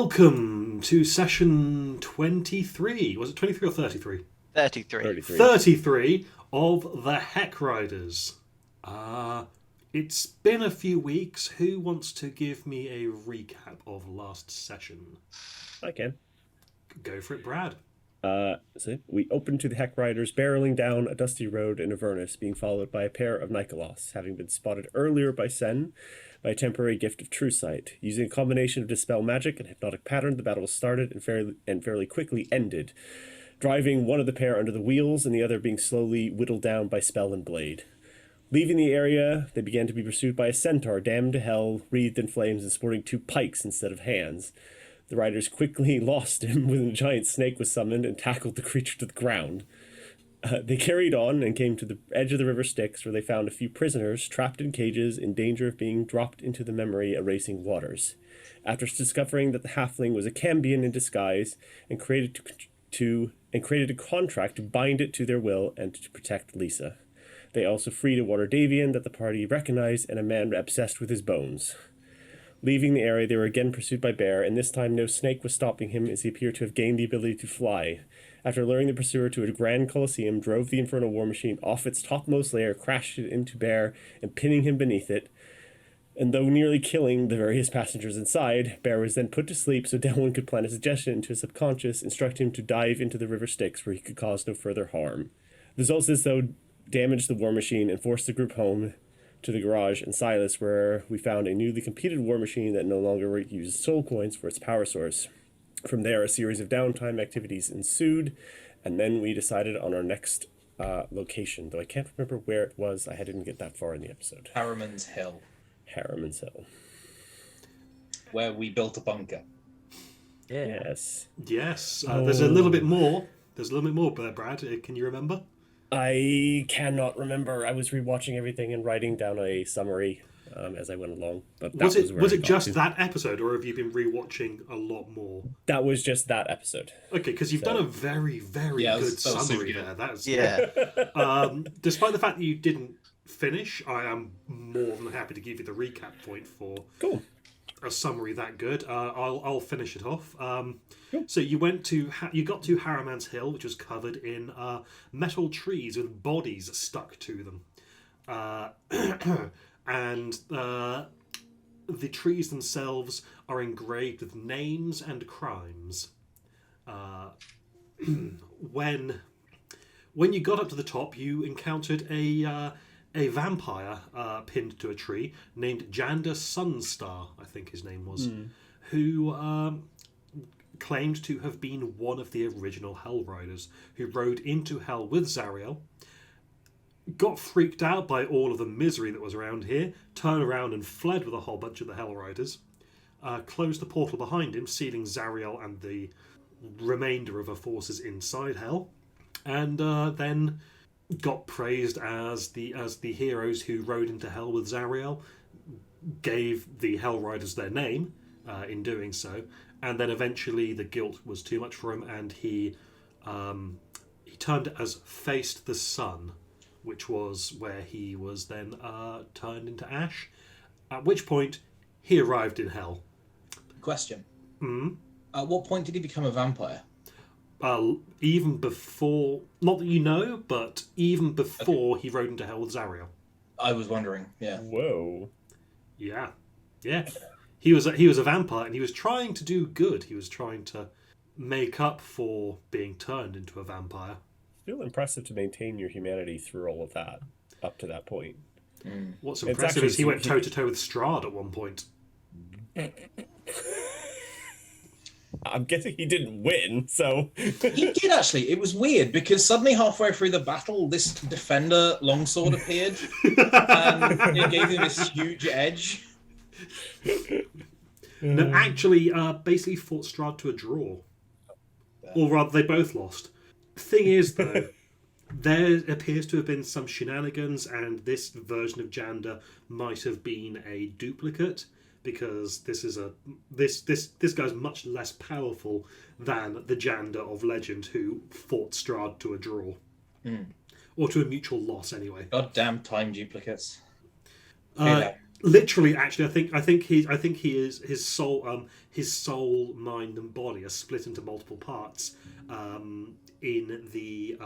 Welcome to session 23. Was it 23 or 33? 33. 33 of the Heck Riders. It's been a few weeks. Who wants to give me a recap of last session? I can. Go for it, Brad. So we opened to the Heck Riders barreling down a dusty road in Avernus, being followed by a pair of Nikolos, having been spotted earlier by Sen by a temporary gift of true sight. Using a combination of dispel magic and hypnotic pattern, the battle was started and fairly quickly ended, driving one of the pair under the wheels and the other being slowly whittled down by spell and blade. Leaving the area, they began to be pursued by a centaur damned to hell, wreathed in flames and sporting 2 pikes instead of hands. The riders quickly lost him when a giant snake was summoned and tackled the creature to the ground. They carried on and came to the edge of the river Styx, where they found a few prisoners trapped in cages in danger of being dropped into the memory-erasing waters. After discovering that the halfling was a Cambion in disguise and created a contract to bind it to their will and to protect Lisa. They also freed a Water Davian that the party recognized and a man obsessed with his bones. Leaving the area, they were again pursued by Bear, and this time no snake was stopping him as he appeared to have gained the ability to fly. After luring the pursuer to a grand coliseum, drove the infernal war machine off its topmost layer, crashed it into Bear, and pinning him beneath it. And though nearly killing the various passengers inside, Bear was then put to sleep so Delwyn could plant a suggestion into his subconscious, instructing him to dive into the river Styx where he could cause no further harm. The results of this, though, damaged the war machine and forced the group home to the garage in Silas, where we found a newly completed war machine that no longer uses soul coins for its power source. From there, a series of downtime activities ensued, and then we decided on our next location, though I can't remember where it was. I didn't get that far in the episode. Harriman's Hill. Harriman's Hill. Where we built a bunker. Yeah. Yes. Yes. There's a little bit more. There's a little bit more, Brad. Can you remember? I cannot remember. I was rewatching everything and writing down a summary as I went along. But Was it just that episode, or have you been rewatching a lot more? That was just that episode. Okay, because you've done a very, very good summary there. Despite the fact that you didn't finish, I am more than happy to give you the recap point for a summary that good. I'll finish it off. So you got to Harriman's Hill, which was covered in metal trees with bodies stuck to them. And the trees themselves are engraved with names and crimes. When you got up to the top, you encountered a vampire pinned to a tree named Jander Sunstar, I think his name was, who claimed to have been one of the original Hell Riders who rode into Hell with Zariel, got freaked out by all of the misery that was around here, turned around and fled with a whole bunch of the Hell Riders, closed the portal behind him, sealing Zariel and the remainder of her forces inside Hell, and then got praised as the heroes who rode into Hell with Zariel, gave the Hell Riders their name in doing so, and then eventually the guilt was too much for him, and he turned as Faced the Sun, which was where he was then turned into ash, at which point he arrived in Hell. Question. At what point did he become a vampire? Even before, not that you know, but even before he rode into Hell with Zariel. I was wondering, yeah. Whoa. Yeah. He was a vampire, and he was trying to do good. He was trying to make up for being turned into a vampire. Still impressive to maintain your humanity through all of that, up to that point. What's impressive is he went toe-to-toe with Strahd at one point. I'm guessing he didn't win, so... He did, actually. It was weird, because suddenly halfway through the battle, this defender longsword appeared, and it gave him this huge edge. No, actually, basically fought Strahd to a draw. Or rather, they both lost. Thing is, though, there appears to have been some shenanigans, and this version of Jander might have been a duplicate, because this guy's much less powerful than the Jander of legend who fought Strahd to a draw. Or to a mutual loss, anyway. Goddamn time duplicates. Literally, actually, I think he is his soul, mind, and body are split into multiple parts. In the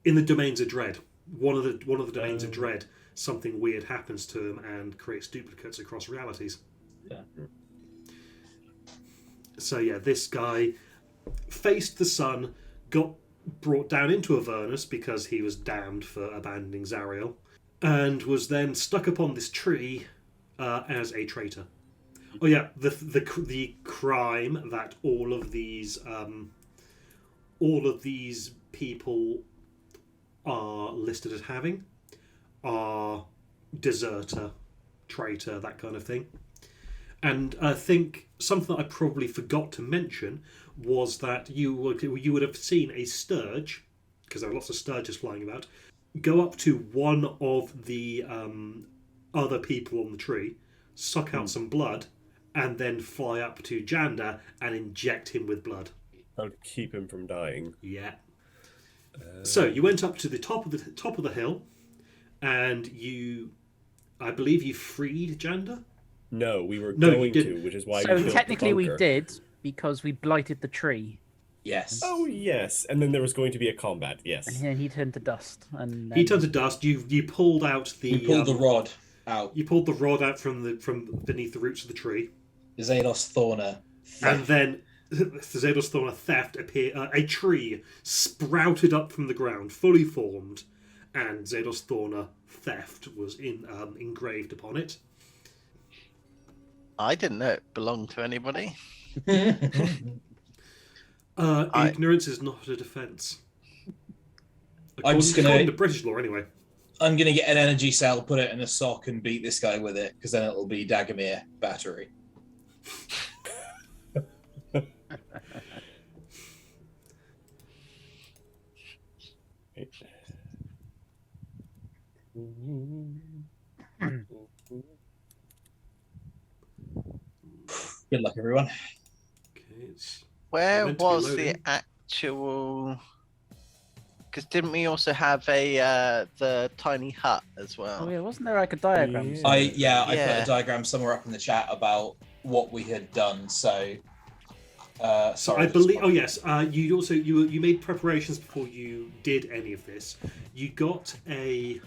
in the domains of dread. One of the domains of dread, something weird happens to him and creates duplicates across realities. Yeah. So yeah, this guy faced the sun, got brought down into Avernus because he was damned for abandoning Zariel, and was then stuck upon this tree as a traitor. Oh yeah, the crime that all of these people are listed as having are deserter, traitor, that kind of thing. And I think something that I probably forgot to mention was that you would have seen a sturge, because there are lots of sturges flying about, go up to one of the other people on the tree, suck out some blood, and then fly up to Janda and inject him with blood. How to keep him from dying. Yeah. So you went up to the top of the hill, and I believe you freed Janda. No, we were No, you going didn't. to, which is why So we built technically the we bunker. did because we blighted the tree, Yes. Oh yes, and then there was going to be a combat. Yes. and then he turned to dust. And He turned to dust. You pulled out the. We pulled the rod out. You pulled the rod out from beneath the roots of the tree, Zados Thorner. and then Zados Thorner theft appeared. A tree sprouted up from the ground, fully formed, and Zados Thorner theft was engraved upon it. I didn't know it belonged to anybody. Ignorance is not a defence. I'm just gonna- According to British law, anyway. I'm gonna get an energy cell, put it in a sock, and beat this guy with it, because then it'll be Dagamir battery. Good luck, everyone. Okay, it's Where meant to be was the loading. actual? Because didn't we also have the tiny hut as well? Oh yeah, wasn't there like a diagram? Yeah. I put Yeah. a diagram somewhere up in the chat about what we had done. So, So sorry, I believe. Oh yes, you also you made preparations before you did any of this. You got a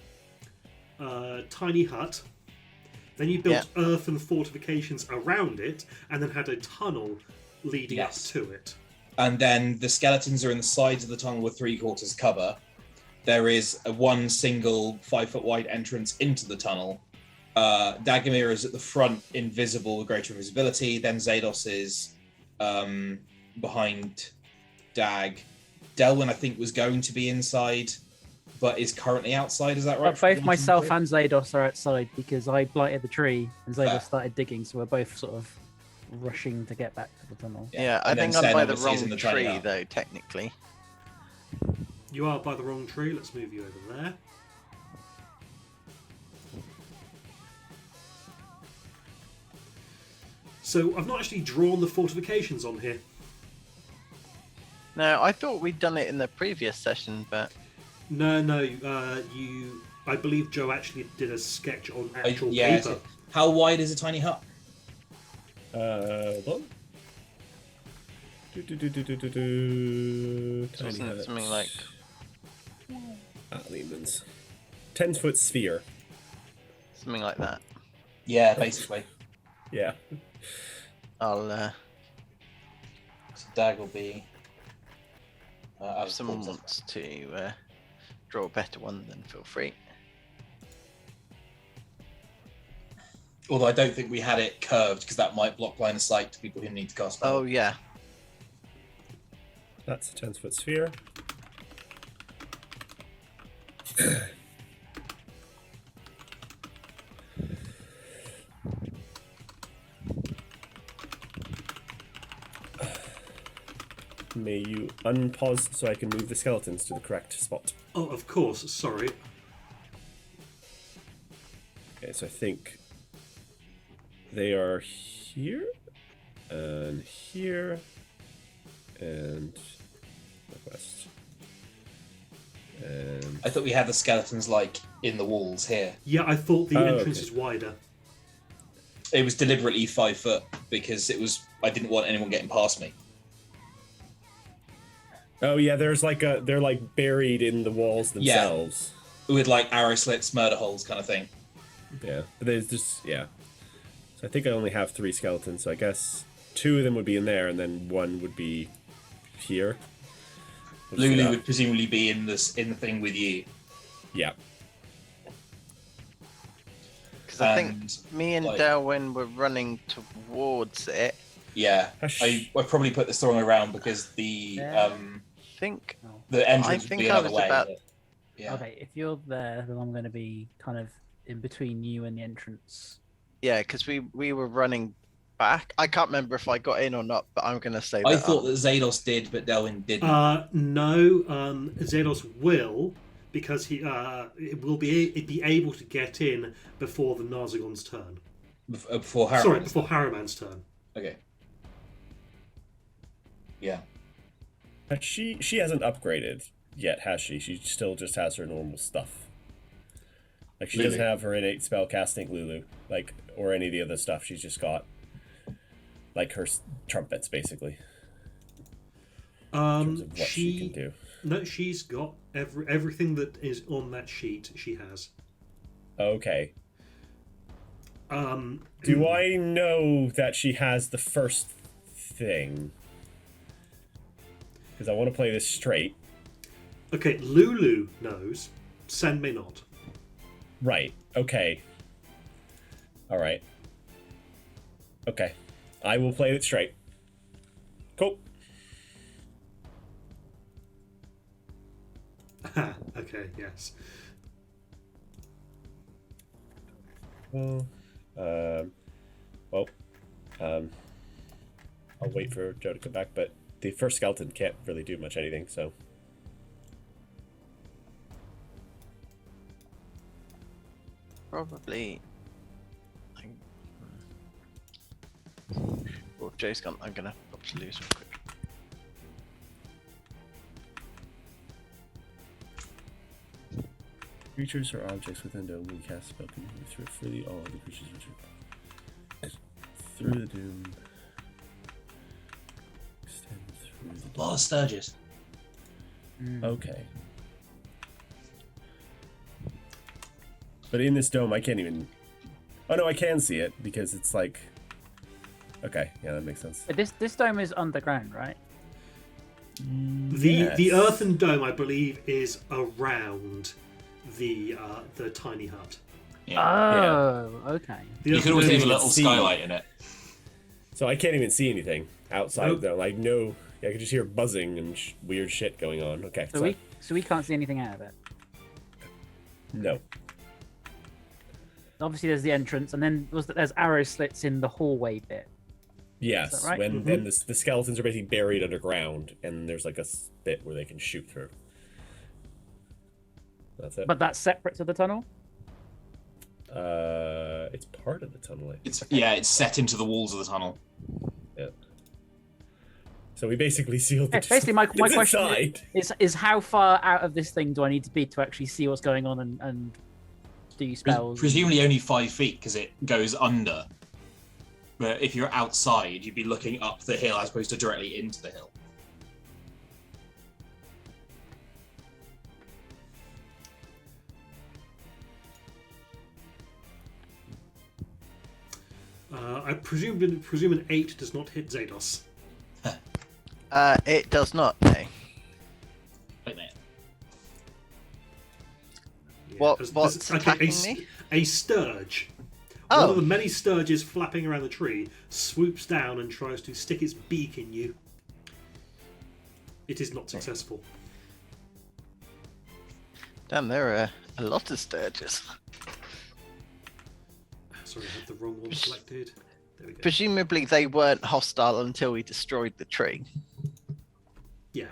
tiny hut. Then you built earthen fortifications around it, and then had a tunnel leading Yes. up to it. And then the skeletons are in the sides of the tunnel with 3/4 cover. There is one single 5-foot wide entrance into the tunnel. Dagamir is at the front, invisible, greater visibility. Then Zados is behind Dag. Delwyn, I think, was going to be inside, but is currently outside. Is that right? But both myself and Zados are outside because I blighted the tree and Zados Fair. started digging, so we're both sort of rushing to get back to the tunnel. Yeah, I And then think I'm Sen by the obviously is wrong in the tiny tree hut. though, technically. You are by the wrong tree. Let's move you over there. So I've not actually drawn the fortifications on here. No, I thought we'd done it in the previous session, but No, I believe Joe actually did a sketch on actual yeah. paper. How wide is a tiny hut? Hold on. wasn't it something like Lehman's 10-foot sphere. something like that? Yeah, basically. Yeah. I'll So Dag will be. if someone wants to draw a better one, then feel free. Although I don't think we had it curved because that might block line of sight to people who need to cast spell. Oh yeah, That's a 10-foot sphere. May you unpause so I can move the skeletons to the correct spot. Oh, of course. Sorry. Okay, so I think they are here, and here, and northwest, and I thought we had the skeletons like in the walls here. Yeah, I thought the entrance okay. is wider. It was deliberately 5 foot because I didn't want anyone getting past me. Oh yeah, they're like buried in the walls themselves. With like arrow slits, murder holes kind of thing. Yeah, but there's just So I think I only have 3 skeletons, so I guess 2 of them would be in there, and then 1 would be here. We'll just do Lulu that. would presumably be in the thing with you. Yeah. Because I think And, me and like- Delwyn were running towards it. Yeah, Hush. I probably put this the wrong way around because the I think the entrance would think be I another was way. about- but- Yeah. Okay, if you're there, then I'm going to be kind of in between you and the entrance. yeah, because we were running back. I can't remember if I got in or not, but I'm gonna say that. I thought that Zados did, but Delwyn didn't. No, Xenos will, because it will be able to get in before the Narzagon's turn. Before Harry. Sorry, before Harriman's turn. Okay. Yeah. But she hasn't upgraded yet, has she? She still just has her normal stuff. Like she doesn't Lulu. have her innate spellcasting Lulu, like, or any of the other stuff. She's just got like her trumpets, basically. In terms of what she can do. No, she's got everything that is on that sheet. She has. Okay. Um, Do I know that she has the first thing? Because I want to play this straight. Okay, Lulu knows. Sen may not. Right. Okay. All right. Okay. I will play it straight. Cool. Okay, yes. Well, I'll wait for Joe to come back, but the first skeleton can't really do much anything, so. Probably. Well, Jay's gone. I'm gonna pop to lose real quick. Creatures or objects within Dome when you cast a spell can move through freely all the creatures which are through the doom. Extend through the A lot of Sturges. Okay. But in this dome, I can't even. Oh no, I can see it because it's like. Okay, yeah, that makes sense. But this dome is underground, right? The Yes. earthen dome, I believe, is around the tiny hut. Oh, okay. The You earthen could always dome leave a is- little see. skylight in it. So I can't even see anything outside Nope. of there. Like no, I can just hear buzzing and weird shit going on. Okay, So we can't see anything out of it. no. Obviously, there's the entrance, and then there's arrow slits in the hallway bit. Yes, Is that right? when then the skeletons are basically buried underground, and there's like a bit where they can shoot through. That's it. But that's separate to the tunnel. It's part of the tunnel. I think. It's set into the walls of the tunnel. Yeah. So we basically sealed the. Yeah, basically, my it's question inside. is how far out of this thing do I need to be to actually see what's going on and do spells? Presumably only 5 feet because it goes under. But if you're outside, you'd be looking up the hill as opposed to directly into the hill. I presume an 8 does not hit Zados. It does not. No. Wait a minute. Yeah, What's attacking me? A sturge. Oh. One of the many sturges flapping around the tree swoops down and tries to stick its beak in you. It is not successful. Damn, there are a lot of Sturges. Sorry, I had the wrong one selected. There we go. Presumably, they weren't hostile until we destroyed the tree. Yeah.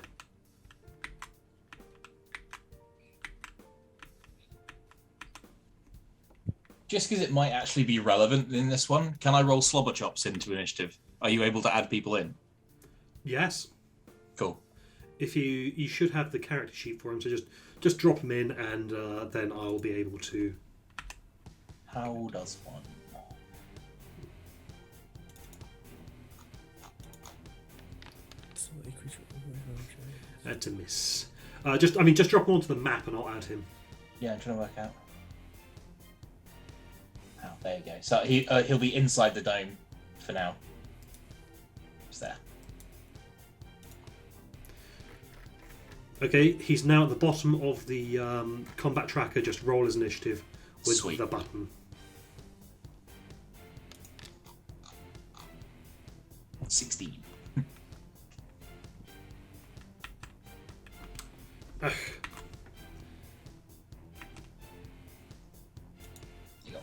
Just because it might actually be relevant in this one, can I roll slobber chops into initiative? Are you able to add people in? Yes. Cool. if you should have the character sheet for him, so just drop him in, and then I'll be able to. How does one? That's a miss. Just drop him onto the map, and I'll add him. Yeah, I'm trying to work out. Oh, there you go. So he'll be inside the dome for now. Just there. Okay, he's now at the bottom of the combat tracker. Just roll his initiative with Sweet. the button. 16. Ugh. You go.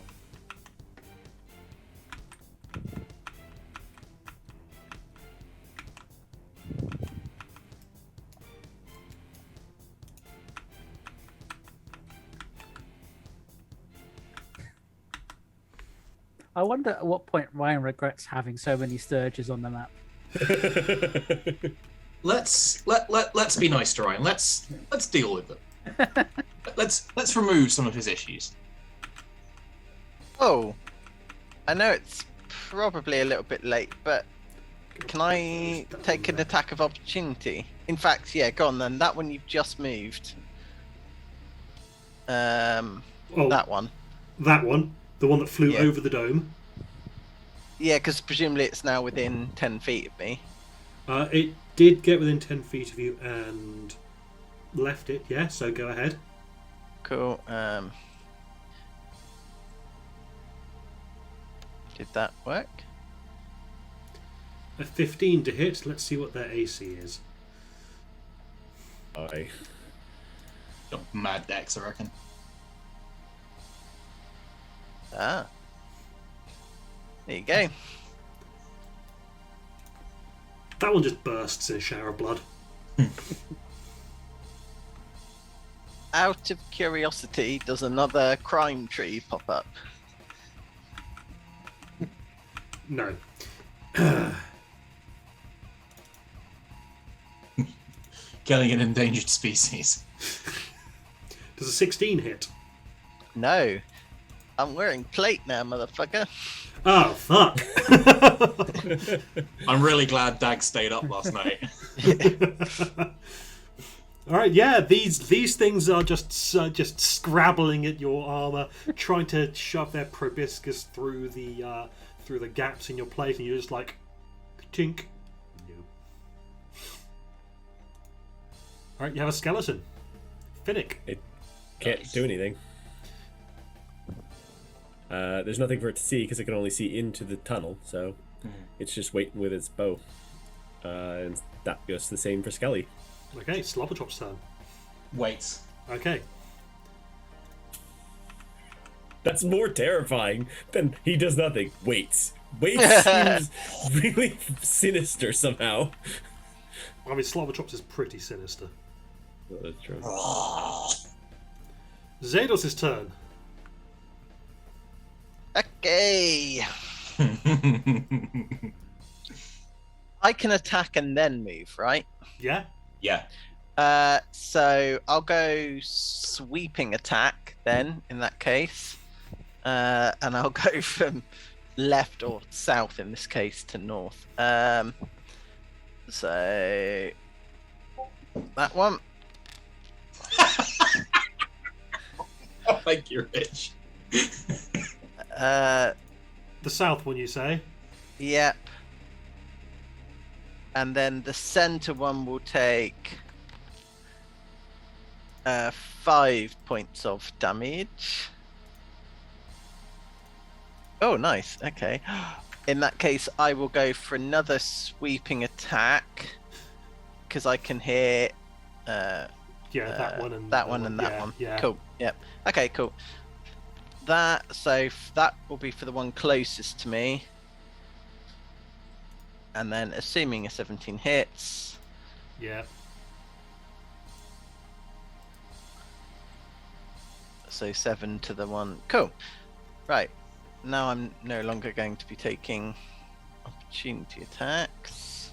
I wonder at what point Ryan regrets having so many Sturges on the map. Let's be nice to Ryan. Let's deal with them. let's remove some of his issues. Oh, I know it's probably a little bit late, but can I take an attack of opportunity? In fact, yeah, go on then. That one you've just moved. That one. That one, the one that flew Yeah. over the dome. Yeah, because presumably it's now within 10 feet of me. It did get within 10 feet of you and left it. Yeah, so go ahead. Cool. Did that work? A 15 to hit. Let's see what their AC is. Aye. Got mad decks, I reckon. Ah. There you go. That one just bursts in a shower of blood. Out of curiosity, does another crime tree pop up? No. Killing an endangered species. Does a 16 hit? No. I'm wearing plate now, motherfucker. Oh, fuck. I'm really glad Dag stayed up last night. All right, yeah, these things are just scrabbling at your armor, trying to shove their proboscis through the gaps in your plate, and you're just like, tink. No. All right, you have a skeleton. Finnick. It can't do anything. There's nothing for it to see because it can only see into the tunnel, so it's just waiting with its bow. And that goes the same for Skelly. Okay, Slobberchop's turn. Wait. Okay. That's more terrifying than he does nothing. Waits. Waits seems really sinister somehow. I mean, Slobberchops is pretty sinister. Oh, that's true. Zados' turn. Okay. I can attack and then move, right? Yeah? Yeah. So I'll go sweeping attack then, in that case. And I'll go from left or south in this case to north. So that one. Oh, thank you, Rich. The south one, you say? Yep. And then the center one will take 5 points of damage. Oh, nice. Okay. In that case, I will go for another sweeping attack because I can hear Yeah, that one and that one and that yeah, one. Yeah. Cool. Yep. Okay, cool. That will be for the one closest to me. And then assuming a 17 hits. Yeah. So 7 to the one. Cool. Right. Now I'm no longer going to be taking opportunity attacks.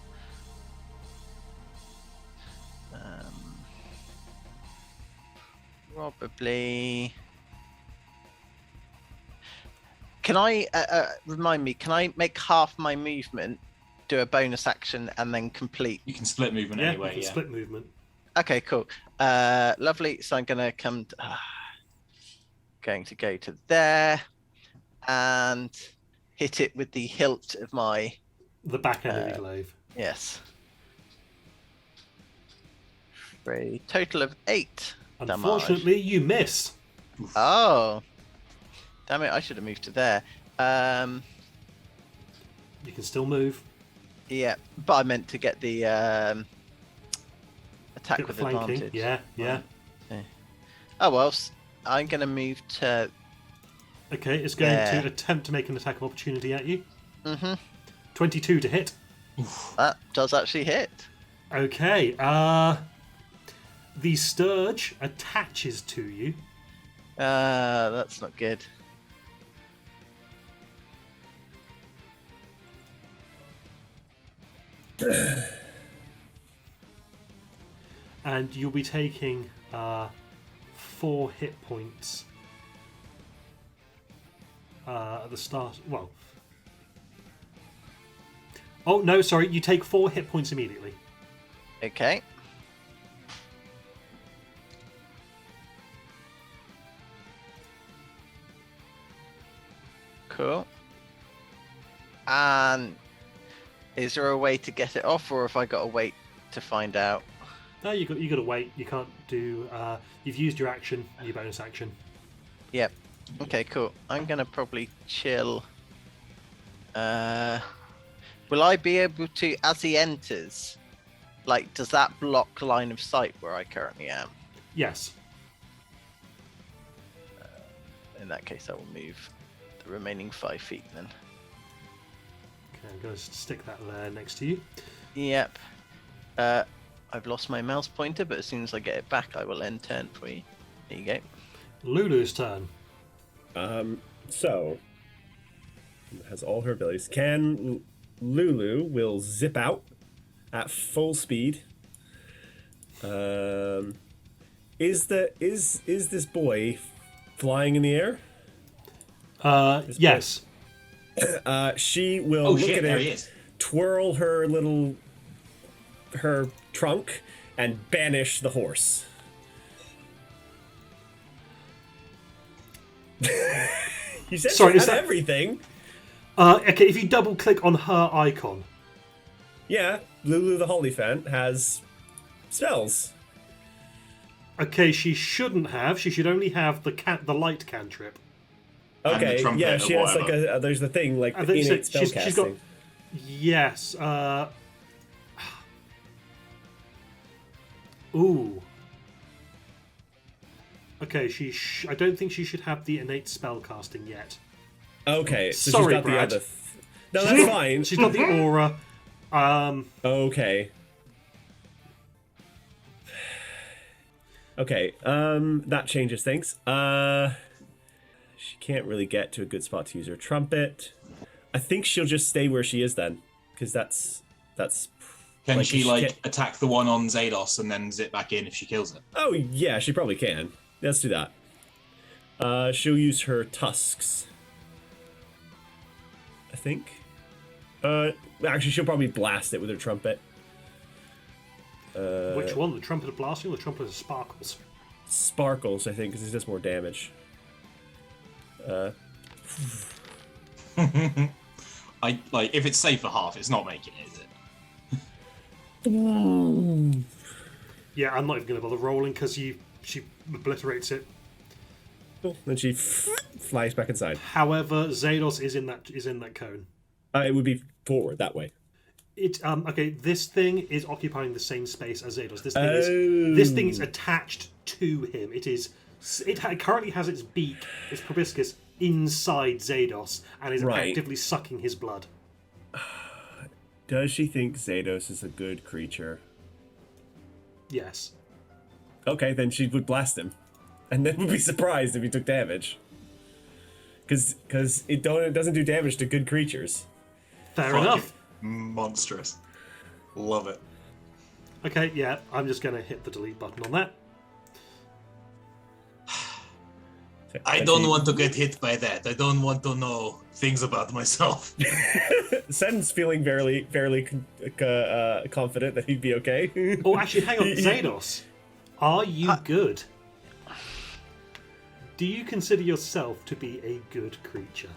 Probably. Can I remind me? Can I make half my movement, do a bonus action, and then complete? You can split movement Yeah, anyway. you can Yeah. split movement. Okay, cool. Lovely. So I'm gonna come. Going to go to there, and hit it with the hilt of my. The back end of your glaive. Yes. For a total of 8. Unfortunately, you miss. Oh. Damn it, I should have moved to there. You can still move. Yeah, but I meant to get the attack Get the with flanking. advantage. Yeah, yeah. Oh, well, I'm going to move to... Okay, it's going there. to attempt to make an attack of opportunity at you. Mm-hmm. 22 to hit. That does actually hit. Okay, the Sturge attaches to you. That's not good. And you'll be taking 4 hit points at the start. Well, oh no, sorry, you take 4 hit points immediately. Okay. Cool. And is there a way to get it off, or have I got to wait to find out? No, you got to wait. You can't do. You've used your action, your bonus action. Yep. Okay, cool. I'm gonna probably chill. Will I be able to, as he enters, like, does that block line of sight where I currently am? Yes. In that case, I will move the remaining 5 feet then. Okay, I'm going to stick that there next to you. Yep. I've lost my mouse pointer, but as soon as I get it back, I will end turn for you. There you go. Lulu's turn. So has all her abilities. Lulu will zip out at full speed. Is this boy flying in the air? Yes. She will Oh look shit! at There it, he is. twirl her trunk, and banish the horse. You said Sorry, she is had that- everything. Okay, if you double click on her icon. Yeah, Lulu the Holyphant has spells. Okay, she shouldn't have. She should only have the light cantrip. And the Okay, trumpet yeah, or she has like whatever. there's the thing like I think so. innate spell She's got. casting. Yes. Ooh. Okay, I don't think she should have the innate spell casting yet. Okay, so Sorry, she's got Brad. the other. No, that's fine. She's got the aura. Okay. Okay, that changes things. She can't really get to a good spot to use her trumpet. I think she'll just stay where she is then, because that's. Can like, she if she like can't- attack the one on Zados and then zip back in if she kills it? Oh yeah, she probably can. Let's do that. She'll use her tusks. I think. Actually, she'll probably blast it with her trumpet. Which one? The trumpet of blasting or the trumpet of sparkles? Sparkles, I think, because it does more damage. I like if it's safe for half, it's not making it, is it? Yeah, I'm not even going to bother rolling because she obliterates it. Then she flies back inside. However, Zados is in that cone. It would be forward that way. Okay. This thing is occupying the same space as Zados. This thing is attached to him. It currently has its beak, its proboscis, inside Zados and is Right. actively sucking his blood. Does she think Zados is a good creature? Yes. Okay, then she would blast him, and then would be surprised if he took damage. Because it doesn't do damage to good creatures. Fair Fuck enough. it. Monstrous. Love it. Okay, yeah, I'm just going to hit the delete button on that. I don't want to get hit by that. I don't want to know things about myself. Sen's feeling fairly confident that he'd be okay. Oh, actually, hang on, Xados. Are you good? Do you consider yourself to be a good creature?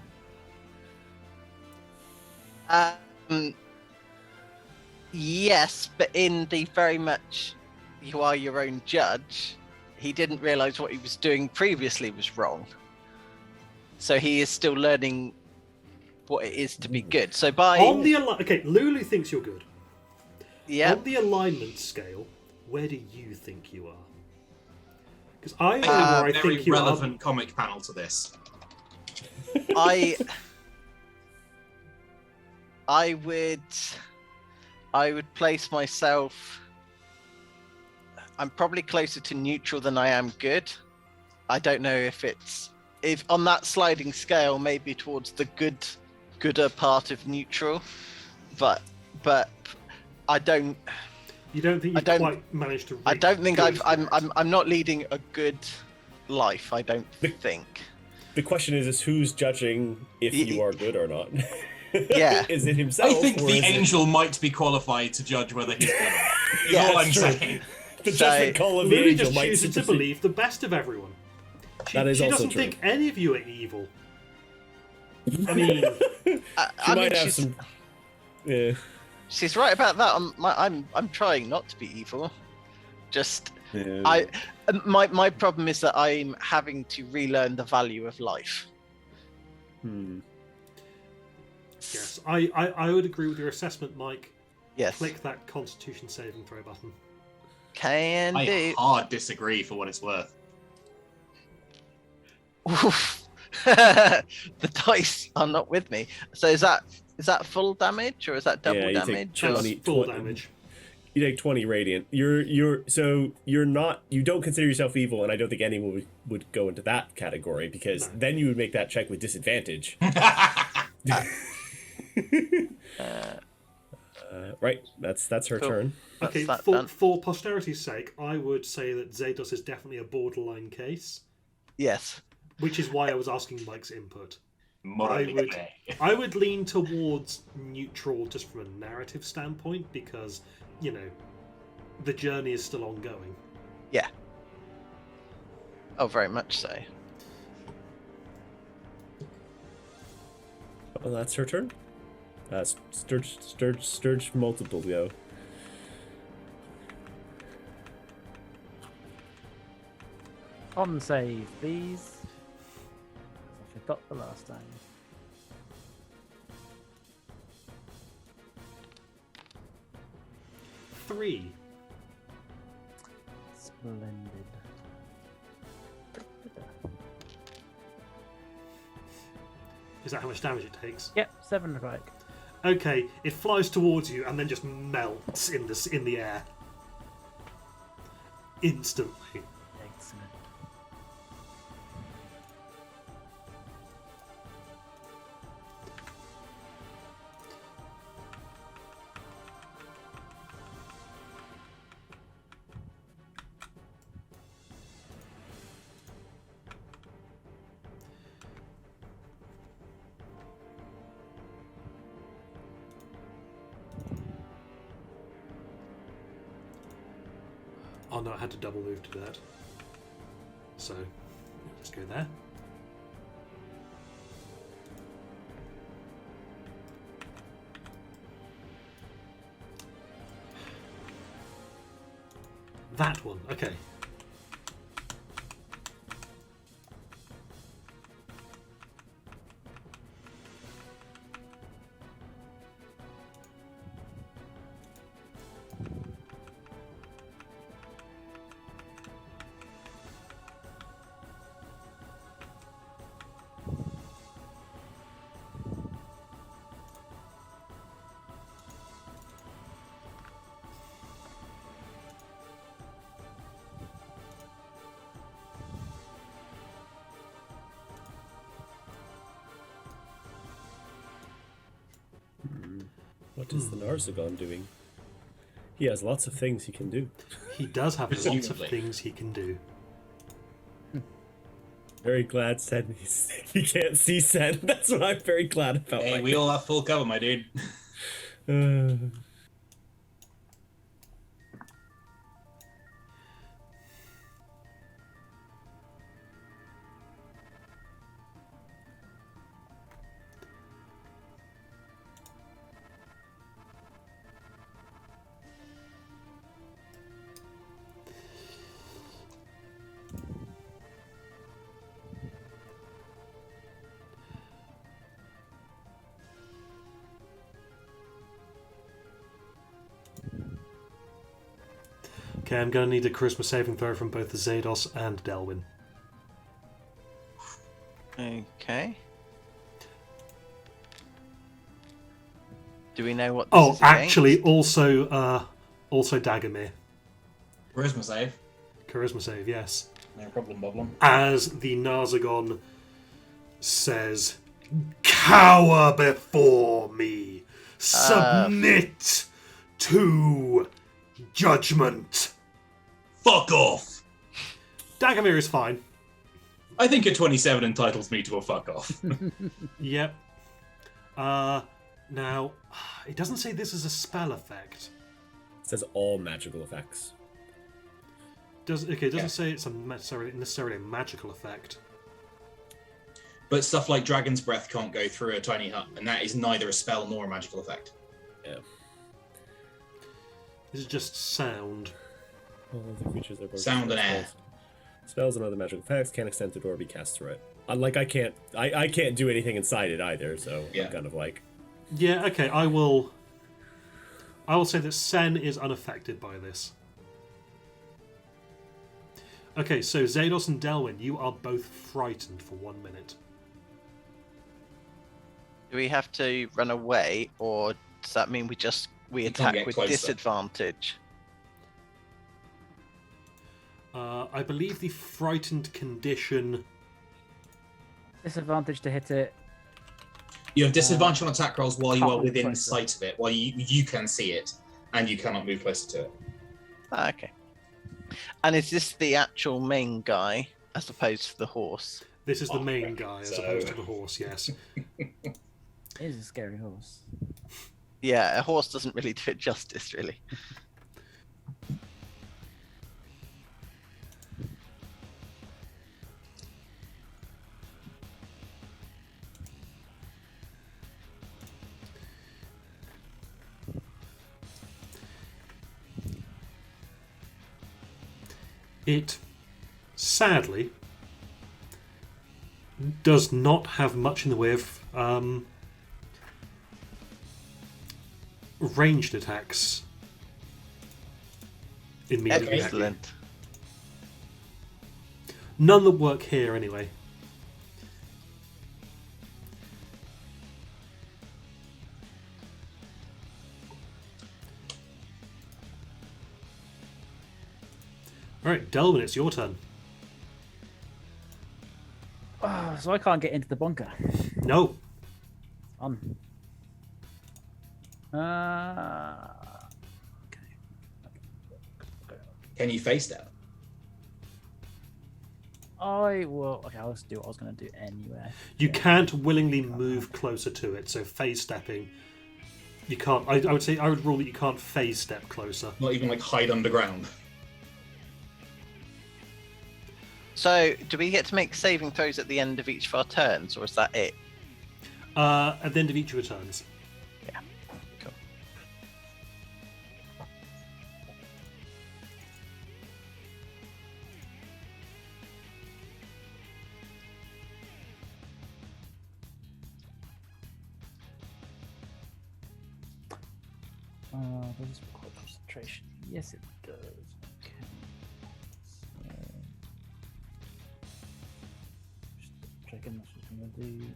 Yes, but in the very much you are your own judge, he didn't realise what he was doing previously was wrong. So he is still learning what it is to be good. So by On the okay, Lulu thinks you're good. yeah, On the alignment scale, where do you think you are? Because I know where I Very think you relevant comic panel to this. I would place myself. I'm probably closer to neutral than I am good. I don't know if on that sliding scale, maybe towards the gooder part of neutral, but I don't. You don't think you've quite managed to reach I don't think good I'm not leading a good life. I don't think. The question is who's judging if you are good or not? Yeah. Is it himself? I think or the is it- angel might be qualified to judge whether he's good or not. Is Yeah, all I'm that's true. saying. The So, judgment call of the Lulu angel just might chooses to supersede- believe the best of everyone. That is she also doesn't true. think any of you are evil. I mean, She I might mean, have some. Yeah. she's right about that. I'm trying not to be evil. Just Yeah. my problem is that I'm having to relearn the value of life. yes, I would agree with your assessment, Mike. Yes. Click that Constitution saving throw button. Can I do. hard disagree for what it's worth. Oof. The dice are not with me. So is that full damage or is that double Yeah, you take damage? That's 20 full 20 damage. You take 20 radiant. You're not. You don't consider yourself evil, and I don't think anyone would go into that category because then you would make that check with disadvantage. Right. That's her Cool. turn. Okay, That's that done. for posterity's sake, I would say that Xados is definitely a borderline case, Yes. which is why I was asking Mike's input. Morally would- grey. I would lean towards neutral just from a narrative standpoint because, you know, the journey is still ongoing. Yeah. Oh, very much so. Well, that's her turn. Sturge multiple go. On save, please. I forgot the last time. Three. Splendid. Is that how much damage it takes? Yep, 7 strike. Okay, it flies towards you and then just melts in the air. Instantly. Excellent. Oh no, I had to double move to that. So, let's go there. That one, okay. What is the Narzagon doing? He has lots of things he can do. He does have lots of Presumably. things he can do. Very glad Sen. He can't see Sen. That's what I'm very glad about. Hey, we all have full cover, my dude. Okay, I'm going to need a charisma saving throw from both Zados and Delwyn. Okay. Do we know what this Oh, is actually, against? also Dagomir. Charisma save. Charisma save, yes. No problem. As the Narzagon says, "Cower before me. Submit to judgment." Fuck off. Dagomir is fine. I think a 27 entitles me to a fuck off. Yep. Now, it doesn't say this is a spell effect. It says all magical effects. It doesn't say it's necessarily a magical effect. But stuff like Dragon's Breath can't go through a tiny hut, and that is neither a spell nor a magical effect. Yeah. This is just sound. All of the creatures are Sound and air. Spells and other magical effects can't extend to the door or be cast through it. Unlike I can't do anything inside it either, so Yeah. I'm kind of like. Yeah, okay, I will say that Sen is unaffected by this. Okay, so Zados and Delwyn, you are both frightened for 1 minute. Do we have to run away, or does that mean we attack get with closer. disadvantage? I believe the frightened condition... Disadvantage to hit it. You have disadvantage on attack rolls while you Can't are move within closer. sight of it, while you can see it, and you cannot move closer to it. Okay. And is this the actual main guy as opposed to the horse? This is the main right, guy as so- opposed to the horse, yes. It is a scary horse. Yeah, a horse doesn't really do it justice, really. It, sadly, does not have much in the way of ranged attacks immediately. Okay. Excellent. None that work here, anyway. Alright, Delvin, it's your turn. Oh, so I can't get into the bunker. No. Okay. Can you face step? I will. Okay, I'll just do what I was going to do anyway. You can't willingly move closer to it, so phase stepping. You can't. I would say I would rule that you can't phase step closer. Not even like hide underground. So, do we get to make saving throws at the end of each of our turns, or is that it? At the end of each of your turns. Yeah. Cool. Does this require concentration? Yes, it does. Okay. So, just checking this is going to do.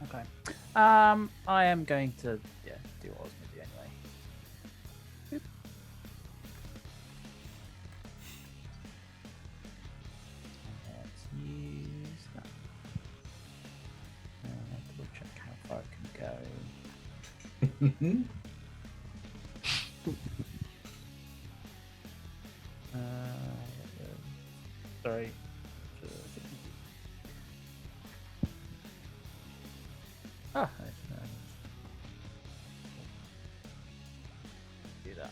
Okay. I am going to do what I was going to do anyway. Boop. Let's use Sorry. Ah, do that.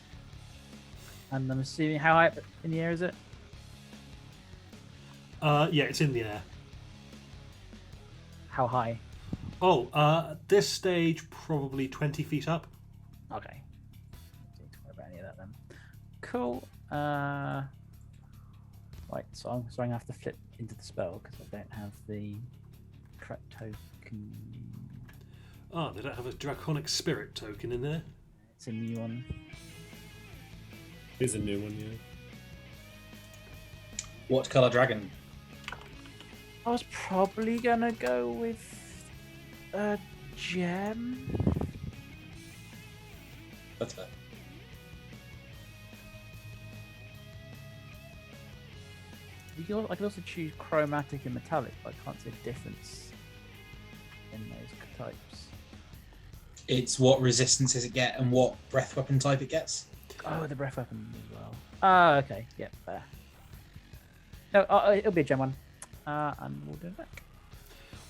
And I'm assuming how high up in the air is it? Yeah, it's in the air. How high? Oh, at this stage, probably 20 feet up. Okay. Don't need to worry about any of that then. Cool. Right, so I'm gonna have to flip into the spell because I don't have the correct token. Oh, they don't have a draconic spirit token in there. It's a new one. Is a new one, yeah. What colour dragon? I was probably gonna go with a gem. That's fair. I could also choose chromatic and metallic, but I can't see a difference in those types. It's what resistances it get and what breath weapon type it gets. Oh, the breath weapon as well. Oh, okay. Yep, fair. No, it'll be a gem one. And we'll do it back.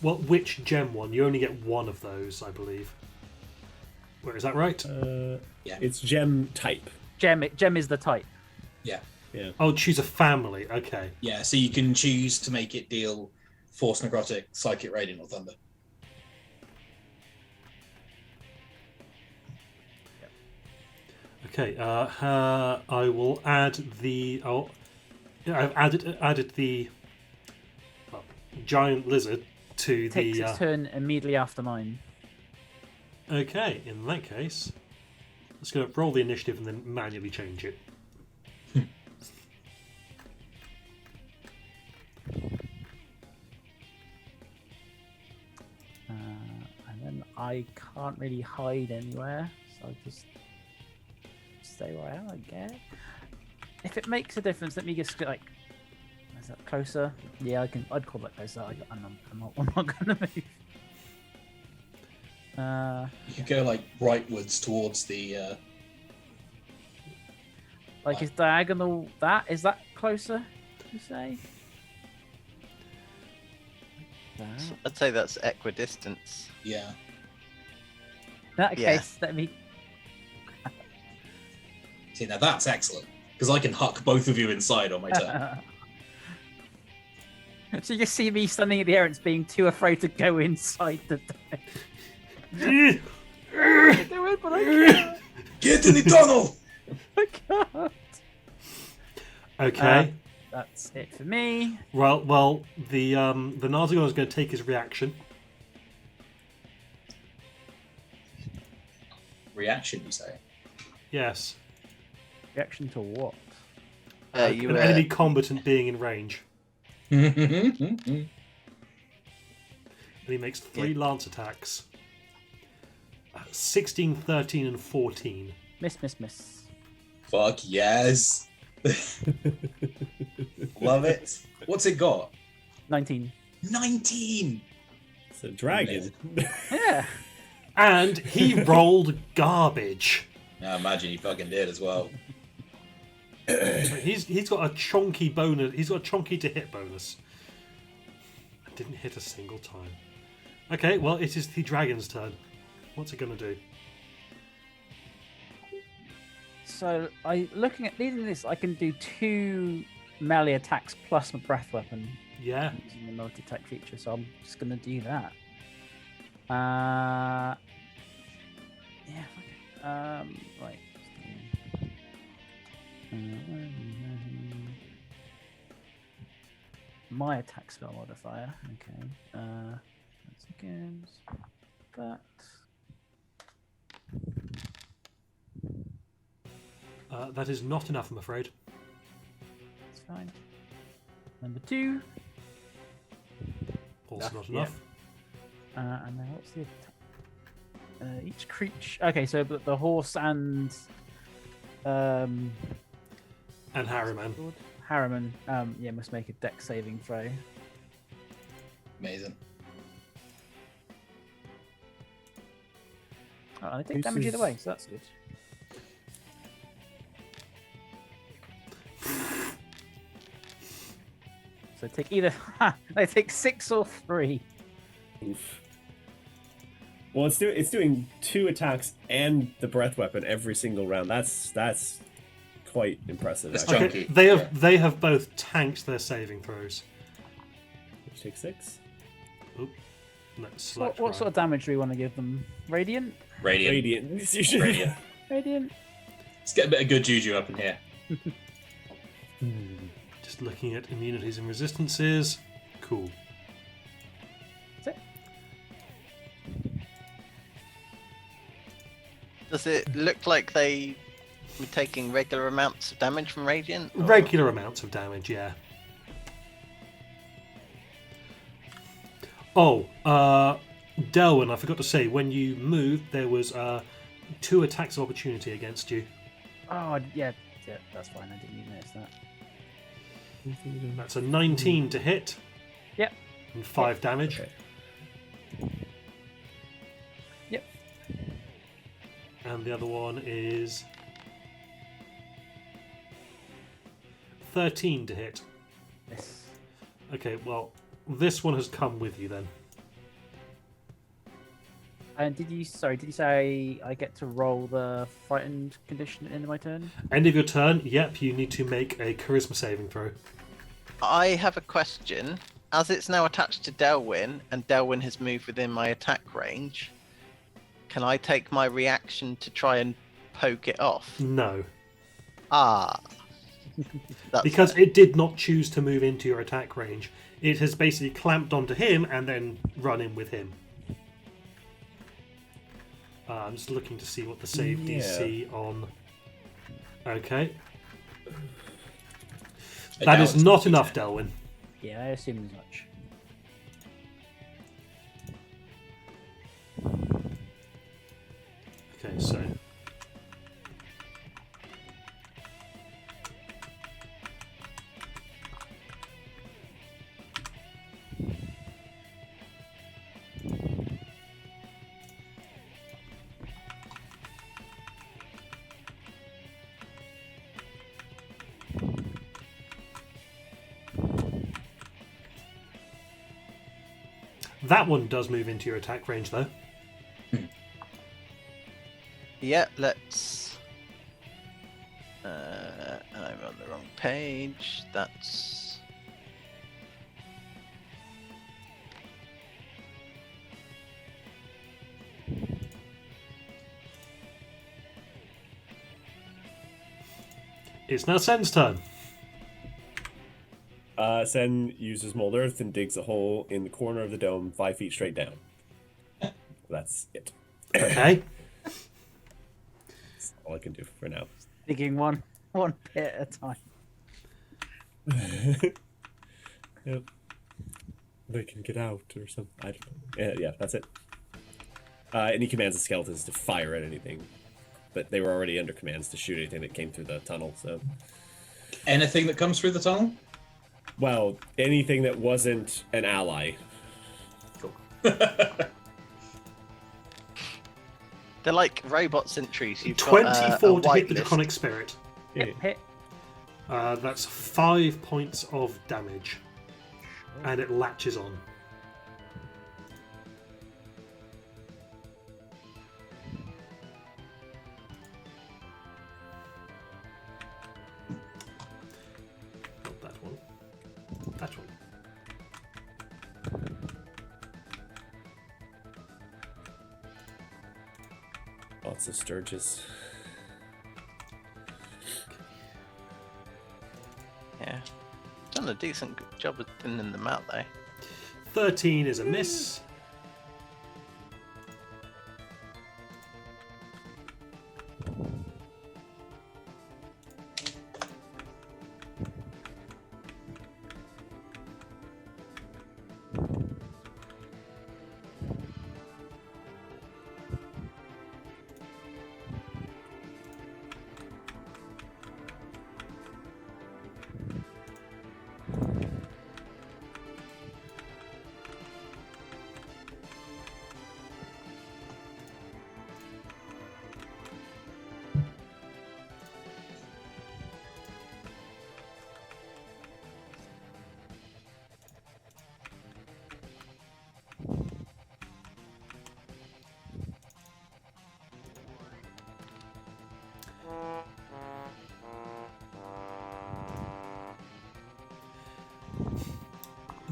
Well, which gem one? You only get one of those, I believe. Where is that right? Yeah. It's gem type. Gem is the type. Yeah. Yeah. Oh, choose a family. Okay. Yeah, so you can choose to make it deal Force Necrotic, Psychic Radiant, or Thunder. Okay. I will add the. Oh, yeah, I've added the giant lizard to Takes the. its turn immediately after mine. Okay. In that case, let's go roll the initiative and then manually change it. And then I can't really hide anywhere, so I'll just stay where I am, I guess. If it makes a difference, let me just like. Is that closer? Yeah, I'd call that closer. I'm not gonna move. You could go like rightwards towards the. Like is diagonal is that closer? You say? Like that. I'd say that's equidistance. Yeah. In that Yeah. case, let me. See, now that's excellent because I can huck both of you inside on my turn. So you just see me standing at the entrance, being too afraid to go inside the. Okay. Do it, but I can't. Get in the tunnel. I can't. That's it for me. Well, the Narzagon is going to take his reaction. Reaction, you say? Yes. Reaction to what? You An enemy combatant being in range. And he makes 3 lance attacks. 16, 13, and 14. Miss. Fuck yes. Love it. What's it got? 19. 19. It's a dragon. Yeah. And he rolled garbage. I imagine he fucking did as well. He's got a chonky bonus. He's got a chonky to hit bonus. I didn't hit a single time. Okay, well, it is the dragon's turn. What's it going to do? So, looking at this, I can do 2 melee attacks plus my breath weapon Yeah. using the multi-attack feature. So I'm just gonna do that. Yeah. Right. My attack spell modifier. Okay. Once again, that. That is not enough, I'm afraid. That's fine. Number 2. Also not Yeah. enough. And then what's the attack? Each creature. Okay, so the horse and And Harriman. Harriman, must make a dex saving throw. Amazing. Oh, they take damage either way, so that's good. So they take either. They take 6 or 3. Oof. Well, it's doing 2 attacks and the breath weapon every single round. That's quite impressive. It's actually. chunky. They have both tanked their saving throws. Which takes 6. Oop. No, select What sort of damage do we want to give them? Radiant? Radiant. Radiant. Radiant. Radiant? Let's get a bit of good juju up in here. Just looking at immunities and resistances. Cool. That's it. Does it look like they were taking regular amounts of damage from Radiant? or- Regular amounts of damage, yeah. Oh, Delwyn, I forgot to say, when you moved, there was 2 attacks of opportunity against you. Oh, yeah, that's fine. I didn't even notice that. That's a 19 to hit. Yep. And 5 damage. Okay. Yep. And the other one is 13 to hit. Yes. Okay, well, this one has come with you then. And did you say I get to roll the frightened condition at the end of my turn? End of your turn, yep, you need to make a charisma saving throw. I have a question. As it's now attached to Delwyn, and Delwyn has moved within my attack range, can I take my reaction to try and poke it off? No. Ah. That's Because fair. it did not choose to move into your attack range. It has basically clamped onto him and then run in with him. I'm just looking to see what the save DC on... Okay. That is not enough, Delwyn. Yeah, I assume as much. Okay, so... That one does move into your attack range, though. Yeah, let's. I'm on the wrong page. That's. It's now Sen's turn. Sen uses mold earth and digs a hole in the corner of the dome 5 feet straight down. That's it. Okay. That's all I can do for now. Digging one pit at a time. Yep. They can get out or something. I don't know. Yeah, that's it. And he commands the skeletons to fire at anything. But they were already under commands to shoot anything that came through the tunnel, so... Anything that comes through the tunnel? Well, anything that wasn't an ally. Cool. They're like robot sentries. You've got, 24 a to hit the whitelist. Draconic Spirit. Yep, hit. That's 5 points of damage. And it latches on. Not that one. That one. Lots of Sturges. Yeah. Done a decent job of thinning them out, though. 13 is a miss.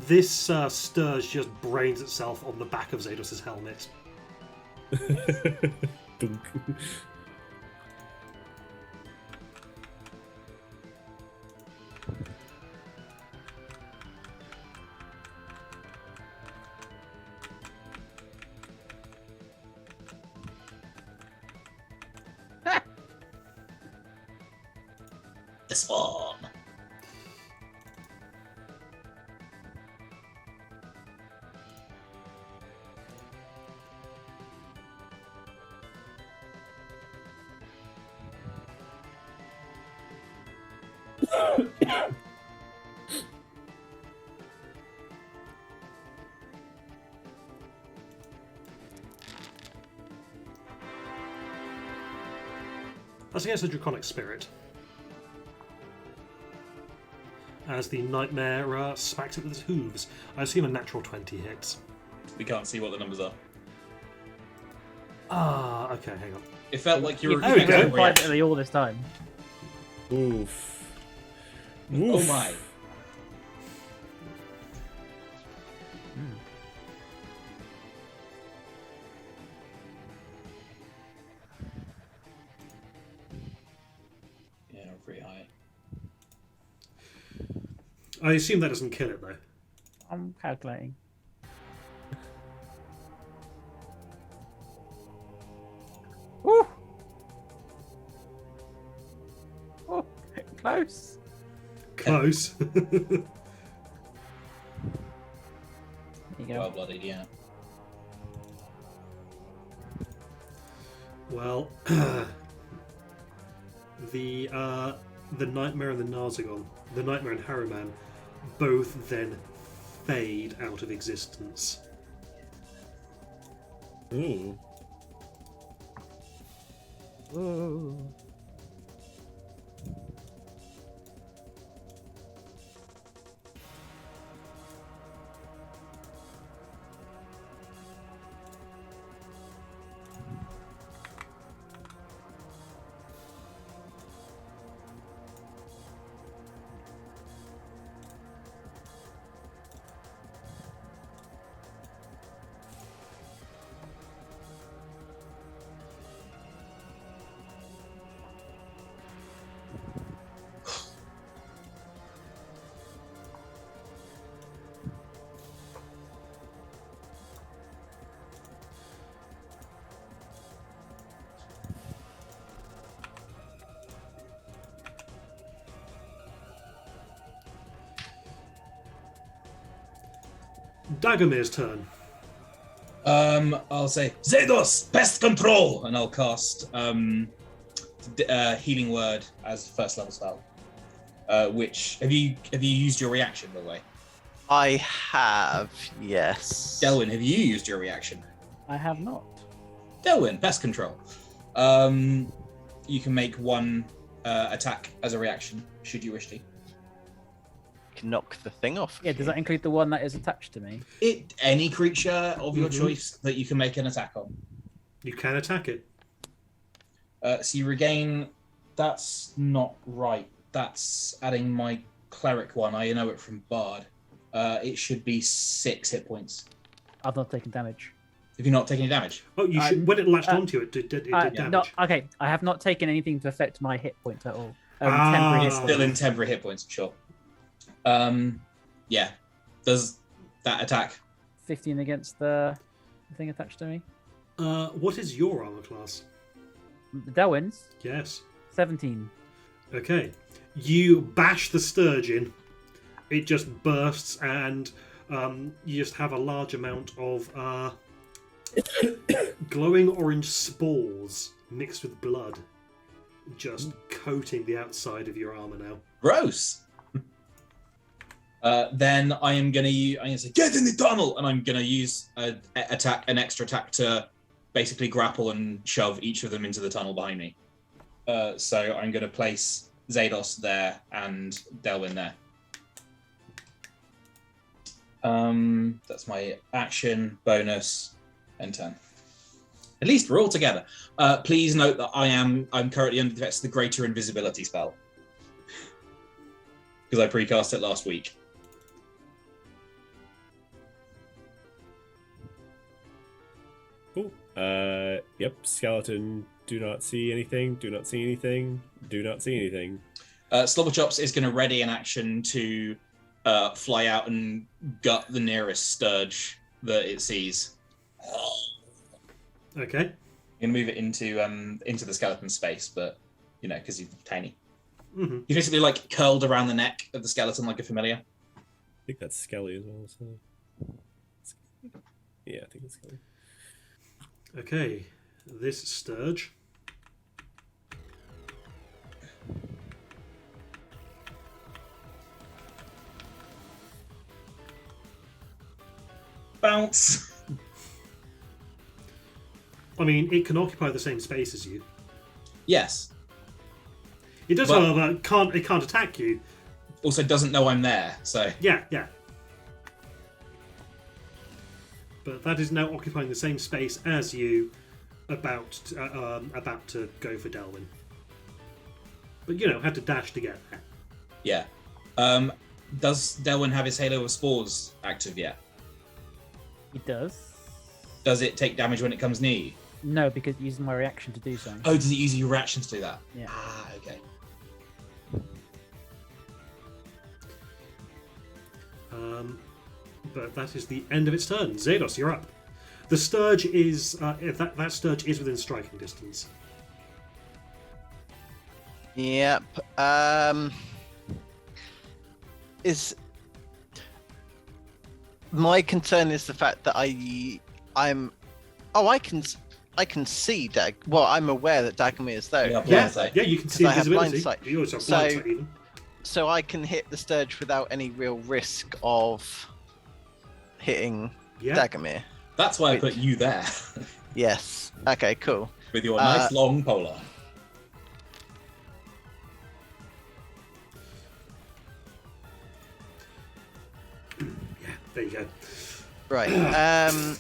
This Sturge just brains itself on the back of Zados's helmet. Dunk. This one. That's against the Draconic Spirit. As the Nightmare smacks it with its hooves. I assume a natural 20 hits. We can't see what the numbers are. Ah, okay, hang on. It felt like you were There we go. expecting a reaction. Quietly all this time. Oof. Oh Oof. my. Yeah, pretty high. I assume that doesn't kill it, though. I'm calculating. Woo! Oh, close. Close. There you go. Well blooded, yeah. Well, the Nightmare and the Narzagon, the Nightmare and Harriman, both then fade out of existence. Ooh. Ooh. Dagomir's turn. I'll say Zados, pest control, and I'll cast healing word as first level spell. Which have you used your reaction, by the way? I have, yes. Delwyn, have you used your reaction? I have not. Delwyn, pest control. You can make one attack as a reaction, should you wish to. Can knock the thing off. Yeah, does that include the one that is attached to me? Any creature of your choice that you can make an attack on. You can attack it. So you regain. That's not right. That's adding my cleric one. I know it from Bard. It should be 6 hit points. I've not taken damage. Have you not taken any damage? Oh, you should. When it latched onto you, it did damage. No, okay, I have not taken anything to affect my hit points at all. Ah. Temporary hit It's points. still in temporary hit points, sure. Yeah. Does that attack? 15 against the thing attached to me. What is your armor class? Delwyn's Yes. 17. Okay. You bash the sturgeon. It just bursts, and you just have a large amount of glowing orange spores mixed with blood, just coating the outside of your armor now. Gross. Then I'm gonna say get in the tunnel, and I'm gonna use an extra attack to basically grapple and shove each of them into the tunnel behind me. So I'm gonna place Zados there and Delwyn there. That's my action, bonus, and turn. At least we're all together. Please note that I'm currently under the effects of the Greater Invisibility spell because I precast it last week. Yep. Skeleton. Do not see anything. Do not see anything. Do not see anything. Slobberchops is going to ready an action to fly out and gut the nearest Sturge that it sees. Okay. I'm going to move it into the skeleton space, but because he's tiny. Mm-hmm. He's basically like curled around the neck of the skeleton like a familiar. I think that's Skelly as well. So. Yeah, I think it's Skelly. Okay. This Sturge. Bounce. I mean, it can occupy the same space as you. Yes. It does, But- however, it can't attack you. Also doesn't know I'm there, so Yeah. But that is now occupying the same space as you, about to go for Delwyn. But had to dash to get there. yeah. Does Delwyn have his Halo of Spores active yet? He does. Does it take damage when it comes near you? No, because it uses my reaction to do so. Oh, does it use your reaction to do that? Yeah. Ah, okay. But that is the end of its turn. Xados, you're up. The Sturge is that Sturge is within striking distance. Yep. Is my concern is the fact that I'm. Oh, I can see Dag. Well, I'm aware that Dagomir is there. Yeah. Yeah, Blindsight. yeah, you can see I have invisibility. blindsight. You also have So- blindsight even. So I can hit the Sturge without any real risk of hitting Yeah. Dagomir. That's why I Wait. put you there Yes. Okay. Cool. with your nice long polar. Yeah, there you go. Right.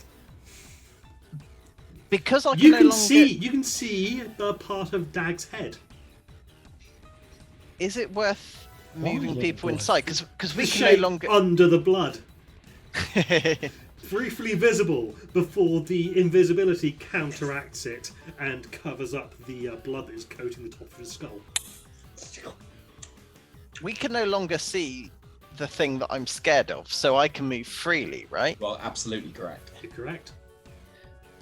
Because I can You no can longer. see the part of Dag's head. Is it worth moving would people it inside? Because The we can no shape longer. under the blood, briefly visible before the invisibility counteracts it and covers up the blood that is coating the top of his skull. We can no longer see the thing that I'm scared of, so I can move freely, right? Well, absolutely correct. You're correct.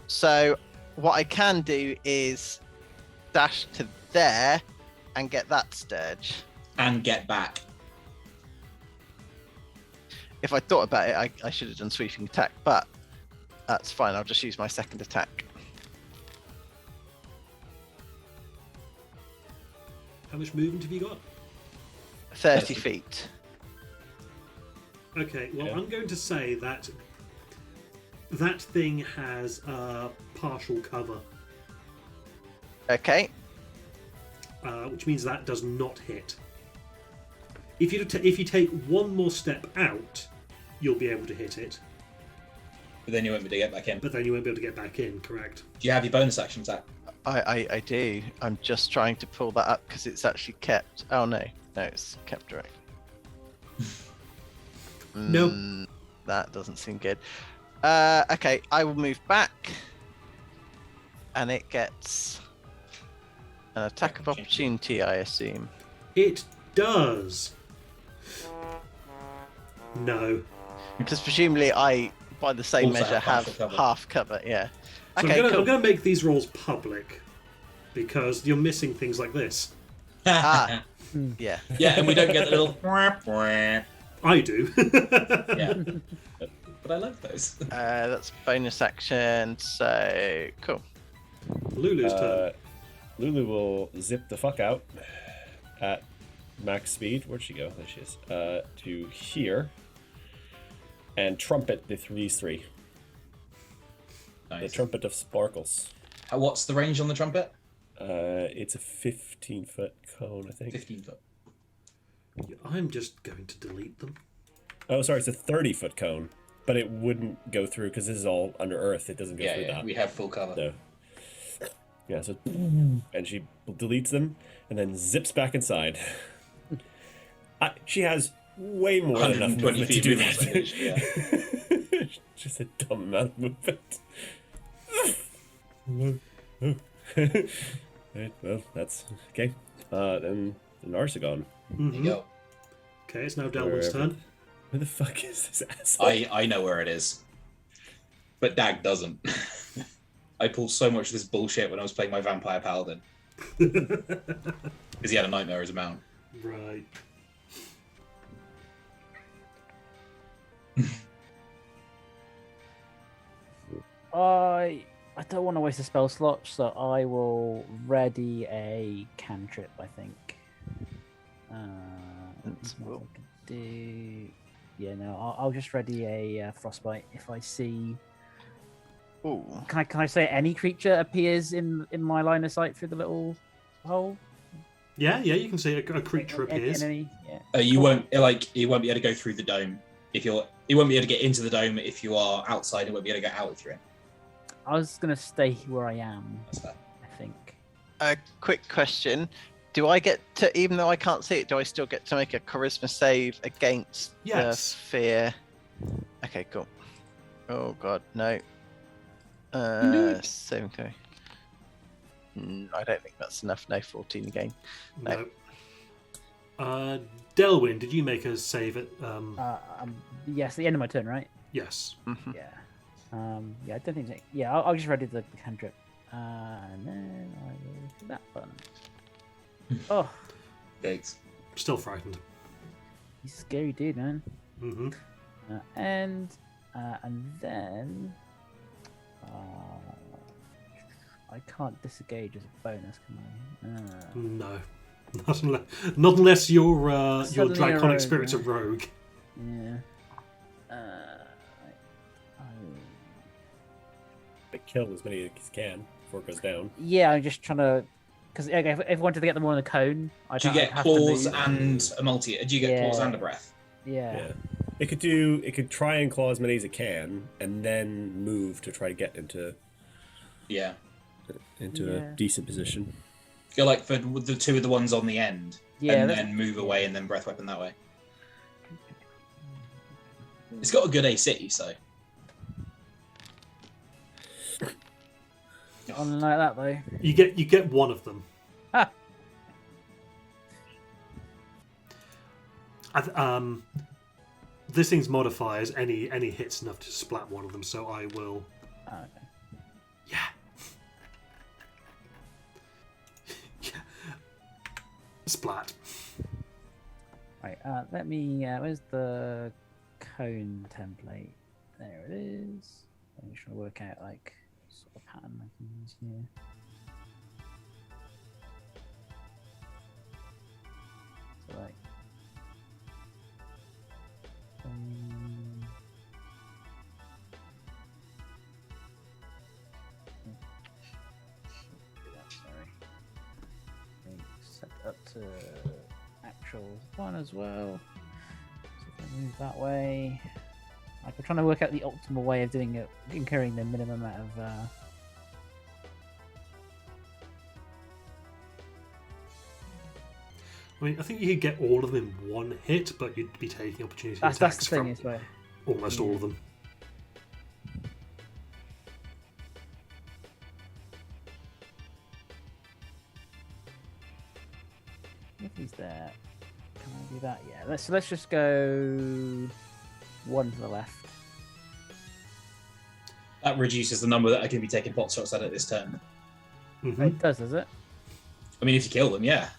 So what I can do is dash to there and get that Sturge. And get back. If I thought about it, I should have done sweeping attack, but that's fine. I'll just use my second attack. How much movement have you got? 30 feet. Okay, well, Yeah. I'm going to say that that thing has partial cover, Okay. which means that does not hit. If you take one more step out, you'll be able to hit it, But then you won't be able to get back in. but then you won't be able to get back in. Correct. Do you have your bonus action attack? I do. I'm just trying to pull that up because it's actually kept. Oh no, it's kept direct. No. That doesn't seem good. Okay, I will move back, and it gets an attack of opportunity, I assume. It does. No. Because presumably I, by the same Also measure, have have partial cover. half cover. Yeah. So Okay, I'm cool. going to make these rolls public because you're missing things like this. Ah. Yeah. Yeah, and we don't get the little. Yeah, I do. but I like those. That's bonus action. So cool. Lulu's turn. Lulu will zip the fuck out at max speed. Where'd she go? There she is. To here. And trumpet these three. The Nice. trumpet of sparkles. What's the range on the trumpet? It's a 15-foot cone, I think. 15 foot. I'm just going to delete them. Oh, sorry, it's a 30-foot cone. But it wouldn't go through because this is all under earth. It doesn't go through Yeah, that. we have full cover. No. Yeah, so and she deletes them and then zips back inside. She has way more than enough 120 movement to feet do movement that. range, yeah. Just a dumb amount of movement. Right, well, that's okay. Then the Narsagon. There you go. Okay, it's now Delwyn's turn. Where the fuck is this asshole? I know where it is, but Dag doesn't. I pulled so much of this bullshit when I was playing my Vampire Paladin because he had a nightmare as a mount. Right. I don't want to waste a spell slot, so I will ready a cantrip, I think. That's What cool. I could do. Yeah, no, I'll just ready a frostbite if I see. Ooh. Can I say any creature appears in my line of sight through the little hole? Yeah, you can see a creature appears. Yeah. You won't be able to go through the dome if you're. You won't be able to get into the dome if you are outside. You won't be able to get out through it. I was gonna stay where I am. That's fair. I think. A quick question. Do I get to, even though I can't see it, do I still get to make a charisma save against Yes. the fear? Okay, cool. Oh god, no. Saving throw. I don't think that's enough. No, 14 again. No. Delwyn, did you make a save at? Yes, the end of my turn, right? Yes. Mhm. Yeah. Yeah, I don't think so. Yeah, I'll just ready the cantrip. And then I will hit that button. Oh, Thanks. Still frightened. he's a scary dude, man. Mm-hmm. And then I can't disengage as a bonus, can I? No. Not unless your Suddenly a draconic rogue, spirit's a yeah. rogue. Yeah. But kill as many as you can before it goes down. Yeah, I'm just trying to. Because if I wanted to get them all in a cone, I'd Do you get have to claws move. and a multi? Do you get claws Yeah. and a breath? Yeah. Yeah. It could try and claw as many as it can, and then move to try to get into Yeah. a Yeah. decent position. Go like for the two of the ones on the end, Yeah, and that's- then move away, and then breath weapon that way. It's got a good AC, so On like that though. You get one of them. Ah. This thing's modifiers. Any hits enough to splat one of them. So I will. Oh, okay. Yeah. Yeah. Splat. Right. Let me. Where's the cone template? There it is. I'm just trying to work out like sort of pattern I can use here. So like. Sorry. Set up to actual one as well. So if I move that way, like I'm trying to work out the optimal way of doing it, incurring the minimum amount of. I mean, I think you could get all of them in one hit, but you'd be taking opportunity That's attacks the thing, from is where. almost all of them. If he's there, can I do that? Yeah. Let's just go one to the left. that reduces the number that I can be taking pot shots at this turn. Mhm. It does it? I mean, if you kill them, yeah.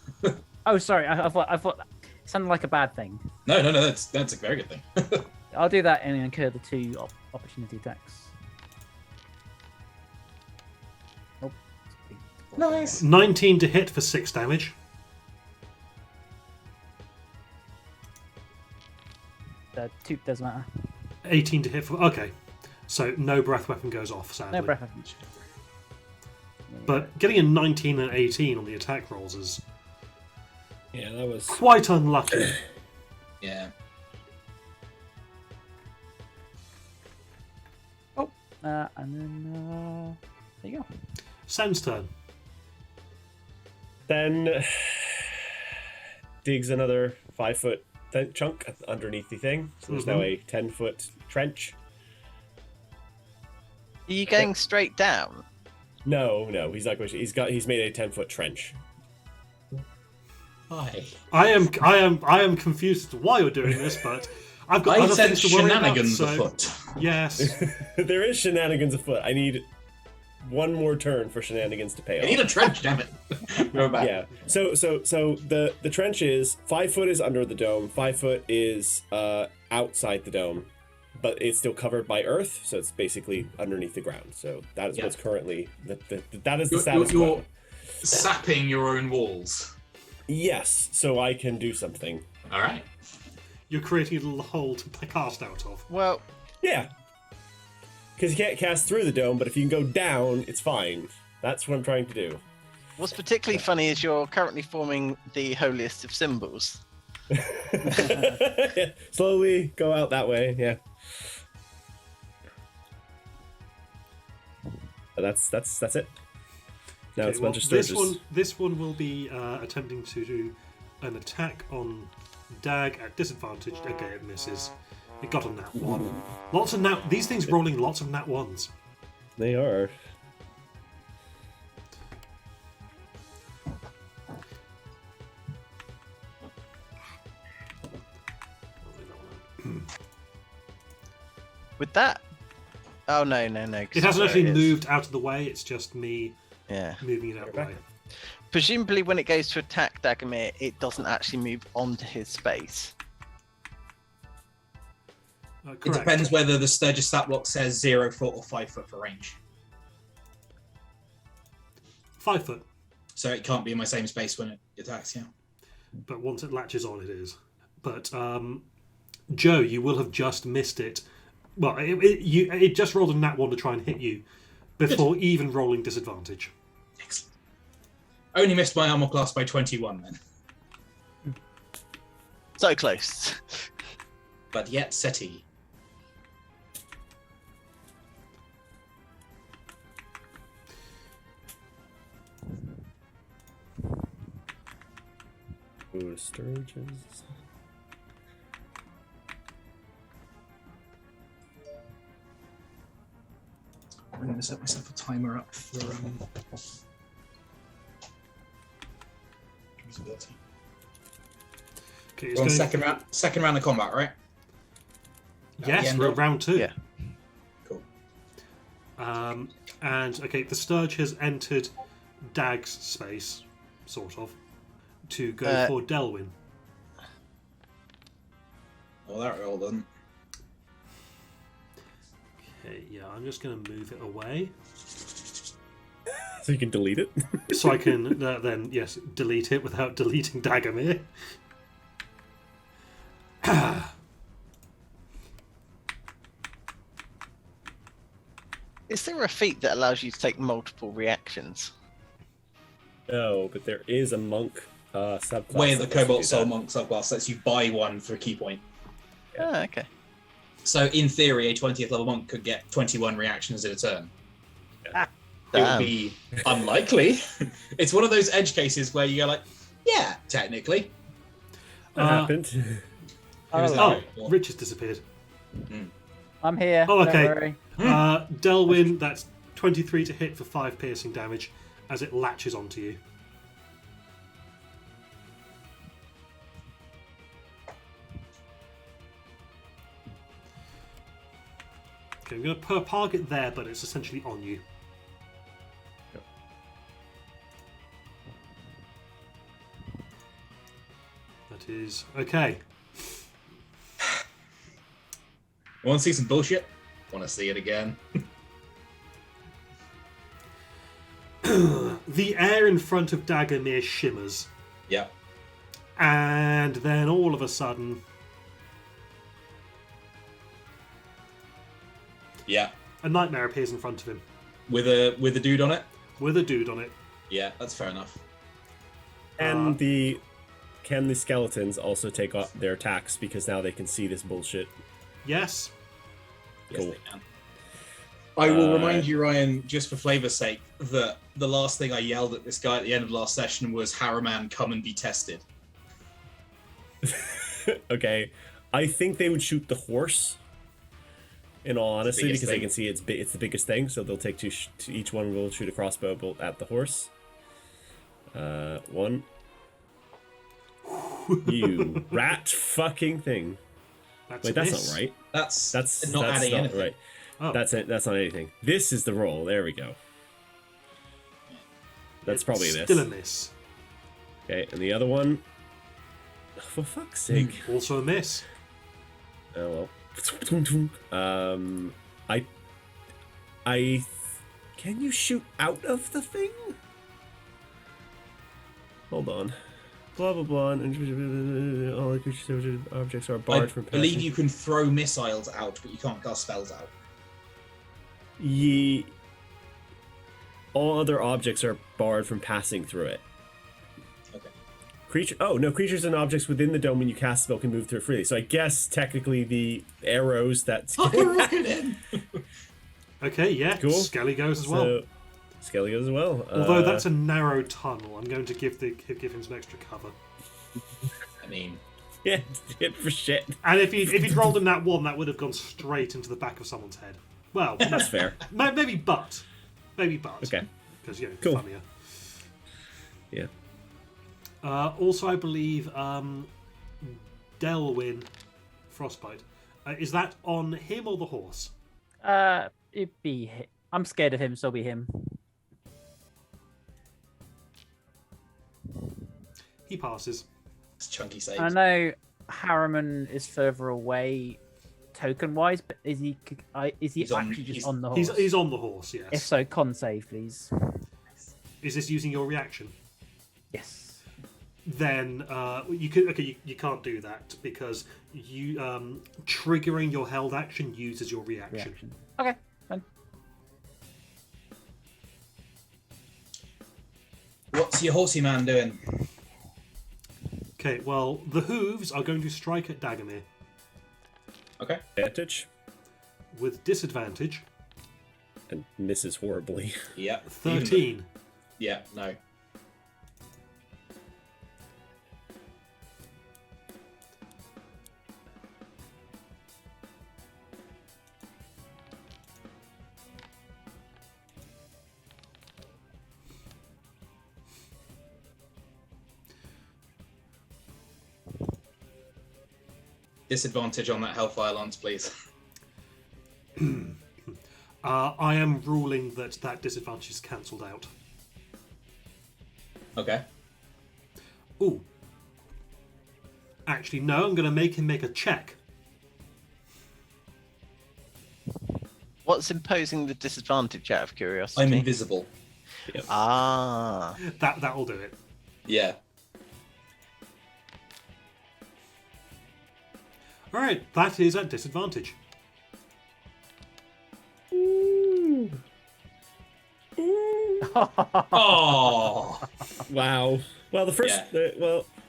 Oh, sorry. I thought it sounded like a bad thing. No, that's a very good thing. I'll do that and incur the two opportunity attacks. Oh. Nice. 19 to hit for 6 damage. Two doesn't matter. 18 to hit for. Okay. So no breath weapon goes off, sadly. No breath weapon. But getting a 19 and 18 on the attack rolls is Yeah, that was quite unlucky. Yeah. And then there you go. Sen's turn. then digs another 5-foot chunk underneath the thing. So there's now a 10-foot trench. Are you going straight down? No, he's not going to. He's made a 10-foot trench. Hi. I am confused as to why you're doing this, but I've got I other sense things to worry about. shenanigans So afoot. yes, There is shenanigans afoot. I need one more turn for shenanigans to pay I off. need a trench, damn it. Go back. Yeah. So the trench is 5 foot is under the dome, 5 foot is outside the dome, but it's still covered by earth, so it's basically underneath the ground. So that is what's currently that is the status You're quo. sapping your own walls. Yes, so I can do something. All right. you're creating a little hole to cast out of. Well, Yeah. Because you can't cast through the dome, but if you can go down, it's fine. That's what I'm trying to do. what's particularly funny is you're currently forming the holiest of symbols. Slowly go out that way, yeah. But that's it. Now it's a bunch of sturges. This one will be attempting to do an attack on Dag at disadvantage. Okay, it misses. It got a nat 1. Lots of nat. These things rolling lots of nat 1s. They are. With that? Oh, no. 'Cause It hasn't there actually is. moved out of the way. It's just me Yeah. moving it out of the way. Presumably, when it goes to attack Dagomir, it doesn't actually move onto his space. It Correct. depends whether the Sturgis stat block says 0 foot or 5 foot for range. 5 foot, So it can't be in my same space when it attacks, yeah. but once it latches on, it is. But Joe, you will have just missed it. Well, it just rolled a nat 1 to try and hit you before even rolling disadvantage. Excellent. Only missed my armor class by 21 then. So close. But yet, SETI. Ooh, sturges. I'm going to set myself a timer up for visibility. Okay, We're it's on going, second round of combat, right? yes, end we're of- at round 2. Yeah. Cool. And okay, the Sturge has entered Dag's space, sort of, to go for Delwyn. Well, that roll then. Okay, yeah, I'm just going to move it away So you can delete it. so I can then, yes, delete it without deleting Dagomir. Is there a feat that allows you to take multiple reactions? No, but there is a monk subclass. Way the that lets you Cobalt do Soul that. Monk subclass lets you buy one for a key point. Oh, okay. So in theory, a 20th level monk could get 21 reactions in a turn. It would Damn. be unlikely. It's one of those edge cases where you go like, yeah, technically. That happened. Who's that? Oh, Rich has disappeared. I'm here. Oh, Don't okay. worry. Delwyn, that's 23 to hit for 5 piercing damage as it latches onto you. Okay, I'm going to park it there, but it's essentially on you. That is okay. Want to see some bullshit? Want to see it again? The air in front of Dagomir shimmers, Yeah. and then all of a sudden, Yeah. a nightmare appears in front of him With a dude on it? with a dude on it. Yeah, that's fair enough. And can the skeletons also take off their attacks because now they can see this bullshit? Yes. Yes, Cool. they can. I will remind you, Ryan, just for flavor's sake, that the last thing I yelled at this guy at the end of last session was Harriman, come and be tested. Okay, I think they would shoot the horse. In all honesty, biggest because they thing. can see it's the biggest thing, so they'll take each one will shoot a crossbow bolt at the horse. One. You rat fucking thing. That's Wait, a that's miss. not right. That's not adding not anything. right. Oh. That's not anything. This is the roll. There we go. That's probably this. Still a miss. Okay, and the other one. Oh, for fuck's sake. Also a miss. Oh well. I can you shoot out of the thing? Hold on. Blah blah blah. And all the creatures objects are I barred from passing. believe you can throw missiles out, but you can't cast spells out. All other objects are barred from passing through it. Okay. Creatures and objects within the dome when you cast a spell can move through it freely. So I guess technically the arrows that Rocket in! Okay, yeah. Cool. Skelly goes as well. Skelly goes as well. Although that's a narrow tunnel, I'm going to give him some extra cover. I mean, yeah, hit for shit. And if he'd rolled in that one, that would have gone straight into the back of someone's head. Well, That's fair. maybe but. Okay. Because, Cool. funnier. Yeah. Also, I believe Delwyn Frostbite. Is that on him or the horse? It'd be. I'm scared of him, so it'll be him. He passes. it's chunky saves. I know Harriman is further away, token-wise, but is he He's actually just he's- on the horse? He's on the horse, yes. If so, con save, please. Is this using your reaction? Yes. Then you could. Okay, you can't do that because you triggering your held action uses your reaction. Okay, fine. What's your horsey man doing? Okay, well, the hooves are going to strike at Dagamir Okay. Advantage with disadvantage. and misses horribly. Yeah. 13. Yeah, no. Disadvantage on that Hellfire Lance, please. I am ruling that disadvantage is cancelled out. Okay. Ooh. Actually, no, I'm going to make him make a check. What's imposing the disadvantage out of curiosity? I'm invisible. Ah. That'll do it. Yeah. Alright, that is at disadvantage. Oh. Wow. Well, the first.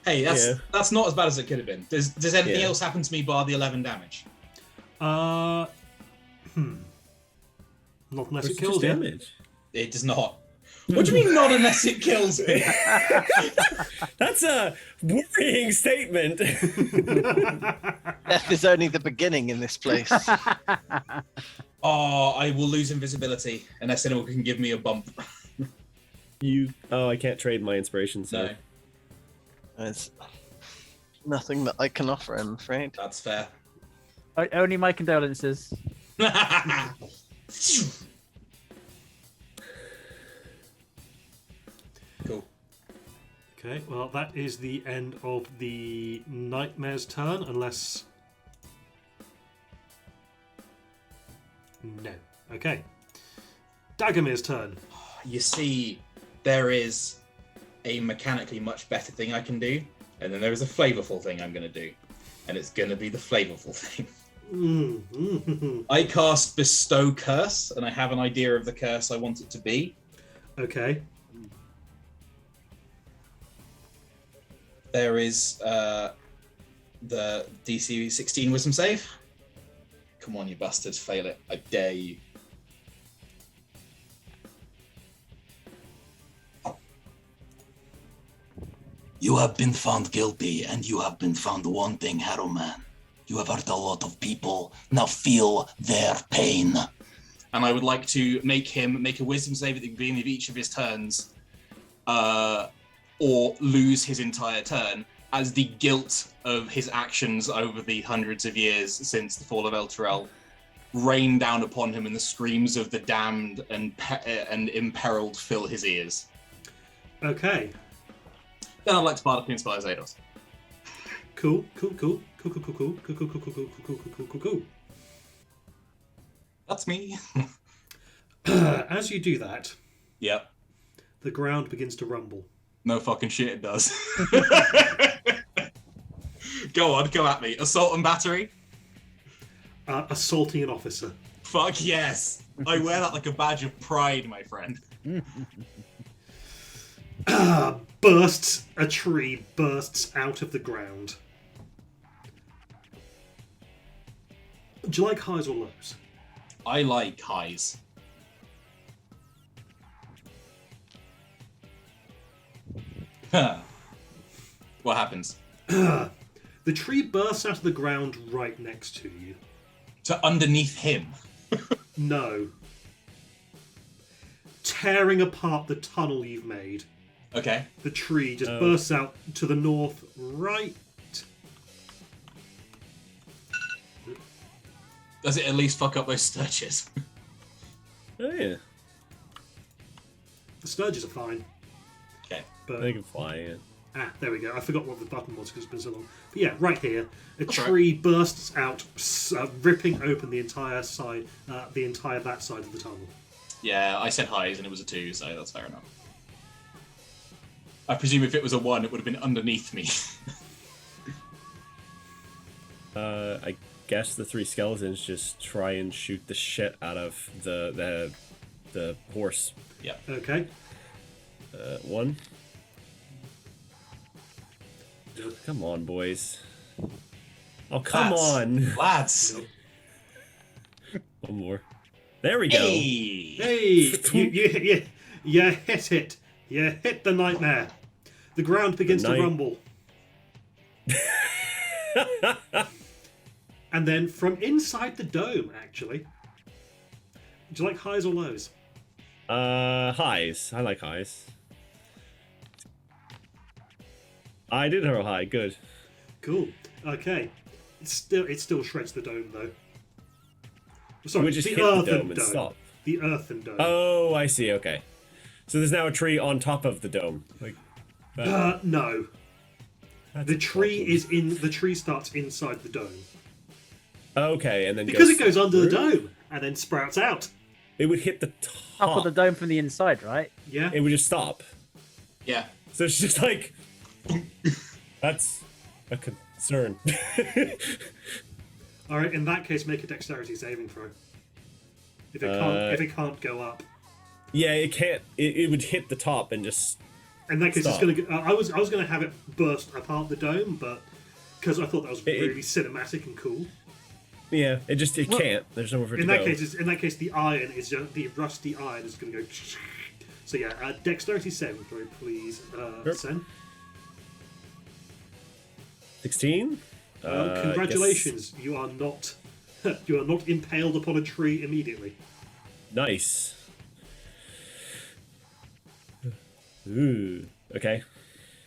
Hey, Yeah. that's not as bad as it could have been. Does anything Yeah. else happen to me bar the 11 damage? Not unless it kills you. damage. It does not. What do you mean not unless it kills me? That's a worrying statement. Death is only the beginning in this place. Oh, I will lose invisibility unless anyone can give me a bump. I can't trade my inspiration, so. No, There's nothing that I can offer, I'm afraid. that's fair. Only my condolences. Cool. Okay, well, that is the end of the Nightmare's turn, unless... No. Okay. Dagamir's turn. You see, there is a mechanically much better thing I can do, and then there is a flavorful thing I'm going to do. And it's going to be the flavorful thing. I cast Bestow Curse, and I have an idea of the curse I want it to be. Okay. There is the DC 16 Wisdom save. Come on, you bastards, fail it. I dare you. You have been found guilty, and you have been found wanting, Harrowman. You have hurt a lot of people. Now feel their pain. And I would like to make him make a wisdom save at the beginning of each of his turns, or lose his entire turn, as the guilt of his actions over the hundreds of years since the fall of Elturel rain down upon him, and the screams of the damned and imperiled fill his ears. Okay. Then I'd like to bardically inspire Zados. Cool. That's me. As you do that, Yep. the ground begins to rumble. No fucking shit it does. Go on, go at me. Assault and battery? Assaulting an officer. Fuck yes. I wear that like a badge of pride, my friend. A tree bursts out of the ground. Do you like highs or lows? I like highs. What happens? The tree bursts out of the ground right next to you. To underneath him. No. Tearing apart the tunnel you've made. Okay. The tree just bursts out to the north right. Does it at least fuck up those sturges? Oh yeah, The sturges are fine. Okay. But they can fly. Yeah. there we go. I forgot what the button was because it's been so long. But yeah, right here, a That's tree bursts out, ripping open the entire side, that side of the tunnel. Yeah, I said highs and it was a 2, so that's fair enough. I presume if it was a 1, it would have been underneath me. I guess the 3 skeletons just try and shoot the shit out of the horse. Yeah. Okay. 1. Come on, boys. Oh, come on. Lads. One more. There we go. Hey. Hey, you hit it. You hit the nightmare. The ground begins to rumble. And then from inside the dome, actually. Do you like highs or lows? Highs. I like highs. I did roll high. Good. Cool. Okay. It still shreds the dome though. Sorry, We just the hit the earthen dome and stop. The earthen dome. Oh, I see. Okay. So there's now a tree on top of the dome. Like. No. That's The a tree problem. the tree starts inside the dome. Okay, and then Because it goes under the through? dome and then sprouts out. It would hit the top. Up of the dome from the inside, right? Yeah. It would just stop. Yeah. So it's just like that's a concern. All right. In that case, make a dexterity saving throw. If it can't go up. Yeah, it can't. It would hit the top and just. In that case, Stop. it's going to. I was going to have it burst apart the dome, but because I thought that was really cinematic and cool. Yeah, it can't. There's nowhere for it In to that go. case, the the rusty iron is going to go. So yeah, dexterity saving throw, please, Sen. 16. Congratulations, you are not impaled upon a tree immediately. Nice. Ooh. Okay.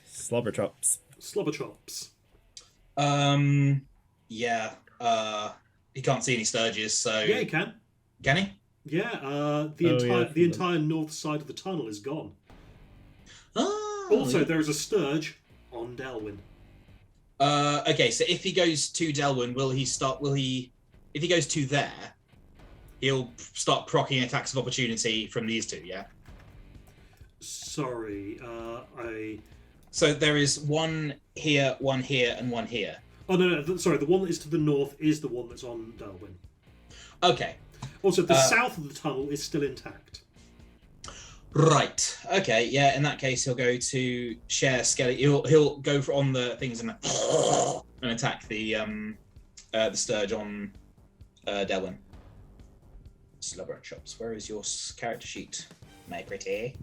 Slobber chops. Slobber chops. Yeah. He can't see any sturges, so Yeah, you can. Can he? Yeah, yeah. the entire north side of the tunnel is gone. Oh. Also, there is a sturge on Delwyn. Okay, so if he goes to Delwyn, if he goes to there, he'll start proccing attacks of opportunity from these two, yeah? Sorry, So there is one here, and one here. Oh, no, sorry, the one that is to the north is the one that's on Delwyn. Okay. Also, the south of the tunnel is still intact. Right. Okay, yeah, in that case, he'll go to share Skelly. He'll go on the things and attack the sturge on Delwyn. Slobber and chops. Where is your character sheet, my pretty?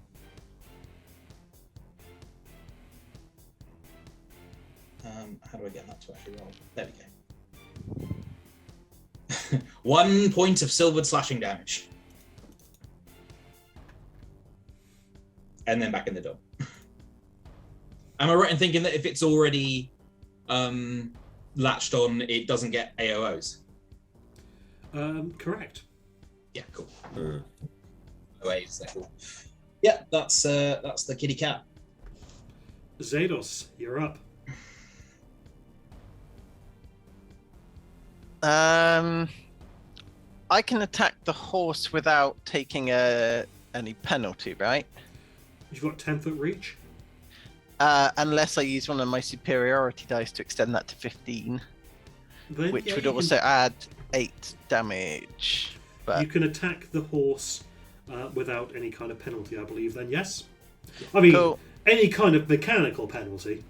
How do I get that to actually roll? There we go. 1 point of silvered slashing damage. And then back in the door. Am I right in thinking that if it's already latched on, it doesn't get AOOs? Correct. Yeah, cool. AOOs, they're cool. Yeah, that's the kitty cat. Zados, you're up. I can attack the horse without taking any penalty, right? You've got 10-foot reach. Unless I use one of my superiority dice to extend that to 15, Then, which yeah, would you also add 8 damage. But You can attack the horse without any kind of penalty, I believe. Then yes. I mean, Cool. any kind of mechanical penalty.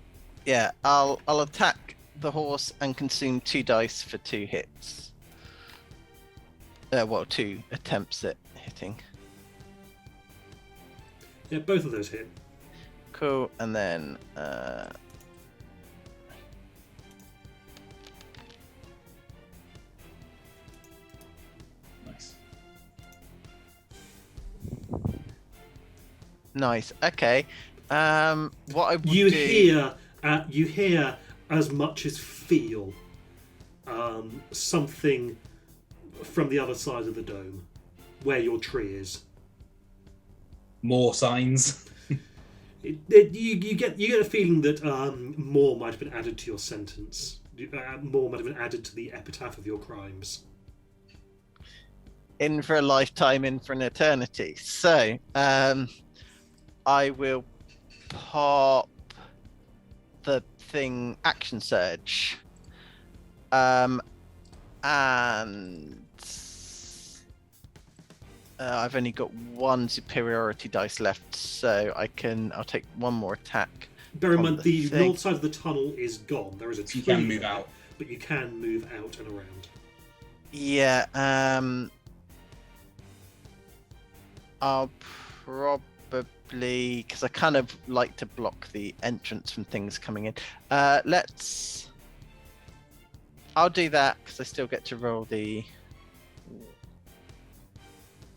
yeah, I'll attack the horse and consume 2 dice for 2 hits. 2 attempts at hitting. Yeah, both of those hit. Cool, and then Nice. nice. Okay. What I would You do... hear as much as feel something from the other side of the dome, where your tree is. More signs. You get a feeling that more might have been added to your sentence. More might have been added to the epitaph of your crimes. In for a lifetime, in for an eternity. So, I will pop the thing action surge. And I've only got 1 superiority dice left, so I'll take 1 more attack. Bear in on mind, the thing. north side of the tunnel is gone. There is a tree You can move there, out. but you can move out and around. Yeah, I'll probably, because I kind of like to block the entrance from things coming in. I'll do that because I still get to roll the.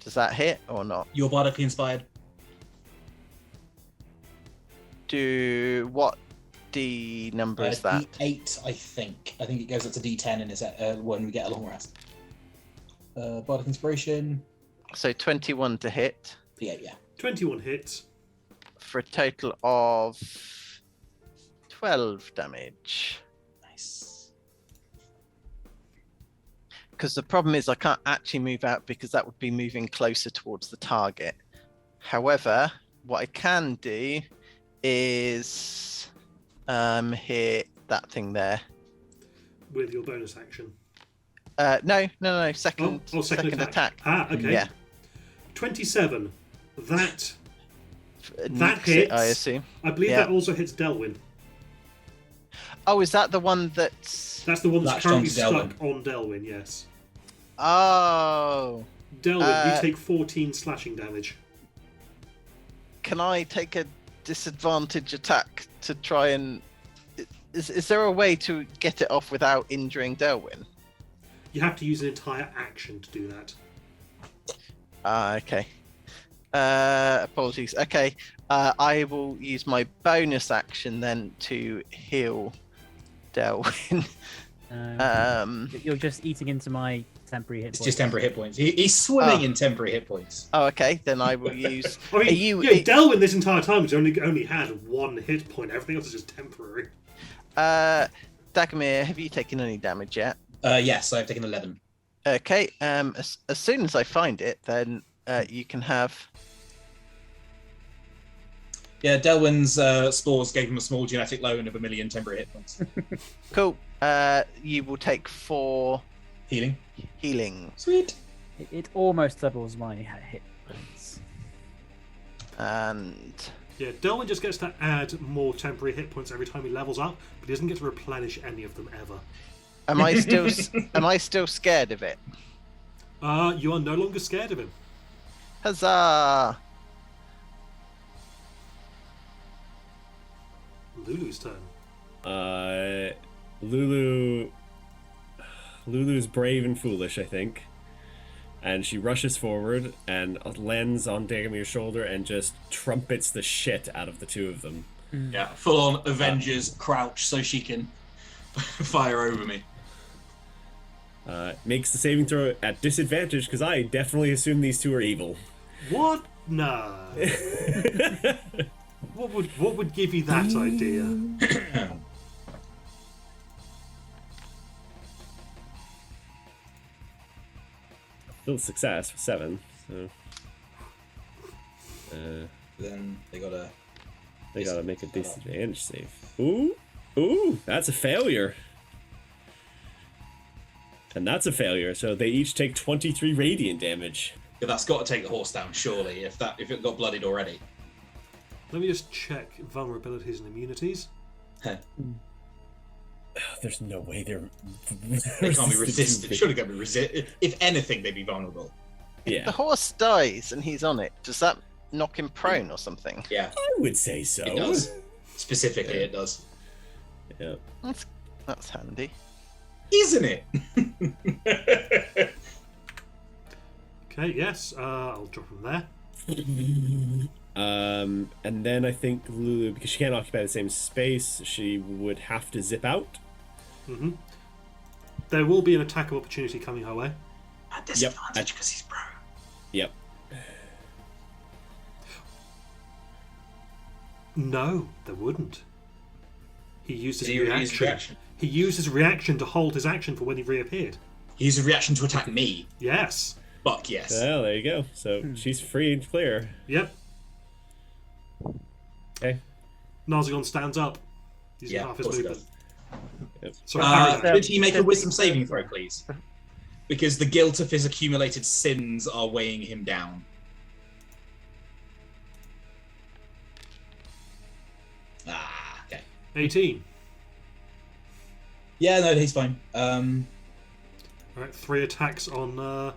Does that hit or not? You're bardically inspired. What D number is that? D8, I think. I think it goes up to D10 and it's when we get a long rest. Bardic inspiration. So 21 to hit D8, yeah. 21 hits. for a total of 12 damage. Nice. Because the problem is I can't actually move out because that would be moving closer towards the target. However, what I can do is hit that thing there. With your bonus action. No. Second attack. Ah, okay. Yeah. 27. That Nukes hits. it, I assume. I believe Yeah. that also hits Delwyn. Oh, is that the one that's... That's the one that's Latched currently onto stuck on Delwyn, yes. Oh. Delwyn, you take 14 slashing damage. Can I take a disadvantage attack to try and... Is there a way to get it off without injuring Delwyn? You have to use an entire action to do that. Okay. Apologies. Okay. I will use my bonus action then to heal Delwyn. You're just eating into my temporary hit It's points. just temporary hit points. He's swimming in temporary hit points. Oh, okay. Then I will use... I mean, Are you- Delwyn this entire time has only had 1 hit point. Everything else is just temporary. Dagomir, have you taken any damage yet? Yes, I've taken 11. Okay. As soon as I find it, then you can have... Yeah, Delwyn's spores gave him a small genetic loan of 1 million temporary hit points. Cool. You will take 4 Healing. healing. Sweet. It almost doubles my hit points. And... Yeah, Delwyn just gets to add more temporary hit points every time he levels up, but he doesn't get to replenish any of them ever. Am I still scared of it? You are no longer scared of him. Huzzah! Lulu's turn. Lulu. Lulu's brave and foolish, I think. And she rushes forward and lands on Dagomir's shoulder and just trumpets the shit out of the two of them. Yeah, full on Avengers crouch so she can fire over me. Makes the saving throw at disadvantage because I definitely assume these two are evil. What? No. What would give you that idea? Still a success with 7. So Then they gotta make a disadvantage save. Ooh, that's a failure. And that's a failure. So they each take 23 radiant damage. Yeah, that's got to take the horse down, surely. If it got bloodied already. Let me just check vulnerabilities and immunities. There's no way they're. They can't be resisted. Surely can't be resisted. If anything, they'd be vulnerable. Yeah, The horse dies and he's on it. Does that knock him prone or something? Yeah, I would say so. it does. Specifically, it does. Yeah. That's handy. Isn't it? Okay, yes, I'll drop him there. And then I think Lulu, because she can't occupy the same space, she would have to zip out. Mm-hmm. There will be an attack of opportunity coming her way. At disadvantage because he's prone. Yep. No, there wouldn't. He used his Did he use reaction. reaction? He used his reaction to hold his action for when he reappeared. He used a reaction to attack me. Yes. Fuck yes. Well, there you go. So she's free and clear. Yep. Okay. Narzagon stands up. Using Yeah, half of his course he movement. Yep. Sorry, Harry. Could he make a wisdom saving throw, please? Because the guilt of his accumulated sins are weighing him down. Okay. 18. Yeah, no, he's fine. Alright, 3 attacks on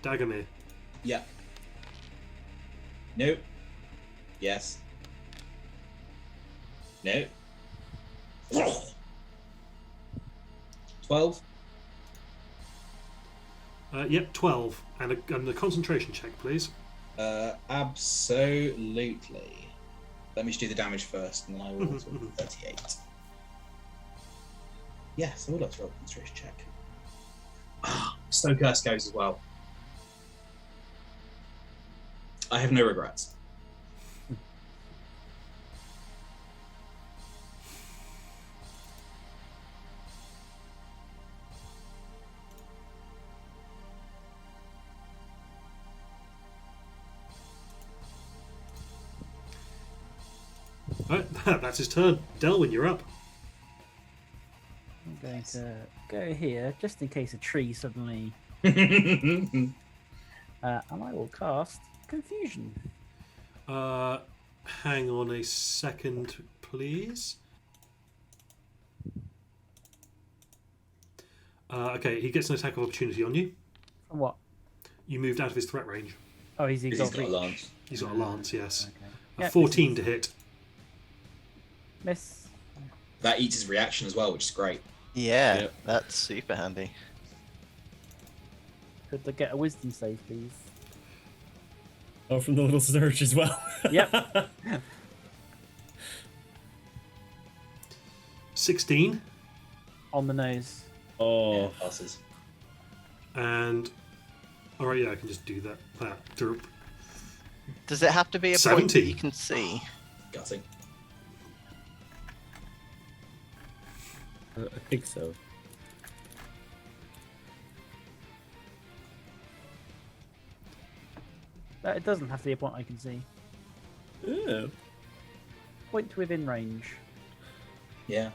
Dagomir. Yeah. Nope. Yes. No. 12. Yep, 12. And the concentration check, please. Absolutely. Let me just do the damage first, and then I will roll 38. Yes, I would like to roll a concentration check. Stone Curse goes as well. I have no regrets. Right, that's his turn. Delwyn, you're up. I'm going to go here just in case a tree suddenly. And I will cast Confusion. Hang on a second, please. Okay, he gets an attack of opportunity on you. From what? You moved out of his threat range. Oh, he's He's got got a reach. lance. He's got a lance, yes. Okay. A Yep, 14 to hit. Miss. That eats his reaction as well, which is great. Yeah, Yep. that's super handy. Could I get a wisdom save, please? Oh, from the little surge as well. Yep. 16. On the nose. Oh, Yeah, passes. And... Alright, yeah, I can just do that. Derp. Does it have to be a point 70. that you can see? Gutting. I think so. It doesn't have to be a point I can see. Yeah. Point within range. Yeah.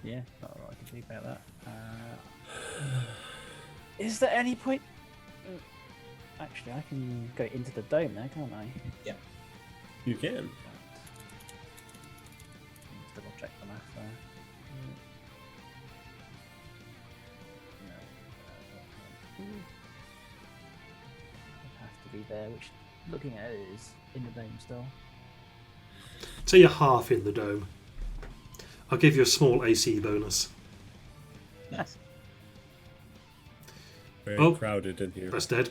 Yeah, not a lot I can do about that. Is there any point? Actually, I can go into the dome there, can't I? You can. Let's double check the math there. No. It has to be there, which looking at it is in the dome still. So you're half in the dome. I'll give you a small AC bonus. Nice. Very crowded in here. That's dead.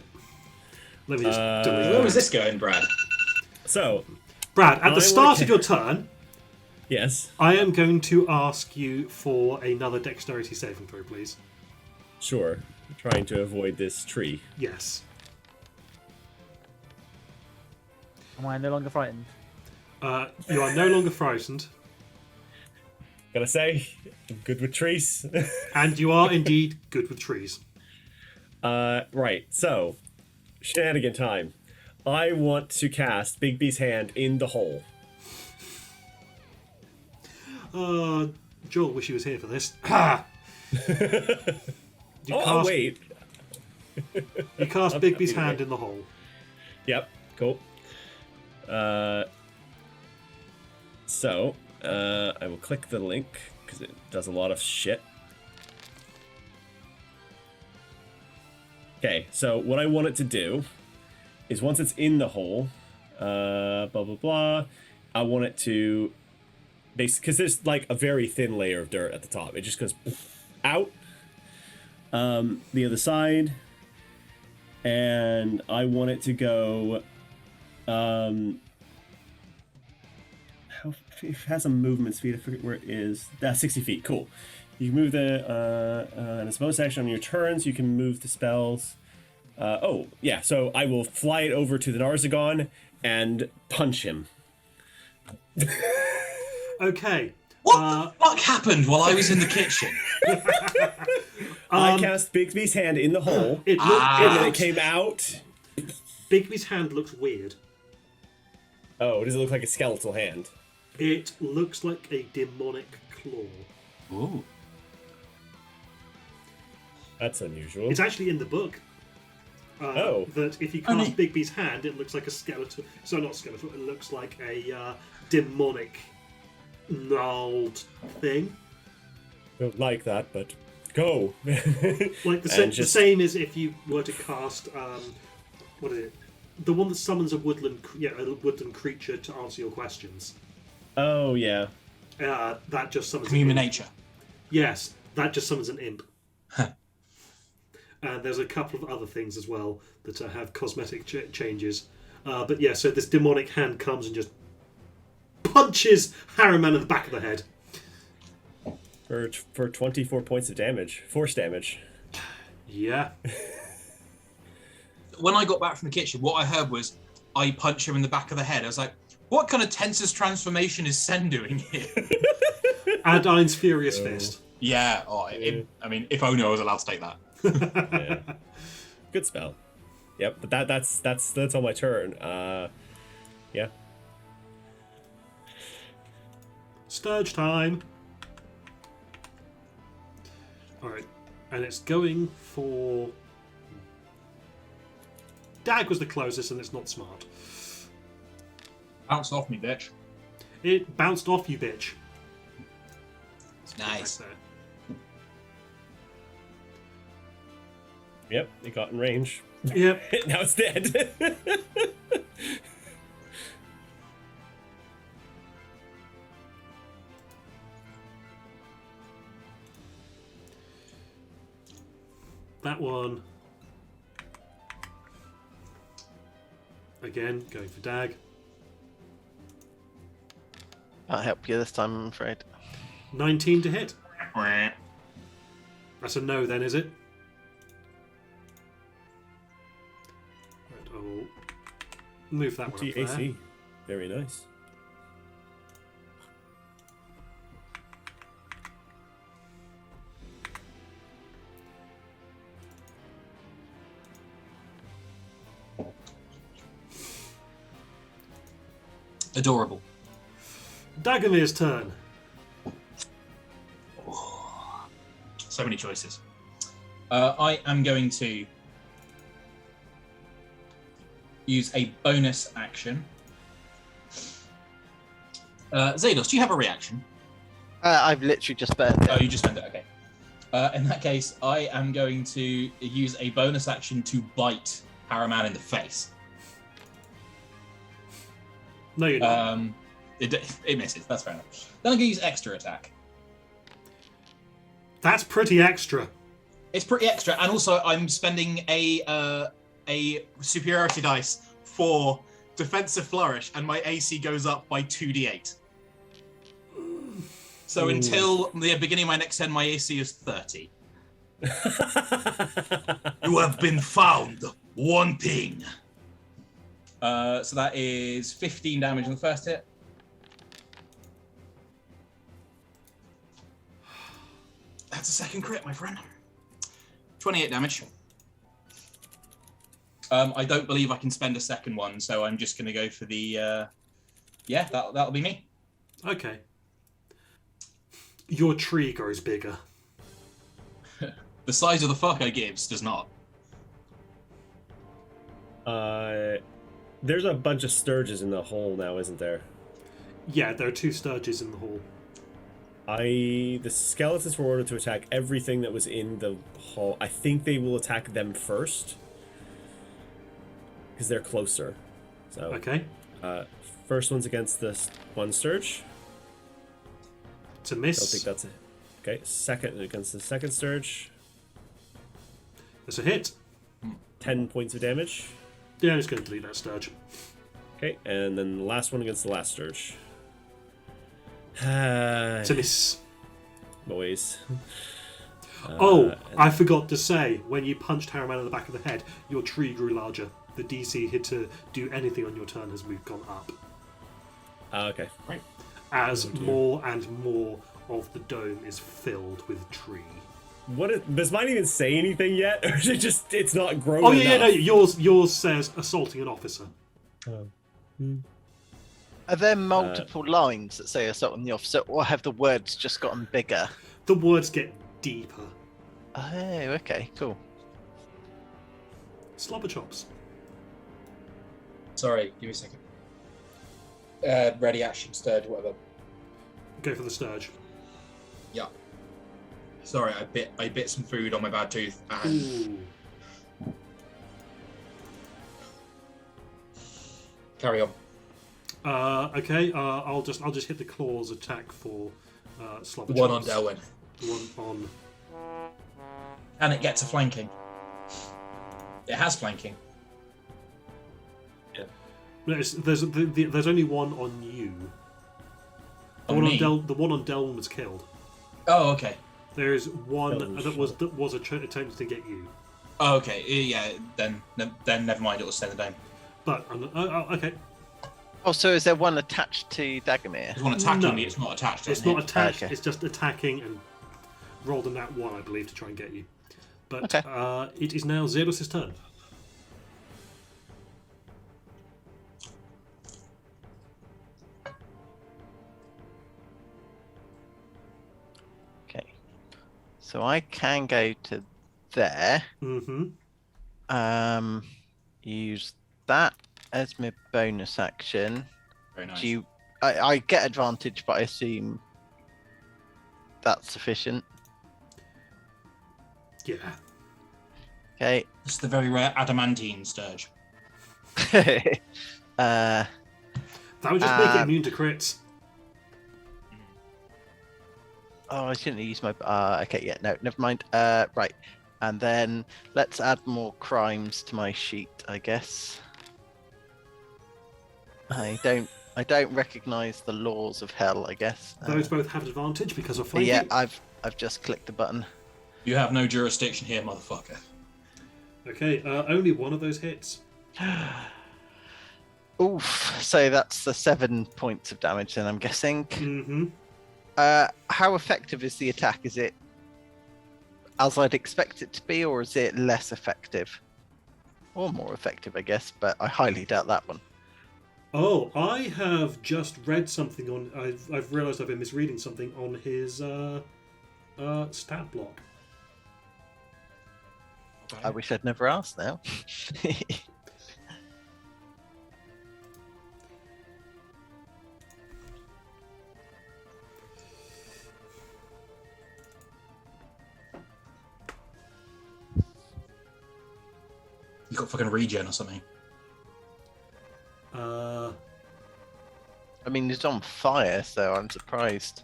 Let me just delete Where that. was this going, Brad? So, Brad, at the I start wanna- of your turn, yes, I am going to ask you for another dexterity saving throw, please. sure. Trying to avoid this tree. Yes. Am I no longer frightened? You are no longer frightened, Gotta say, I'm good with trees. and you are indeed good with trees. Right, so, shenanigan time. I want to cast Bigby's hand in the hole. Joel, wish he was here for this. You Oh, wait. You cast I'm Bigby's happy hand to in the hole. Yep, cool. So, I will click the link, because it does a lot of shit. Okay, so what I want it to do is once it's in the hole, blah, blah, blah, I want it to, because there's like a very thin layer of dirt at the top. It just goes out the other side, and I want it to go, it has a movement speed, I forget where it is. 60 feet, cool. You can move and as a bonus action on your turns, you can move the spells. Oh, yeah, so I will fly it over to the Narzagon and punch him. Okay. What the fuck happened while I was in the kitchen? I cast Bigby's hand in the hole, It looked, and then it came out. Bigby's hand looks weird. Oh, does it look like a skeletal hand? It looks like a demonic claw. Ooh. That's unusual. It's actually in the book. That if you cast Bigby's hand, it looks like a skeletal. So not skeletal. It looks like a demonic, gnarled thing. Don't like that, but go. Like the And the same as if you were to cast what is it? The one that summons a woodland creature to answer your questions. Oh yeah. That just summons Human an imp. nature. Yes, that just summons an imp. And there's a couple of other things as well that have cosmetic changes. But yeah, so this demonic hand comes and just punches Harriman in the back of the head. For 24 points of damage, force damage. Yeah. When I got back from the kitchen, what I heard was, I punch him in the back of the head. I was like, what kind of Tensor's transformation is Sen doing here? Adine's Furious Fist. Yeah, I mean, if only I was allowed to take that. Yeah. Good spell. Yep, but that's on my turn. Yeah. Sturge time. Alright. And it's going for... Dag was the closest and it's not smart. Bounce off me, bitch. It bounced off you, bitch. Nice. Right there. Yep, it got in range. Yep. Now it's dead. That one. Again, going for Dag. Can't help you this time, I'm afraid. 19 to hit. That's a no then, is it? Right, I will move that one up there. AC. Very nice. Adorable. Dagomir's turn. So many choices. I am going to use a bonus action. Zados, do you have a reaction? I've literally just burned it. Oh, you just spent it. Okay. In that case, I am going to use a bonus action to bite Harriman in the face. No, you're not. It misses. That's fair enough. Then I'm going to use extra attack. That's pretty extra. It's pretty extra, and also I'm spending a superiority dice for defensive flourish, and my AC goes up by 2d8. So until the beginning of my next turn, my AC is 30. You have been found wanting. So that is 15 damage on the first hit. That's a second crit, my friend. 28 damage. I don't believe I can spend a second one, so I'm just going to go for the... yeah, that'll be me. Okay. Your tree grows bigger. The size of the fuck I gives does not. There's a bunch of sturges in the hole now, isn't there? Yeah, there are 2 sturges in the hall. The skeletons were ordered to attack everything that was in the hall. I think they will attack them first. Because they're closer. So Okay. First one's against this one sturge. It's a I don't miss. think that's it. Okay, second against the second sturge. That's a hit. 10 points of damage. Yeah, I'm just going to delete that sturge. Okay, and then the last one against the last sturge. It's a miss. Boys. I forgot to say, when you punched Harriman in the back of the head, your tree grew larger. The DC hit to do anything on your turn has gone up. Okay. Right. As more and more of the dome is filled with tree. Does mine even say anything yet? Or is it just, it's not grown Oh, yeah, enough? no, yours says assaulting an officer. Are there multiple lines that say assault on the officer, or have the words just gotten bigger? The words get deeper. Oh, okay, cool. Slobber chops. Sorry, give me a second. Ready, action, stirred, whatever. Go for the sturge. Yeah. Sorry, I bit some food on my bad tooth, and Ooh. Carry on. Okay. I'll just hit the claws attack for slobber One on chops. Delwyn. One on. And it gets a flanking. It has flanking. No, there's only one on you. The On one me? the one on Delwyn was killed. Oh, okay. There is one Delwyn's that was attempting to get you. oh, okay, yeah. Then never mind. It will stay the dome. But okay, Oh, so is there one attached to Dagomir? There's one attacking No. me. It's not attached. it's isn't not it? attached. Okay. It's just attacking and rolled a nat 1, I believe, to try and get you. But Okay. it is now Xenos' turn. Okay. So I can go to there. Mm-hmm. Use that as my bonus action. Very nice. Do you? I get advantage, but I assume that's sufficient. Yeah. Okay. It's the very rare adamantine sturge. That would just make it Um, immune to crits. Oh, I shouldn't have used my. Okay, yeah, no, never mind. Right, and then let's add more crimes to my sheet, I guess. I don't recognise the laws of hell, I guess. Those both have advantage because of flanking. Yeah, I've just clicked the button. You have no jurisdiction here, motherfucker. Okay, only one of those hits. Oof. So that's the 7 points of damage. Then I'm guessing. Mm-hmm. How effective is the attack? Is it as I'd expect it to be, or is it less effective? Or more effective, I guess, but I highly doubt that one. Oh, I have just read something on. I've realised I've been misreading something on his stat block. I wish I'd never asked now. You got fucking regen or something. I mean, he's on fire, so I'm surprised.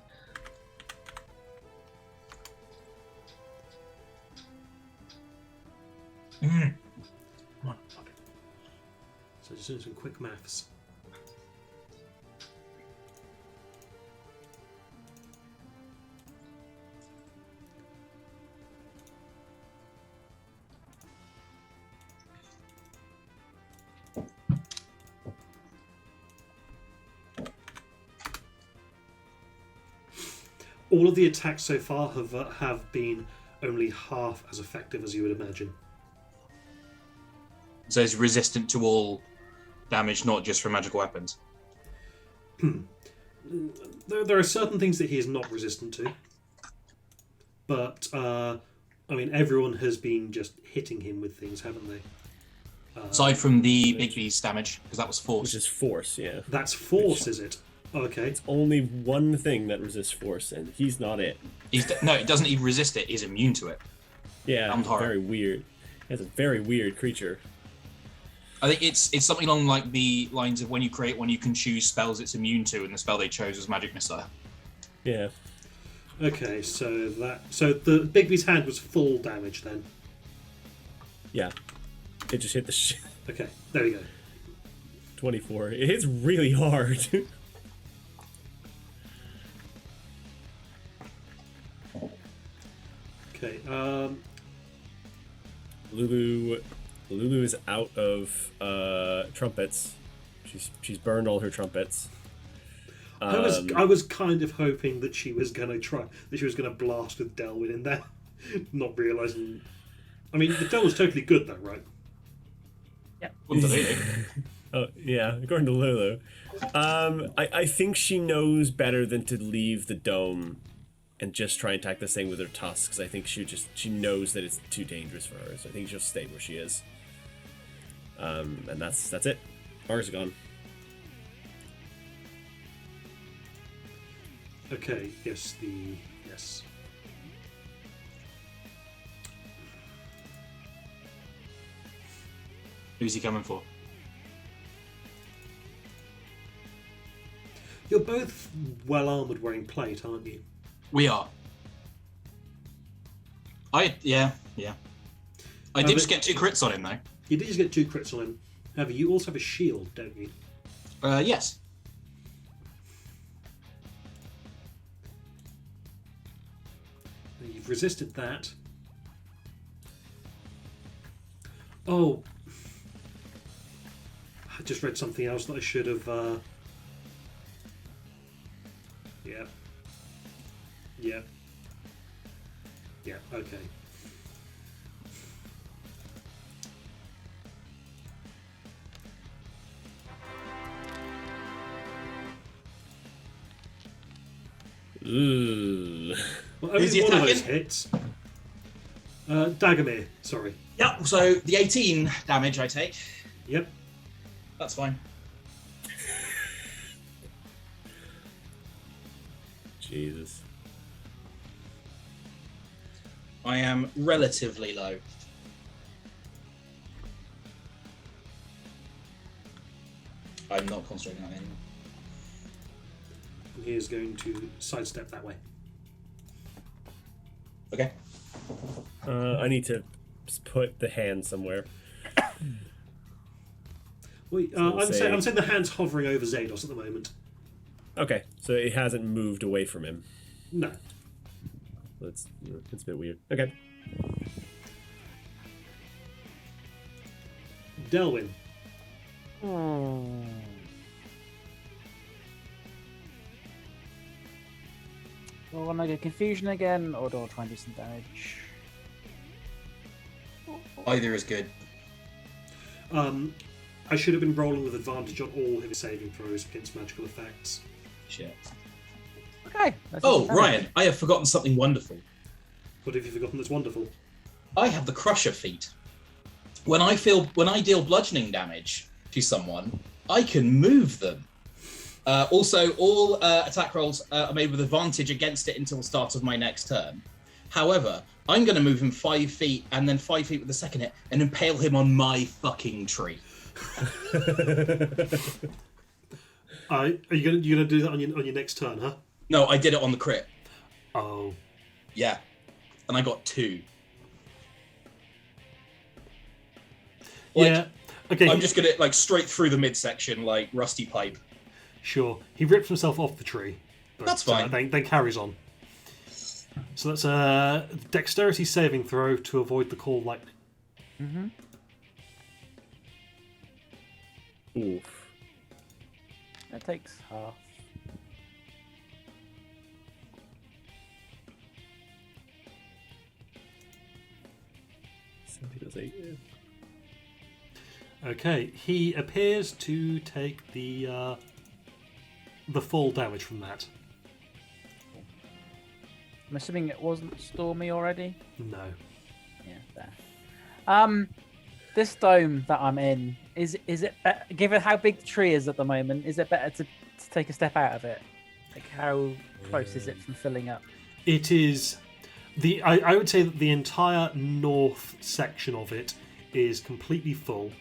Mm. Come on. Okay. So just doing some quick maths. All of the attacks so far have been only half as effective as you would imagine. So it's resistant to all damage, not just from magical weapons. There are certain things that he is not resistant to, but I mean, everyone has been just hitting him with things, haven't they? Aside from the Big B's damage, because that was force. Which is force, yeah. That's force, is it? Okay. It's only one thing that resists force, and he's not it. No, it doesn't even resist it. He's immune to it. Yeah, Damned horror. very weird. It's a very weird creature. I think it's something along like the lines of when you create one, you can choose spells it's immune to, and the spell they chose was Magic Missile. Yeah. Okay, so the Bigby's hand was full damage then. Yeah. It just hit the Okay, there we go. 24. It hits really hard. Okay, Lulu is out of trumpets. She's burned all her trumpets. I was kind of hoping that she was gonna blast with Delwyn in there, not realizing. I mean, the Del was totally good though, right? Oh yeah, according to Lulu. I think she knows better than to leave the dome and just try and attack this thing with her tusks. I think she knows that it's too dangerous for her, so I think she'll stay where she is. And that's it. Mars gone. Okay, yes. Who's he coming for? You're both well armored, wearing plate, aren't you? We are. Yeah. I did just get 2 crits on him though. You did just get 2 crits on him. However, you also have a shield, don't you? Yes. You've resisted that. Oh. I just read something else that I should have... Yeah, okay. Ooh. Well, Who's only he one of those attacking? hits. Dagamir, sorry. Yep, so the 18 damage I take. Yep. That's fine. Jesus. I am relatively low. I'm not concentrating on anything. He is going to sidestep that way. Okay. I need to put the hand somewhere. Wait, So I'm say- saying the hand's hovering over Zados at the moment. Okay, so it hasn't moved away from him. No. It's a bit weird. Okay. Delwyn. Do I want to get confusion again, or do I try and do some damage? Either is good. I should have been rolling with advantage on all his saving throws against magical effects. Shit. Okay. let's do Oh, some damage. Ryan, I have forgotten something wonderful. What have you forgotten that's wonderful? I have the Crusher feat. When I deal bludgeoning damage to someone, I can move them. Also, all attack rolls are made with advantage against it until the start of my next turn. However, I'm going to move him 5 feet and then 5 feet with the second hit and impale him on my fucking tree. Are you gonna do that on your next turn, huh? No, I did it on the crit. Oh. Yeah. And I got 2. Like, yeah. Okay. I'm just gonna like straight through the midsection, like rusty pipe. Sure. He rips himself off the tree. But, That's fine. Then carries on. So that's a dexterity saving throw to avoid the call lightning. Mm-hmm. Oof. That takes half. Something does 8. Yeah. Okay. He appears to take the full damage from that. I'm assuming it wasn't stormy already. No. Yeah, there. This dome that I'm in is it given how big the tree is at the moment? Is it better to take a step out of it? Like how close is it from filling up? It is I would say that the entire north section of it is completely full,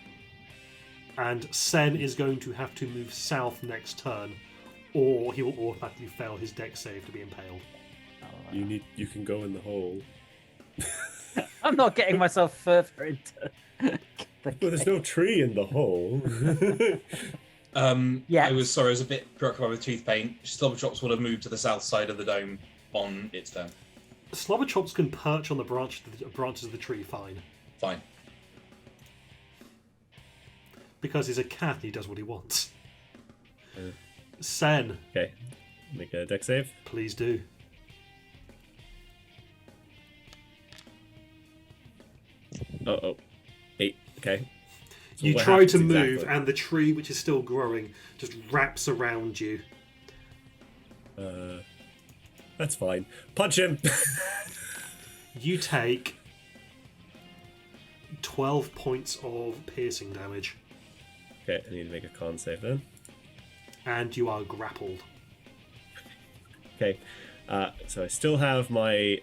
and Sen is going to have to move south next turn, or he will automatically fail his dex save to be impaled. You can go in the hole. I'm not getting myself further into. Well, there's no tree in the hole. Yeah. I was a bit preoccupied with tooth pain. Slobberchops would have moved to the south side of the dome on its turn. Slobberchops can perch on the branches of the tree fine. Fine. Because he's a cat, he does what he wants. Uh. Sen, Okay, make a dex save. please do. Oh, 8. Okay. So You what try happens to move, exactly? and the tree, which is still growing, just wraps around you. That's fine. Punch him. You take 12 points of piercing damage, Okay, I need to make a con save then. and you are grappled. Okay, so I still have my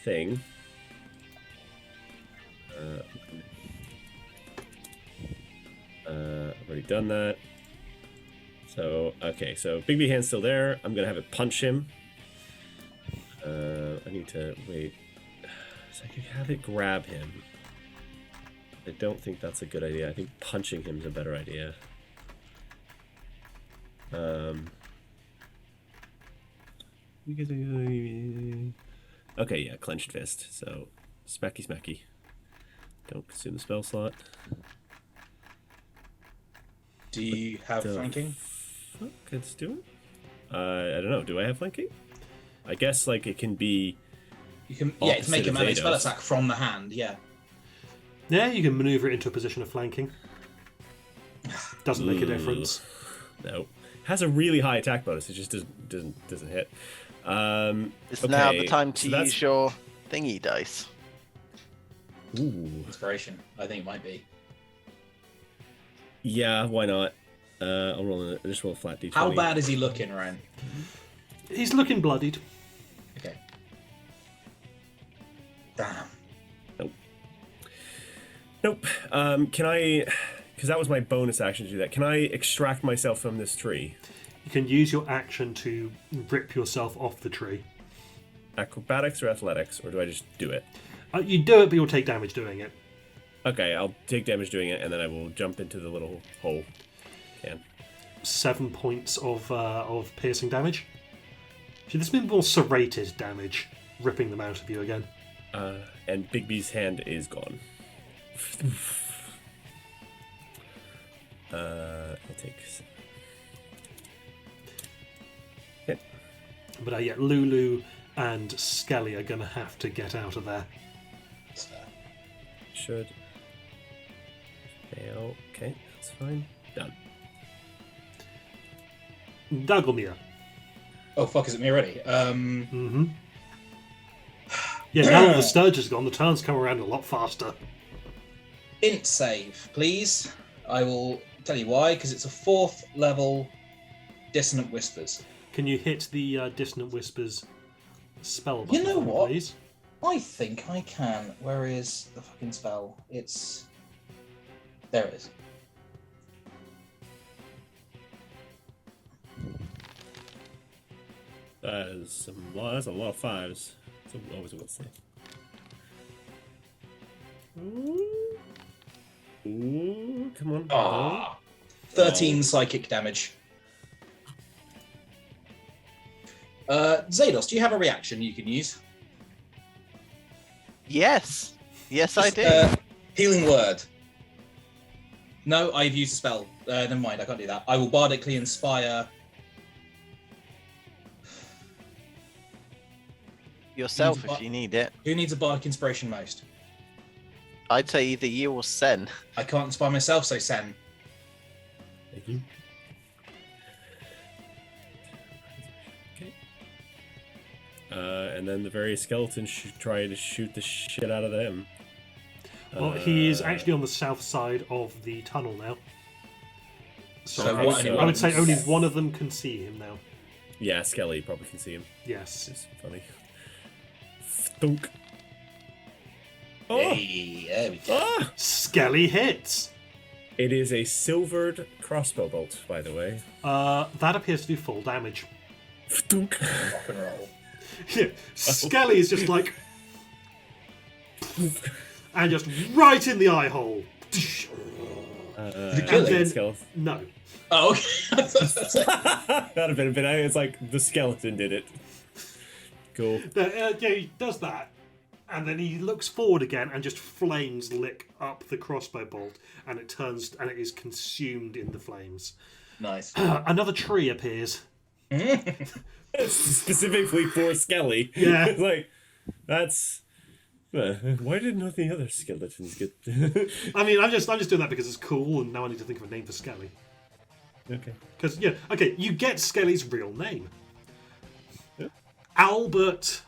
thing. I've already done that. So, okay, so Big B Hand's still there. I'm gonna have it punch him. I need to wait. So I could have it grab him. I don't think that's a good idea. I think punching him is a better idea. Okay, yeah, clenched fist. So, smacky smacky. Don't consume the spell slot. Do you have The flanking? Fuck, let's do it. I don't know. Do I have flanking? I guess like it can be. You can. Yeah, it's make a Opposite of melee spell Vados. attack from the hand. Yeah. Yeah, you can maneuver it into a position of flanking. Doesn't make a difference. No, has a really high attack bonus. It just doesn't hit. It's now the okay, time to so that's- use your thingy dice. Ooh, Inspiration. I think it might be. yeah, why not? I'll just roll a flat d20. How bad is he looking, Ryan? He's looking bloodied. Okay. Damn. Nope. Can I? Because that was my bonus action to do that. Can I extract myself from this tree? You can use your action to rip yourself off the tree. Acrobatics or athletics, or do I just do it? You do it, but you'll take damage doing it. Okay, I'll take damage doing it, and then I will jump into the little hole. 7 points of piercing damage. See, this has been more serrated damage, ripping them out of you again. And Big B's hand is gone. I'll take. Okay. But yeah, Lulu and Skelly are going to have to get out of there. Should fail. Okay, that's fine. Done. Dagomir. Oh fuck! Is it me already? Yeah, now that the Sturge is gone, the turns come around a lot faster. Int save, please. I will tell you why. Because it's a 4th level Dissonant Whispers. Can you hit the Dissonant Whispers spell You button know for me, what? please? I think I can. Where is the fucking spell? It's there. It is. That's a lot of 5s. So always a good say. Ooh, come on. Ah, 13 psychic damage. Zados, do you have a reaction you can use? Yes. Yes, I Just, do. Healing word. No, I've used a spell. Never mind, I can't do that. I will bardically inspire. Yourself Bar- if you need it. Who needs a bardic inspiration most? I'd say either you or Sen. I can't inspire myself, so Sen. Thank you. Okay. And then the various skeletons should try to shoot the shit out of them. Well, he is actually on the south side of the tunnel now. So what- I would say only one of them can see him now. Yeah, Skelly probably can see him. Yes. It's funny. Thunk. Oh! Hey, there we go. Ah! Skelly hits. It is a silvered crossbow bolt, by the way. That appears to do full damage. Thunk. Rock and roll. Yeah, Skelly is just like, and just right in the eye hole. Did it kill And him? then- Skeleton. No. Oh, okay. That'd have been a bit. It's like the skeleton did it. Cool. Yeah, he does that, and then he looks forward again, and just flames lick up the crossbow bolt, and it turns and it is consumed in the flames. Nice. Another tree appears. Specifically for Skelly. Yeah. It's like, that's. Why didn't none of the other skeletons get. I mean, I'm just doing that because it's cool, and now I need to think of a name for Skelly. Okay. Because okay, you get Skelly's real name, Yeah. Albert.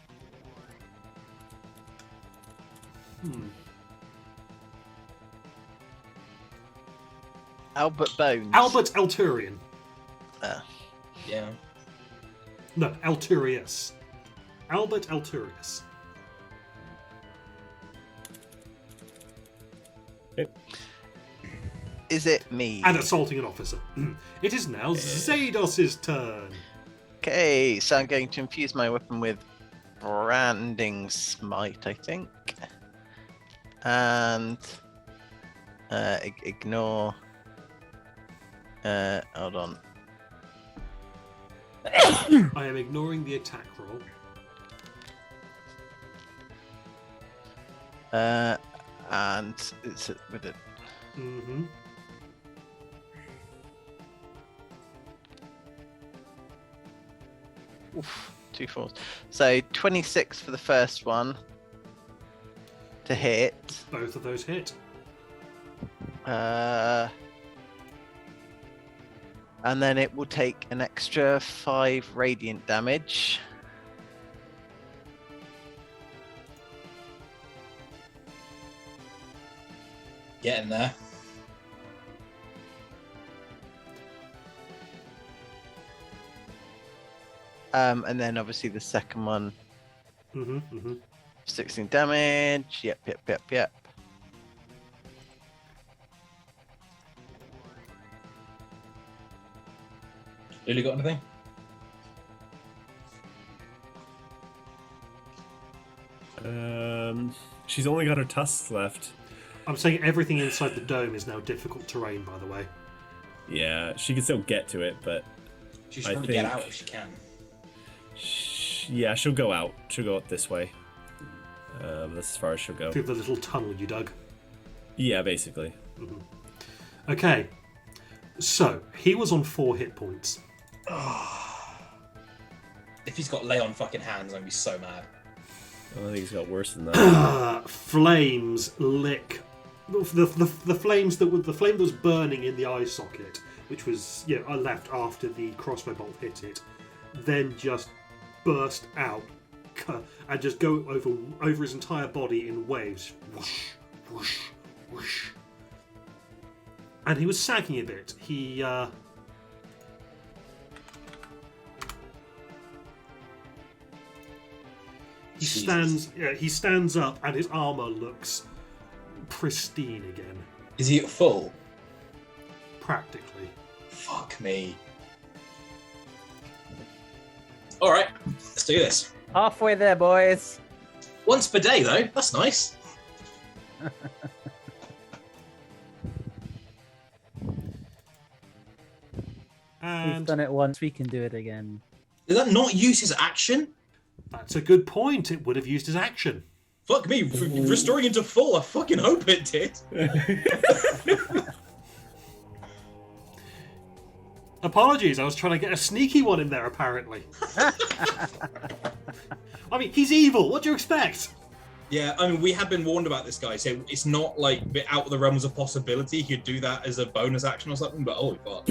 Albert Bones. Albert Alturian. Yeah. No, Alturius. Albert Alturius. Is it me? And assaulting an officer. It is now Zados's turn. Okay, so I'm going to infuse my weapon with branding smite, I think, and ignore. Hold on. I am ignoring the attack roll. And it's with it. Mm-hmm. Oof, 2 4s. So 26 for the first one to hit. Both of those hit. And then it will take an extra 5 radiant damage. Get in there. And then obviously the second one, Mm-hmm. Mm-hmm. 16 damage. Yep. Lily got anything? She's only got her tusks left. I'm saying everything inside the dome is now difficult terrain, by the way. Yeah, she can still get to it, but She should I probably get think- out if she can. yeah, she'll go out. She'll go out this way. That's as far as she'll go. Through the little tunnel you dug. Yeah, basically. Okay. So, he was on 4 hit points. If he's got lay on fucking hands, I'm gonna be so mad. I think he's got worse than that. Flames lick the flames the flame that was burning in the eye socket, which was left after the crossbow bolt hit it, then just burst out and just go over his entire body in waves. Whoosh, whoosh, whoosh. And he was sagging a bit. He Jesus. stands up and his armor looks pristine again, Is he at full? practically. Fuck me. Alright, let's do this. Halfway there, boys. Once per day, though. That's nice. We've done it once. We can do it again. Did that not use his action? That's a good point. It would have used his action. Fuck me, restoring into full. I fucking hope it did. Apologies, I was trying to get a sneaky one in there, apparently. I mean, he's evil. What do you expect? Yeah, I mean, we have been warned about this guy, so it's not like out of the realms of possibility he could do that as a bonus action or something. But holy fuck,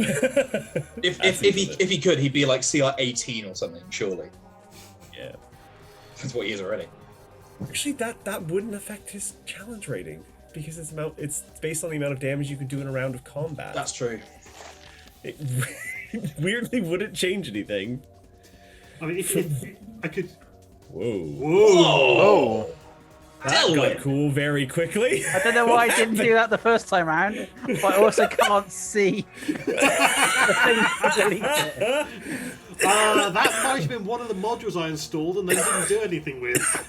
if he could, he'd be like CR 18 or something, surely. Yeah, That's what he is already. actually, that wouldn't affect his challenge rating because it's based on the amount of damage you can do in a round of combat. That's true. It weirdly wouldn't change anything. I mean, if I could. Whoa. Oh. That got cool very quickly. I don't know why I didn't do that the first time around, but I also can't see the thing to delete it. That might have been one of the modules I installed and they didn't do anything with.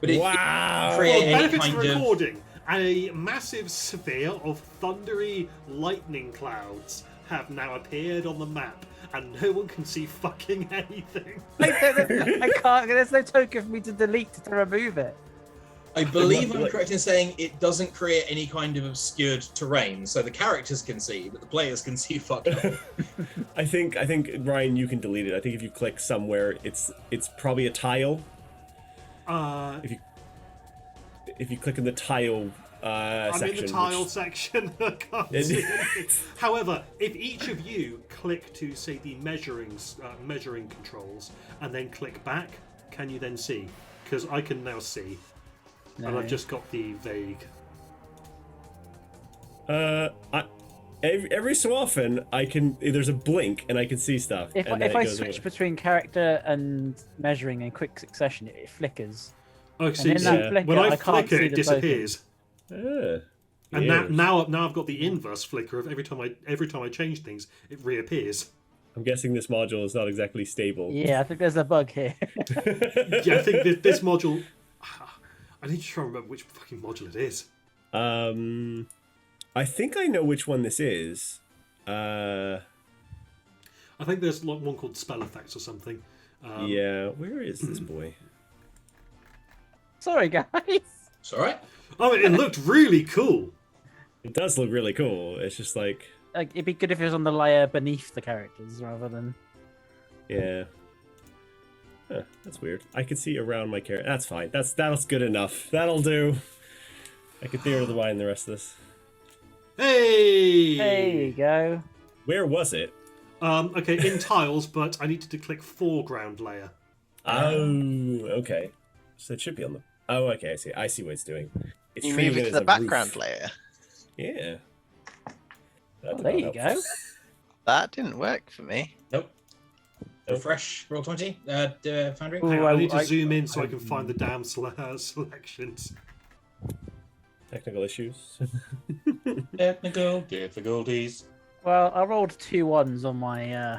But it Wow. create any Benefits of kind of recording. A massive sphere of thundery lightning clouds have now appeared on the map, and no one can see fucking anything. I can't. There's no token for me to delete to remove it. I believe I'm correct in saying it doesn't create any kind of obscured terrain, so the characters can see, but the players can see fuck all. I think Ryan, you can delete it. I think if you click somewhere, it's probably a tile. If you click in the tile I'm section. in the tile section. I can't see anything. However, if each of you click to say the measuring controls and then click back, can you then see? Because I can now see, and I've just got the vague. Every so often I can. There's a blink and I can see stuff. If and then I it goes switch away. between character and measuring in quick succession, it flickers. Oh, see, in that flicker, when I I can't flicker, see it the disappears. Ah, And weird. now I've got the inverse flicker of every time I change things, it reappears. I'm guessing this module is not exactly stable. Yeah, I think there's a bug here. Yeah, I think this module. I need to try and remember which fucking module it is. I think I know which one this is. I think there's one called spell effects or something. Yeah, where is this boy? Sorry, guys. It's alright. Oh, it looked really cool. It does look really cool. It's just like, It'd be good if it was on the layer beneath the characters rather than. yeah. Huh, that's weird. I can see around my character. That's fine. That's good enough. That'll do. I can theater the mind the rest of this. Hey! There you go. Where was it? Okay, in tiles, but I needed to click foreground layer. Oh, okay. So it should be on the. Oh, okay. I see what it's doing. It's You treating move it as to the a background roof. layer. Yeah. That did There not you help. go. That didn't work for me. Nope. Refresh. Roll 20. Foundry. Ooh. Hang on, I need to I- zoom in so I can find the damn selections. Technical issues. Technical difficulties. Well, I rolled 2 1s on my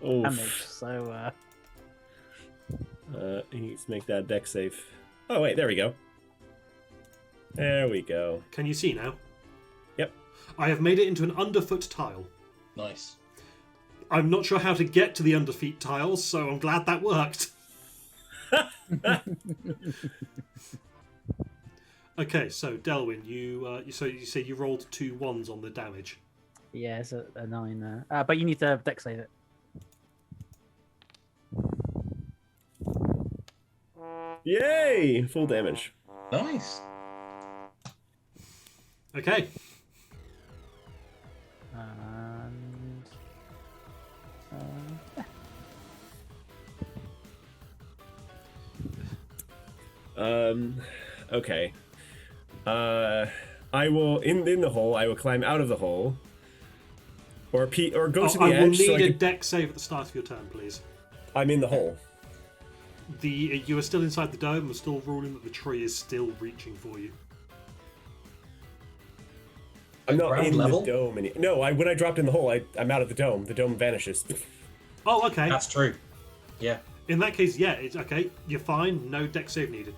Oof. damage, so He needs to make that deck save. Oh wait, there we go. There we go. Can you see now? Yep. I have made it into an underfoot tile. Nice. I'm not sure how to get to the underfeet tiles, so I'm glad that worked. Okay, so Delwyn, you say you rolled 2 1s on the damage. yeah, it's a 9 there. But you need to deck save it. Yay! Full damage. Nice. Okay. And Okay. I will in the hole. I will climb out of the hole, or go to the I will edge. need So a deck save at the start of your turn, please. I'm in the hole. You are still inside the dome. We're still ruling that the tree is still reaching for you. I'm not Ground in level? the dome. No, when I dropped in the hole, I'm out of the dome. The dome vanishes. Oh, okay. That's true. Yeah. In that case, yeah, it's okay. You're fine. No deck save needed.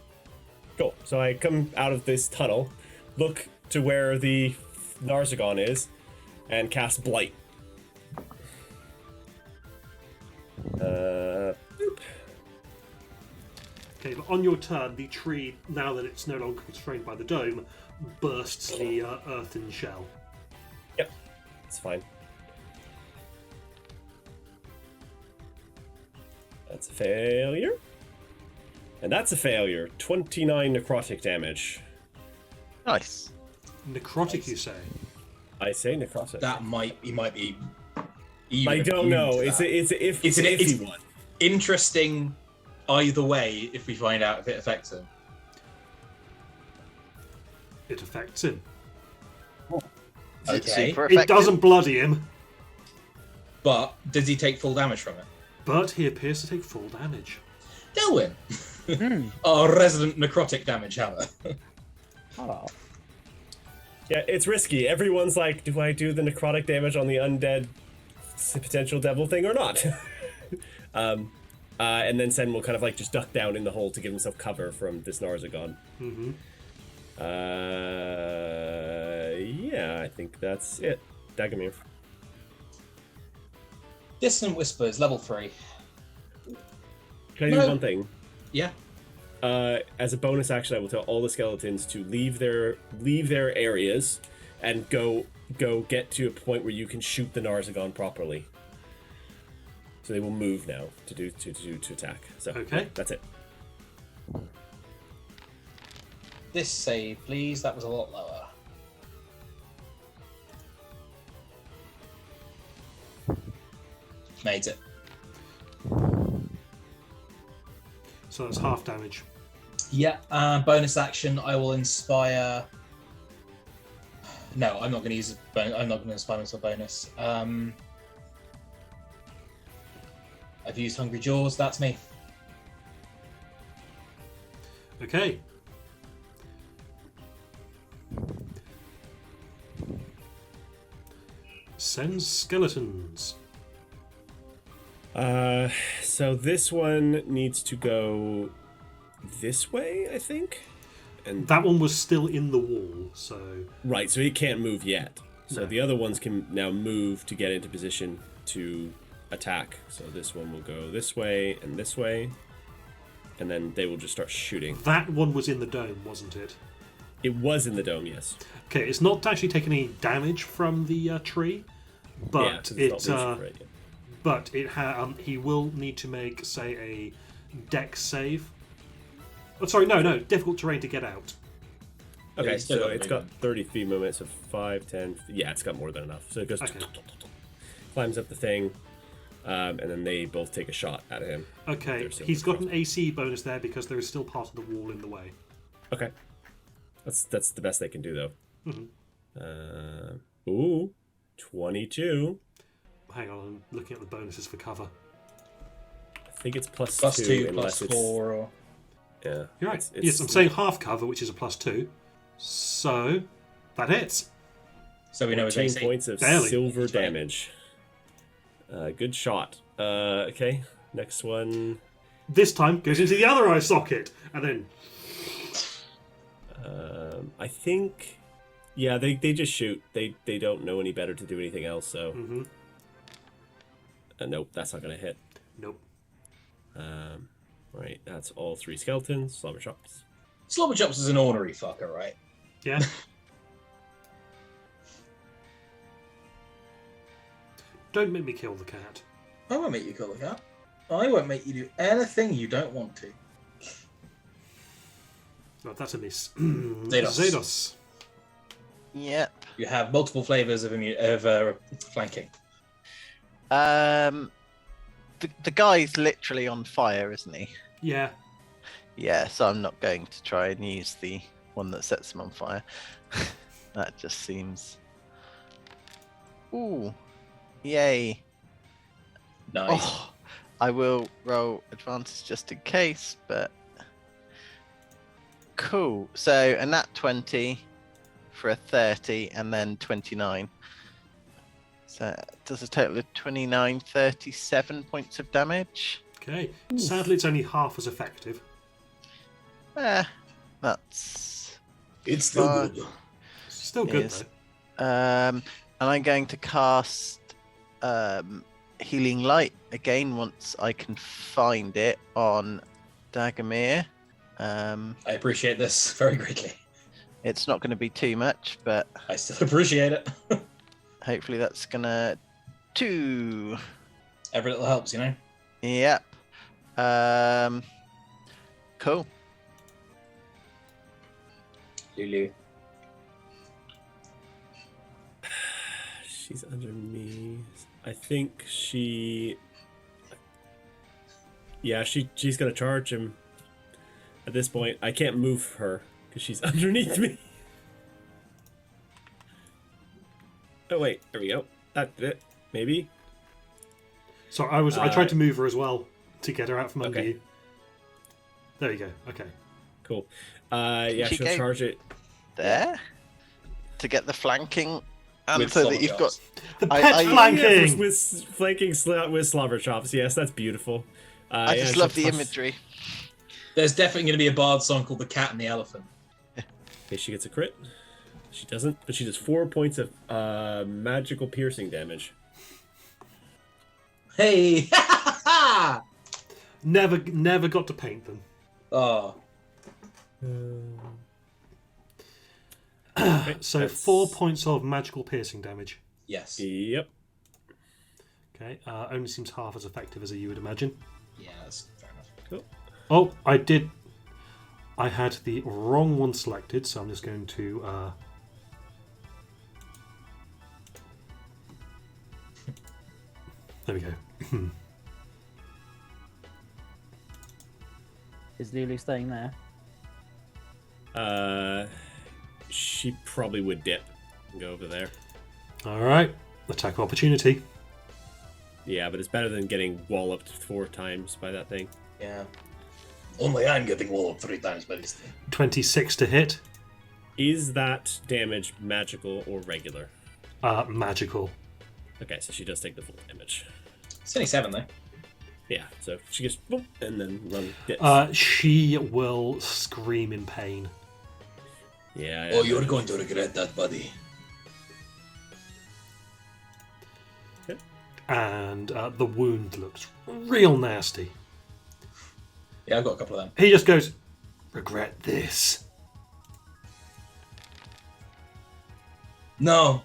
Cool. So I come out of this tunnel, look to where the Narzagon is, and cast Blight. Okay, but on your turn, the tree, now that it's no longer constrained by the dome, bursts the earthen shell. Yep, it's fine. That's a failure. And that's a failure. 29 necrotic damage. Nice. Necrotic, you say? I say necrotic. That might be I don't know. It's It's an iffy one. interesting either way if we find out if it affects him. It affects him. Is it Okay. super It effective? doesn't bloody him, But does he take full damage from it? but he appears to take full damage. Delwyn! Hmm. Our resident necrotic damage hammer. Oh. Yeah, it's risky. Everyone's like, do I do the necrotic damage on the undead potential devil thing or not? And then Sen will kind of like just duck down in the hole to give himself cover from this Narzagon. Mm-hmm. Yeah, I think that's it. Dagamir. Dissonant Whispers, level 3. Can I do No. one thing? Yeah. As a bonus action, I will tell all the skeletons to leave their areas and go get to a point where you can shoot the Narzagon properly. So they will move now to attack. So Okay. that's it. This save, please. That was a lot lower. Made it. So that's half damage. Yeah. Bonus action. I will inspire. No, I'm not going to use. I'm not going to inspire myself bonus. I've used Hungry Jaws. That's me. Okay. Sends skeletons. So this one needs to go this way, I think. And That one was still in the wall, so right, so he can't move yet. So No. the other ones can now move to get into position to attack. So this one will go this way, and then they will just start shooting. that one was in the dome, wasn't it? It was in the dome, yes. Okay, it's not actually taken any damage from the tree, but yeah, 'cause it's not reaching for it yet. but he will need to make, say, a dex save. Oh, sorry, no, difficult terrain to get out. Okay, it's still so got it's movement. got 30 feet movement, so 5, 10... Yeah, it's got more than enough. So it goes... Okay. Climbs up the thing, and then they both take a shot at him. Okay, They're still he's got an crossbow. AC bonus there because there is still part of the wall in the way. Okay. That's the best they can do, though. Mm-hmm. Ooh, 22. Hang on, I'm looking at the bonuses for cover. I think it's plus Plus 2, 2, unless plus it's... 4, or Yeah. You're right. it's- Yes, I'm saying half cover, which is a +2. So that hits. so we know his 14 AC. points of Barely. silver That's right. damage. Good shot. Okay, next one. This time goes into the other eye socket, and then I think... Yeah, they just shoot. They don't know any better to do anything else, so... Nope, that's not going to hit. nope. Right, that's all 3 skeletons. Slobber chops. Slobber Chops is an ornery fucker, right? Yeah. Don't make me kill the cat. I won't make you kill the cat. I won't make you do anything you don't want to. No, that's a miss. Zados. Zados. Yep. You have multiple flavors of flanking. The guy's literally on fire, isn't he? Yeah. Yeah, so I'm not going to try and use the one that sets him on fire. That just seems... Ooh. Yay. Nice. Oh, I will roll advantage just in case, but... Cool. So, a nat 20 for a 30, and then 29. So, that does a total of 29, 37 points of damage. Okay. Sadly, it's only half as effective. That's... It's still fine. good. Still good Yes. though. And I'm going to cast Healing Light again once I can find it on Dagamir. I appreciate this very greatly. It's not going to be too much, but I still appreciate it. hopefully that's going to 2. Every little helps, you know? Yep. Cool. Lulu. She's under me. I think she... Yeah, she's going to charge him. At this point, I can't move her because she's underneath me. Oh, wait. There we go. That did it. Maybe. So I tried to move her as well to get her out from under Okay. you. There you go. Okay. Cool. Yeah, She she'll gave- charge it. There. To get the flanking With answer that you've got. slobber chops. The I- pet I- Yeah, flanking! with flanking with slobber chops. Yes, that's beautiful. I Yeah, just she'll love the toss- imagery. There's definitely going to be a bard song called The Cat and the Elephant. Okay, she gets a crit. She doesn't, but she does 4 points of magical piercing damage. Hey! Never got to paint them. Oh, So That's- 4 points of magical piercing damage. yes. Yep. Okay, only seems half as effective as you would imagine. Yeah, that's fair enough. Cool. Oh, I had the wrong one selected, so I'm just going to. There we go. Is Lulu staying there? She probably would dip and go over there. All right, attack of opportunity. Yeah, but it's better than getting walloped 4 times by that thing. Yeah. Only I'm getting walloped 3 times by this thing. 26 to hit. Is that damage magical or regular? Magical. Okay, so she does take the full damage. It's only 7, though. Yeah, so she gets boom, and then run. Dips. She will scream in pain. Yeah. Oh, you're going to regret that, buddy. And the wound looks real nasty. Yeah, I've got a couple of them. He just goes, regret this. No.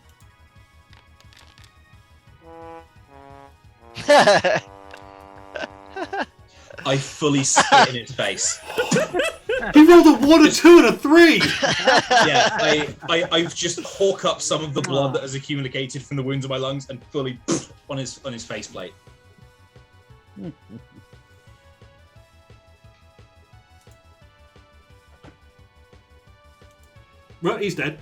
I fully spit in his face. He rolled a 1, a 2, and a 3! Yeah, I've just hawk up some of the blood that has accumulated from the wounds in my lungs and fully on his faceplate. Well, he's dead.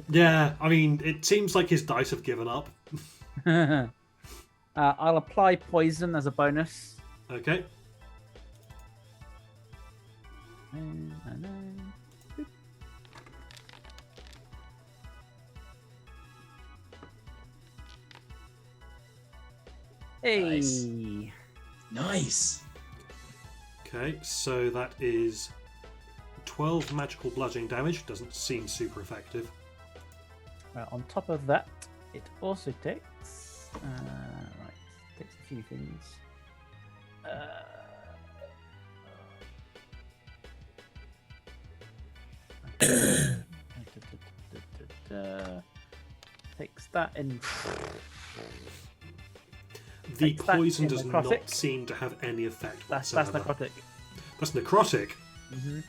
Yeah, I mean, it seems like his dice have given up. I'll apply poison as a bonus. Okay. Hey. Nice. Nice. Okay, so that is 12 magical bludgeoning damage. Doesn't seem super effective. On top of that, it also takes. Right, takes a few things. Takes that in. The Takes that poison in does necrotic. not seem to have any effect That's whatsoever. necrotic. That's necrotic. Mm-hmm.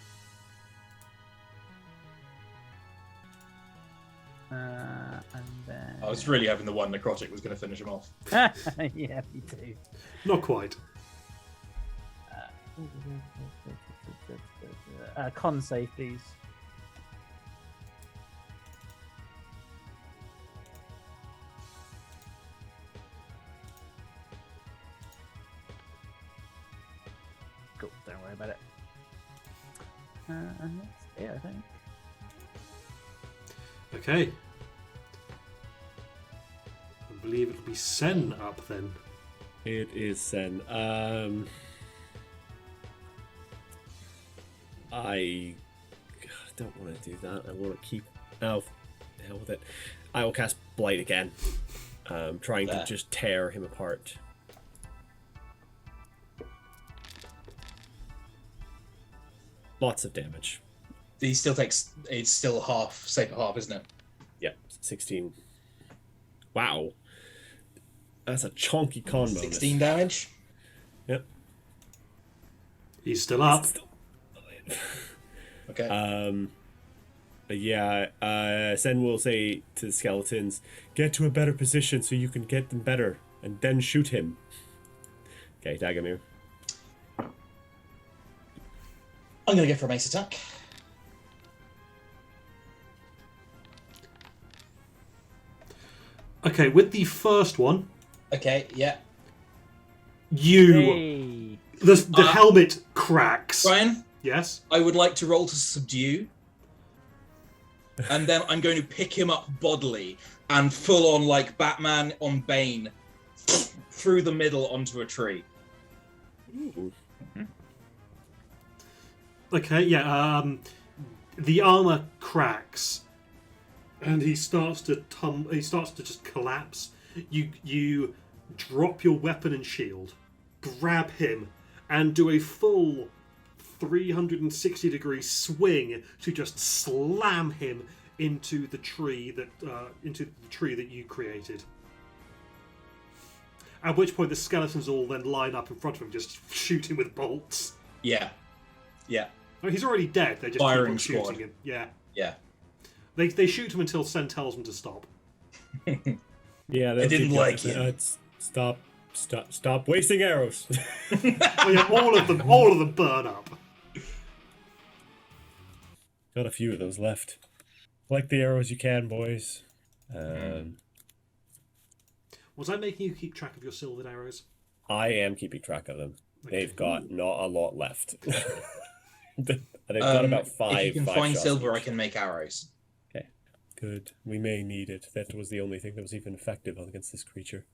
And then. I was really hoping the one necrotic was going to finish him off. Yeah, me too. Not quite. Con save, please. Cool, don't worry about it. And that's it, I think. Okay. I believe it'll be Sen up then. It is Sen. I don't want to do that. I want to keep. Oh, hell hell with it. I will cast Blight again, trying to There. just tear him apart. Lots of damage. He still takes. It's still half, safe at half, isn't it? Yep, 16. Wow. That's a chonky con bonus. 16 damage. Yep. He's still up. Okay. Sen will say to the skeletons, get to a better position so you can get them better, and then shoot him. Okay, Dagamir. I'm gonna go for a mace attack. Okay, with the first one, Okay. Yeah. you Hey. the helmet cracks. Brian, Yes. I would like to roll to subdue, and then I'm going to pick him up bodily and full on like Batman on Bane through the middle onto a tree. Ooh. Okay, yeah. The armor cracks, and he starts to He starts to just collapse. You drop your weapon and shield, grab him, and do a full 360-degree swing to just slam him into the tree that you created. At which point the skeletons all then line up in front of him, just shoot him with bolts. Yeah. Yeah. Oh, he's already dead. They just Firing keep on squad. shooting him. Yeah. Yeah. They shoot him until Sen tells them to stop. Yeah, I didn't like it. Stop wasting arrows. Oh, yeah, all of them burn up. Got a few of those left. Collect the arrows you can, boys. Was I making you keep track of your silvered arrows? I am keeping track of them. Okay. They've got not a lot left. They've got about five. If you can five find shots silver, I each. can make arrows. Okay, good. We may need it. That was the only thing that was even effective against this creature.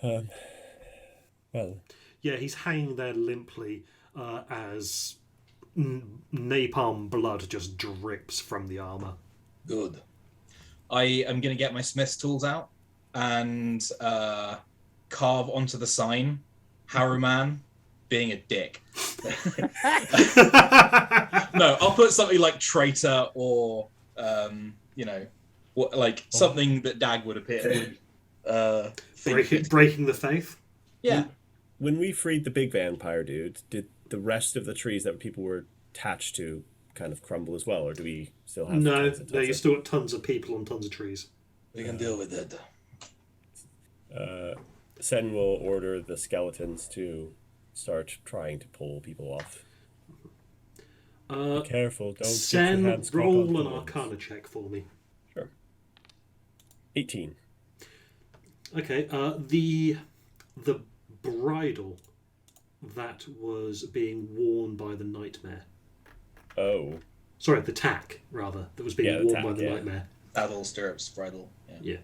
Well, Yeah, he's hanging there limply as napalm blood just drips from the armor. Good. I am going to get my smith's tools out and carve onto the sign, Haruman being a dick. No, I'll put something like traitor or, something that Dag would appear. Breaking the faith. Yeah. when we freed the big vampire dude, did the rest of the trees that people were attached to kind of crumble as well, or do we still have? No, tons you of- still got tons of people on tons of trees. We can deal with it. Sen will order the skeletons to start trying to pull people off. Be careful, don't get Sen, your hands caught on roll an thorns. Arcana check for me. Sure. 18. Okay, the bridle that was being worn by the nightmare. Oh. Sorry, the tack, rather, that was being Yeah, the worn tack, by the yeah. nightmare. Saddle, stirrups, bridle. Yeah.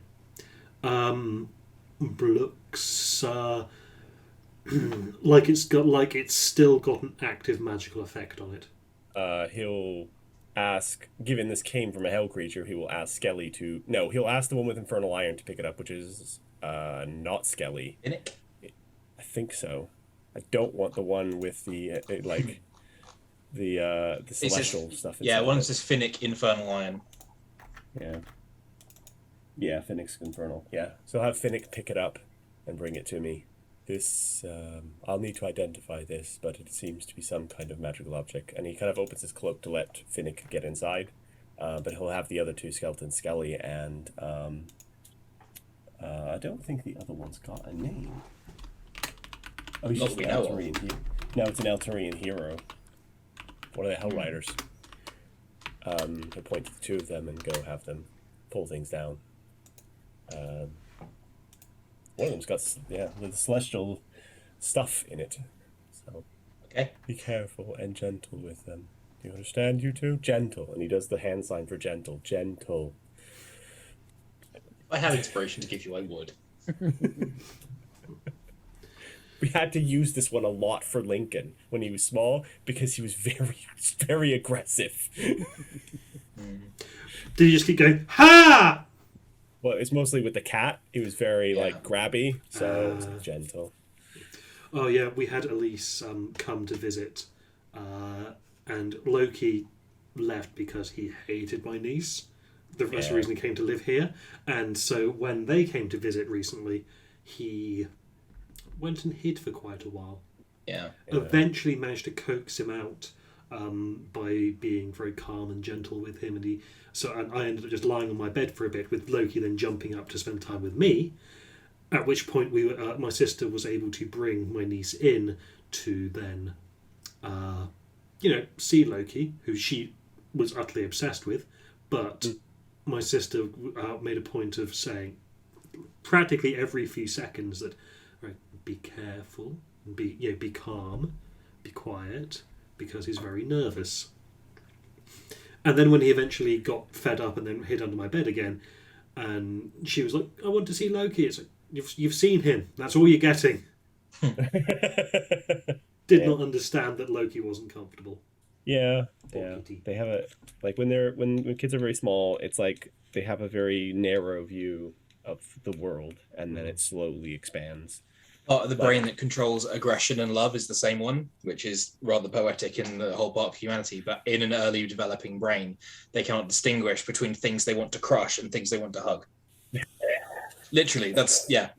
Looks like it's still got an active magical effect on it. He'll ask, given this came from a hell creature, he will ask Skelly to... No, he'll ask the one with Infernal Iron to pick it up, which is not Skelly. Finnick? I think so. I don't want the one with the celestial stuff. Yeah, inside one it. says Finnick, Infernal Iron. Yeah. Yeah, Finnick's Infernal. Yeah. So I'll have Finnick pick it up and bring it to me. This, I'll need to identify this, but it seems to be some kind of magical object. And he kind of opens his cloak to let Finnick get inside. But he'll have the other two skeletons, Skelly and, I don't think the other one's got a name. Oh, he's Not just we an know of. Eltarian hero. No, it's an Eltarian hero. What are the Hell Riders? He'll point to the two of them and go have them pull things down. One of them's got, the celestial stuff in it. So Okay. be careful and gentle with them. Do you understand, you two? Gentle. And he does the hand sign for gentle. Gentle. If I had inspiration to give you, I would. We had to use this one a lot for Lincoln when he was small because he was very, very aggressive. Did you just keep going, ha? Well, it's mostly with the cat. He was very like grabby, so it was gentle. Oh yeah, we had Elise come to visit, and Loki left because he hated my niece. That's the reason he came to live here. And so when they came to visit recently, he went and hid for quite a while. Yeah. Eventually managed to coax him out by being very calm and gentle with him, and I ended up just lying on my bed for a bit, with Loki then jumping up to spend time with me. At which point my sister was able to bring my niece in to then, see Loki, who she was utterly obsessed with, but my sister made a point of saying practically every few seconds that, right, be careful, be calm, be quiet, because he's very nervous. And then when he eventually got fed up and then hid under my bed again, and she was like, I want to see Loki. It's like, you've seen him. That's all you're getting. Did not understand that Loki wasn't comfortable. Yeah. They have like when kids are very small, it's like they have a very narrow view of the world, and then it slowly expands. Part of the brain that controls aggression and love is the same one, which is rather poetic in the whole part of humanity. But in an early developing brain, they cannot distinguish between things they want to crush and things they want to hug. Literally, that's Yeah.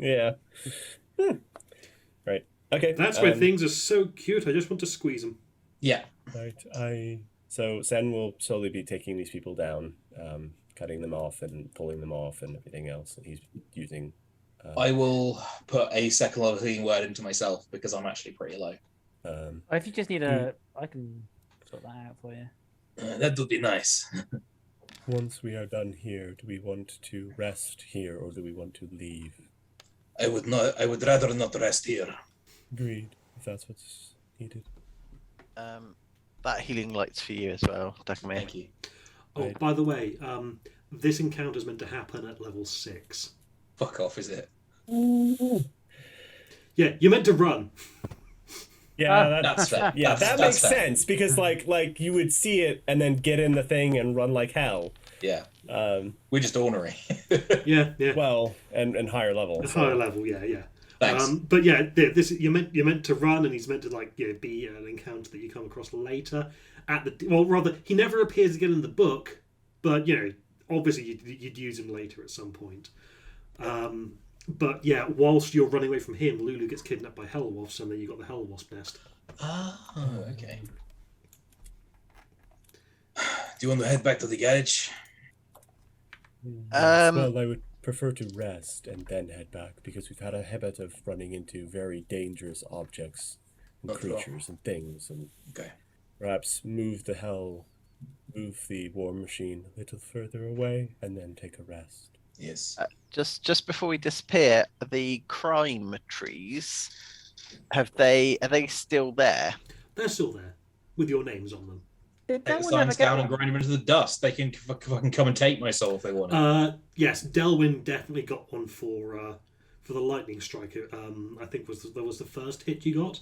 Right. Okay. That's why things are so cute. I just want to squeeze them. Yeah. Right. So Sen will slowly be taking these people down, cutting them off and pulling them off and everything else. And he's using. I will put a second level healing word into myself because I'm actually pretty low. If you just need I can sort that out for you. That would be nice. Once we are done here, do we want to rest here or do we want to leave? I would rather not rest here. Agreed, if that's what's needed. That healing light's for you as well, Dagmar. Thank you. Oh, by the way, this encounter is meant to happen at level 6. Fuck off, is it? Yeah, you're meant to run. Yeah, that's fair. Yeah, that makes fair. sense because like you would see it and then get in the thing and run like hell. Yeah. We're just ornery. Yeah. Well, and higher level. At higher level, yeah. Thanks. But yeah, this you're meant to run, and he's meant to be an encounter that you come across later. He never appears again in the book, but obviously you'd use him later at some point. But yeah, whilst you're running away from him, Lulu gets kidnapped by Hellwasps, and then you got the Hellwasp nest. Oh, okay. Do you want to head back to the garage? Well, I would prefer to rest and then head back because we've had a habit of running into very dangerous objects and creatures and things, and perhaps move the war machine a little further away and then take a rest. Yes. Just before we disappear, the crime trees, are they still there? They're still there, with your names on them. Did Take the Delwyn signs ever get down one? and grind them into the dust. They can fucking come and take my soul if they want. Yes, Delwyn definitely got one for the lightning strike. I think that was the first hit you got.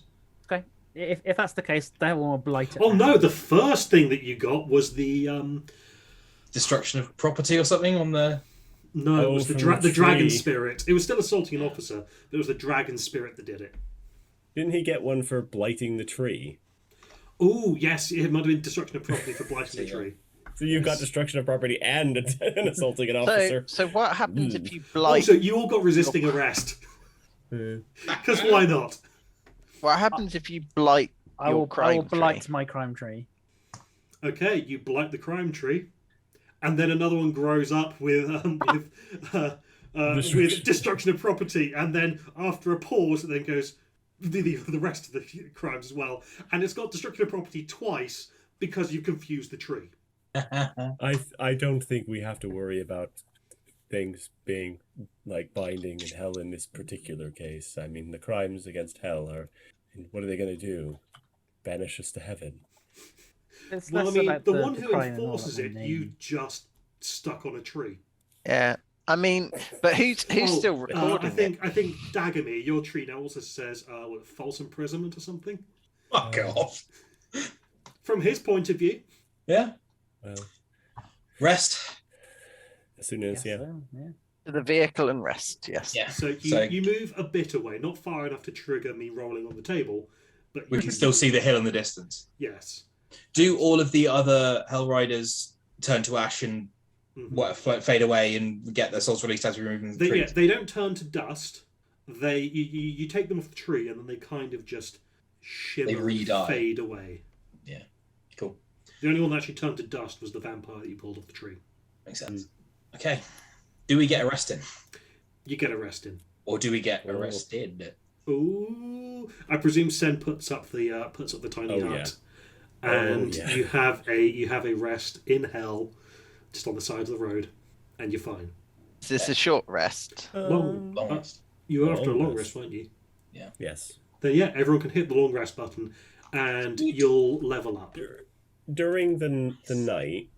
Okay. If that's the case, Delwyn will blight it. Oh no, the first thing that you got was the Destruction of property or something on the. No, it was the from the dragon tree. spirit. It was still assaulting an officer, but it was the dragon spirit that did it. Didn't he get one for blighting the tree? Oh, yes, it might have been destruction of property for blighting the tree. So you got destruction of property and assaulting an officer. So what happens if you blight? Also, you all got resisting arrest. Because why not? What happens if you blight I your will crime blight tree? my crime tree. Okay, you blight the crime tree, and then another one grows up with destruction of property, and then after a pause, it then goes the rest of the crimes as well, and it's got destruction of property twice because you confused the tree. I don't think we have to worry about things being like binding in hell in this particular case. I mean, the crimes against hell are, what are they going to do? Banish us to heaven? It's Well, I less mean, about the one who crime and all enforces that it, than you the- just stuck on a tree. Yeah, I mean, but who's still recording I think Dagomir, your tree now also says false imprisonment or something. Fuck off. From his point of view, Yeah. Well, Rest. As soon as, Guess yeah. so, yeah. To the vehicle and rest. Yes. Yeah. So you move a bit away, not far enough to trigger me rolling on the table, but We you can still see the hill in the distance. Yes. Do all of the other Hell Riders turn to ash and fade away and get their souls released as we remove them from the trees? Yeah, they don't turn to dust. You take them off the tree and then they kind of just shimmer and fade away. Yeah, cool. The only one that actually turned to dust was the vampire that you pulled off the tree. Makes sense. Okay. Do we get arrested? You get arrested. Or do we get arrested? Ooh! I presume Sen puts up the tiny hut, and you have a rest in hell, just on the side of the road, and you're fine. Is this a short rest? Long rest. You were after a long rest, weren't you? Yeah. Yes. Then yeah, everyone can hit the long rest button, and you'll level up. During the night,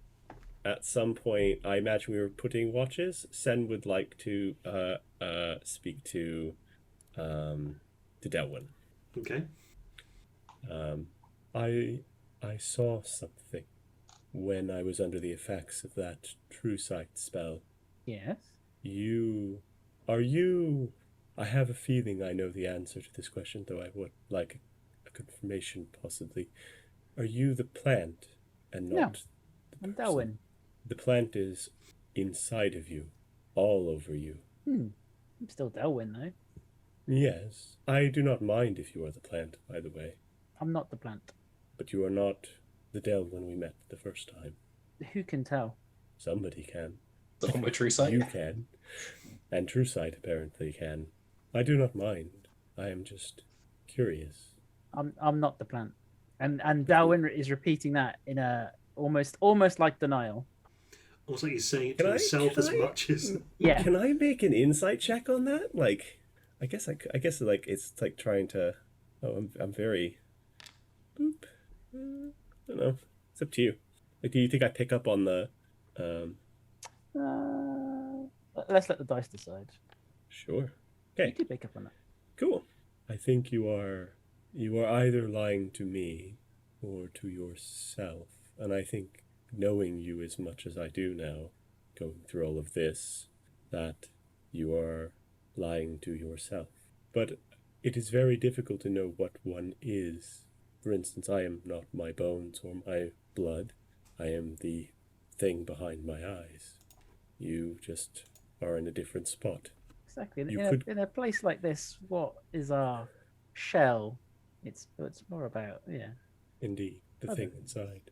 at some point, I imagine we were putting watches. Sen would like to speak to Delwyn. Okay. I saw something when I was under the effects of that true sight spell. Yes. Are you? I have a feeling I know the answer to this question, though I would like a confirmation, possibly. Are you the plant and not? No, the I'm person? Delwyn. The plant is inside of you, all over you. I'm still Delwyn, though. Yes, I do not mind if you are the plant, by the way. I'm not the plant. But you are not the Delwyn we met the first time. Who can tell? Somebody can. The one with true sight? You can. And true sight apparently can. I do not mind. I am just curious. I'm not the plant. And Delwyn is repeating that in a almost like denial. Almost like he's saying it to himself as much as. Yeah. Can I make an insight check on that? Like, I guess like it's like trying to. Oh, I'm very. Boop. I don't know. It's up to you. Like, do you think I pick up on the? Let's let the dice decide. Sure. Okay. You do pick up on that. Cool. I think you are either lying to me or to yourself. And I think knowing you as much as I do now, going through all of this, that you are lying to yourself. But it is very difficult to know what one is. For instance, I am not my bones or my blood. I am the thing behind my eyes. You just are in a different spot. Exactly. In a place like this, what is our shell? It's more about, yeah. Indeed, the thing inside.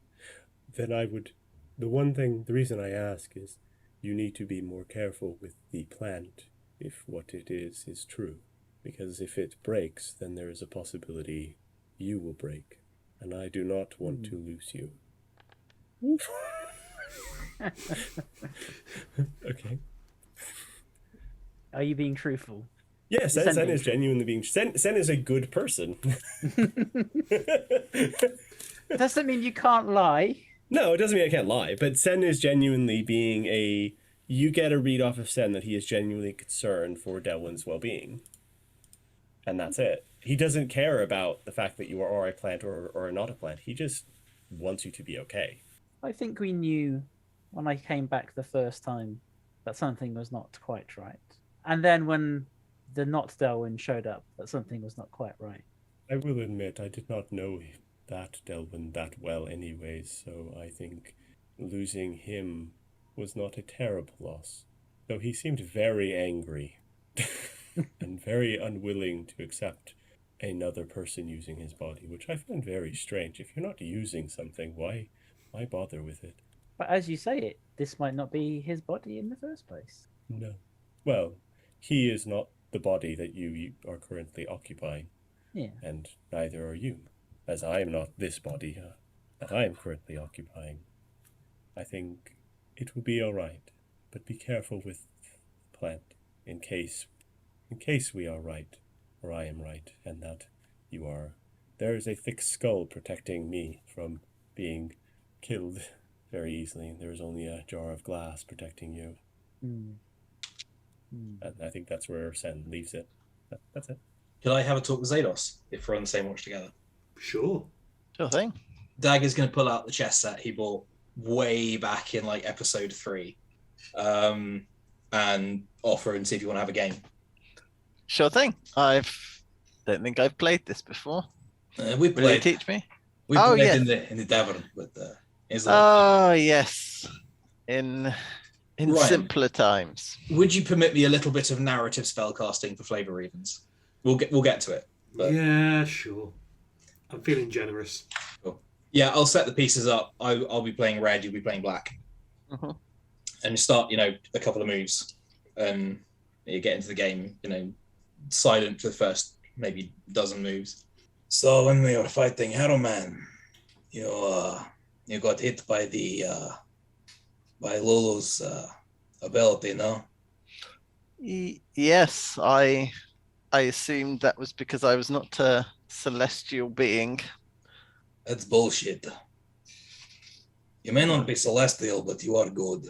Then the reason I ask is you need to be more careful with the plant if what it is true. Because if it breaks, then there is a possibility you will break. And I do not want to lose you. Okay. Are you being truthful? Yes, Sen is genuinely being... Sen is a good person. Doesn't mean you can't lie. No, it doesn't mean I can't lie, but Sen is genuinely being a... You get a read off of Sen that he is genuinely concerned for Delwyn's well-being. And that's it. He doesn't care about the fact that you are a plant or not a plant. He just wants you to be okay. I think we knew when I came back the first time that something was not quite right. And then when the not Delwyn showed up, that something was not quite right. I will admit I did not know that Delwyn that well anyways, so I think losing him was not a terrible loss. Though he seemed very angry and very unwilling to accept another person using his body, which I find very strange. If you're not using something, why bother with it? But as you say this might not be his body in the first place. No. Well, he is not the body that you are currently occupying. Yeah. And neither are you, as I am not this body that I am currently occupying. I think it will be all right, but be careful with plant in case we are right, or I am right, and that you are. There is a thick skull protecting me from being killed very easily. There is only a jar of glass protecting you. And I think that's where Sen leaves it. That's it. Could I have a talk with Zados if we're on the same watch together? Sure. Sure thing. Dagger's going to pull out the chess set he bought way back in like episode 3. and offer and see if you want to have a game. Sure thing. Don't think I've played this before. We Will you played. teach me? We Oh, played yes. in the tavern, but it's Oh yes, in Ryan. simpler times. Would you permit me a little bit of narrative spellcasting for flavor evens? We'll get to it. But... Yeah, sure. I'm feeling generous. Cool. Yeah, I'll set the pieces up. I'll be playing red. You'll be playing black. Mm-hmm. And start, a couple of moves, and you get into the game, silent for the first maybe dozen moves. So when we were fighting Harrowman, you got hit by the by Lulu's ability, no? Yes, I assumed that was because I was not a celestial being. That's bullshit. You may not be celestial, but you are good.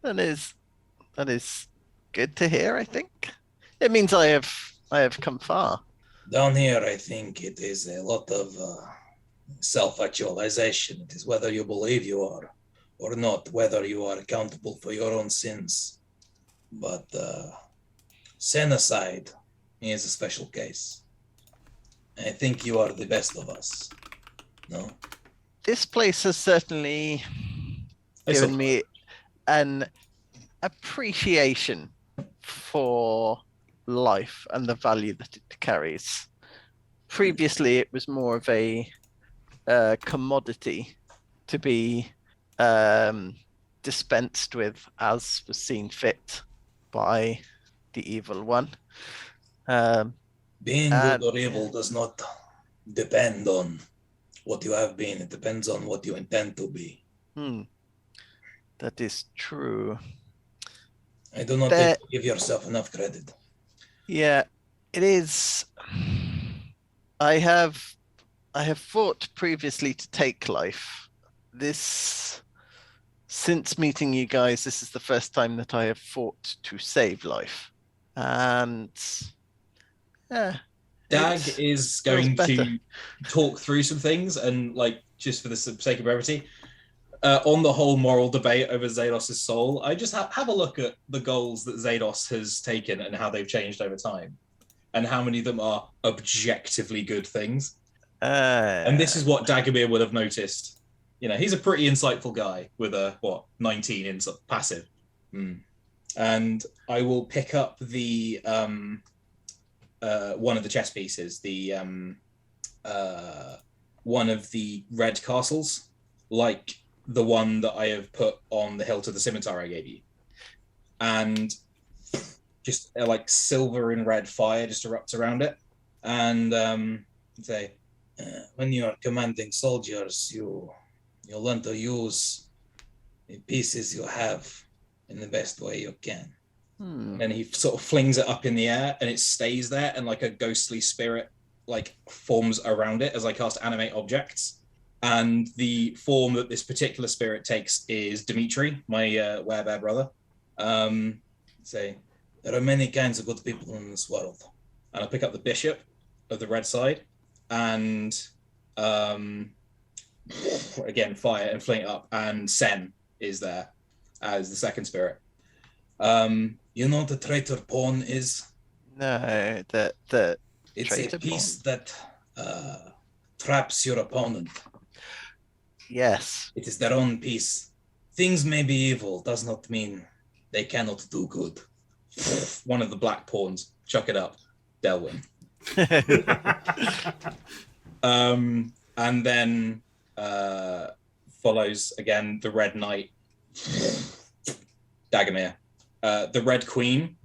That is good to hear, I think. It means I have come far. Down here, I think it is a lot of self-actualization. It is whether you believe you are or not, whether you are accountable for your own sins. But sin aside, he is a special case. I think you are the best of us. No? This place has certainly given me an appreciation for life and the value that it carries. Previously, it was more of a commodity to be dispensed with as was seen fit by the evil one. Being good or evil does not depend on what you have been. It depends on what you intend to be. That is true. I do not think you give yourself enough credit. Yeah, it is. I have fought previously to take life. Since meeting you guys, this is the first time that I have fought to save life. And yeah, Dag is going to talk through some things, and just for the sake of brevity, on the whole moral debate over Zados' soul, I just have a look at the goals that Zados has taken and how they've changed over time, and how many of them are objectively good things. And this is what Dagomir would have noticed. He's a pretty insightful guy with a 19 in passive. And I will pick up the one of the chess pieces, the one of the red castles, like the one that I have put on the hilt of the scimitar I gave you, and just silver and red fire just erupts around it, and say, when you are commanding soldiers, you learn to use the pieces you have in the best way you can. And he sort of flings it up in the air, and it stays there, and a ghostly spirit forms around it as I cast animate objects. And the form that this particular spirit takes is Dimitri, my werebear brother. Say, there are many kinds of good people in this world. And I pick up the bishop of the red side, and again, fire and fling it up, and Sen is there as the second spirit. You know what the traitor pawn is? No, it's a piece that traps your opponent. Yes. It is their own piece. Things may be evil, does not mean they cannot do good. One of the black pawns, chuck it up, Delwyn. And then follows again the Red Knight, Dagomir, the Red Queen,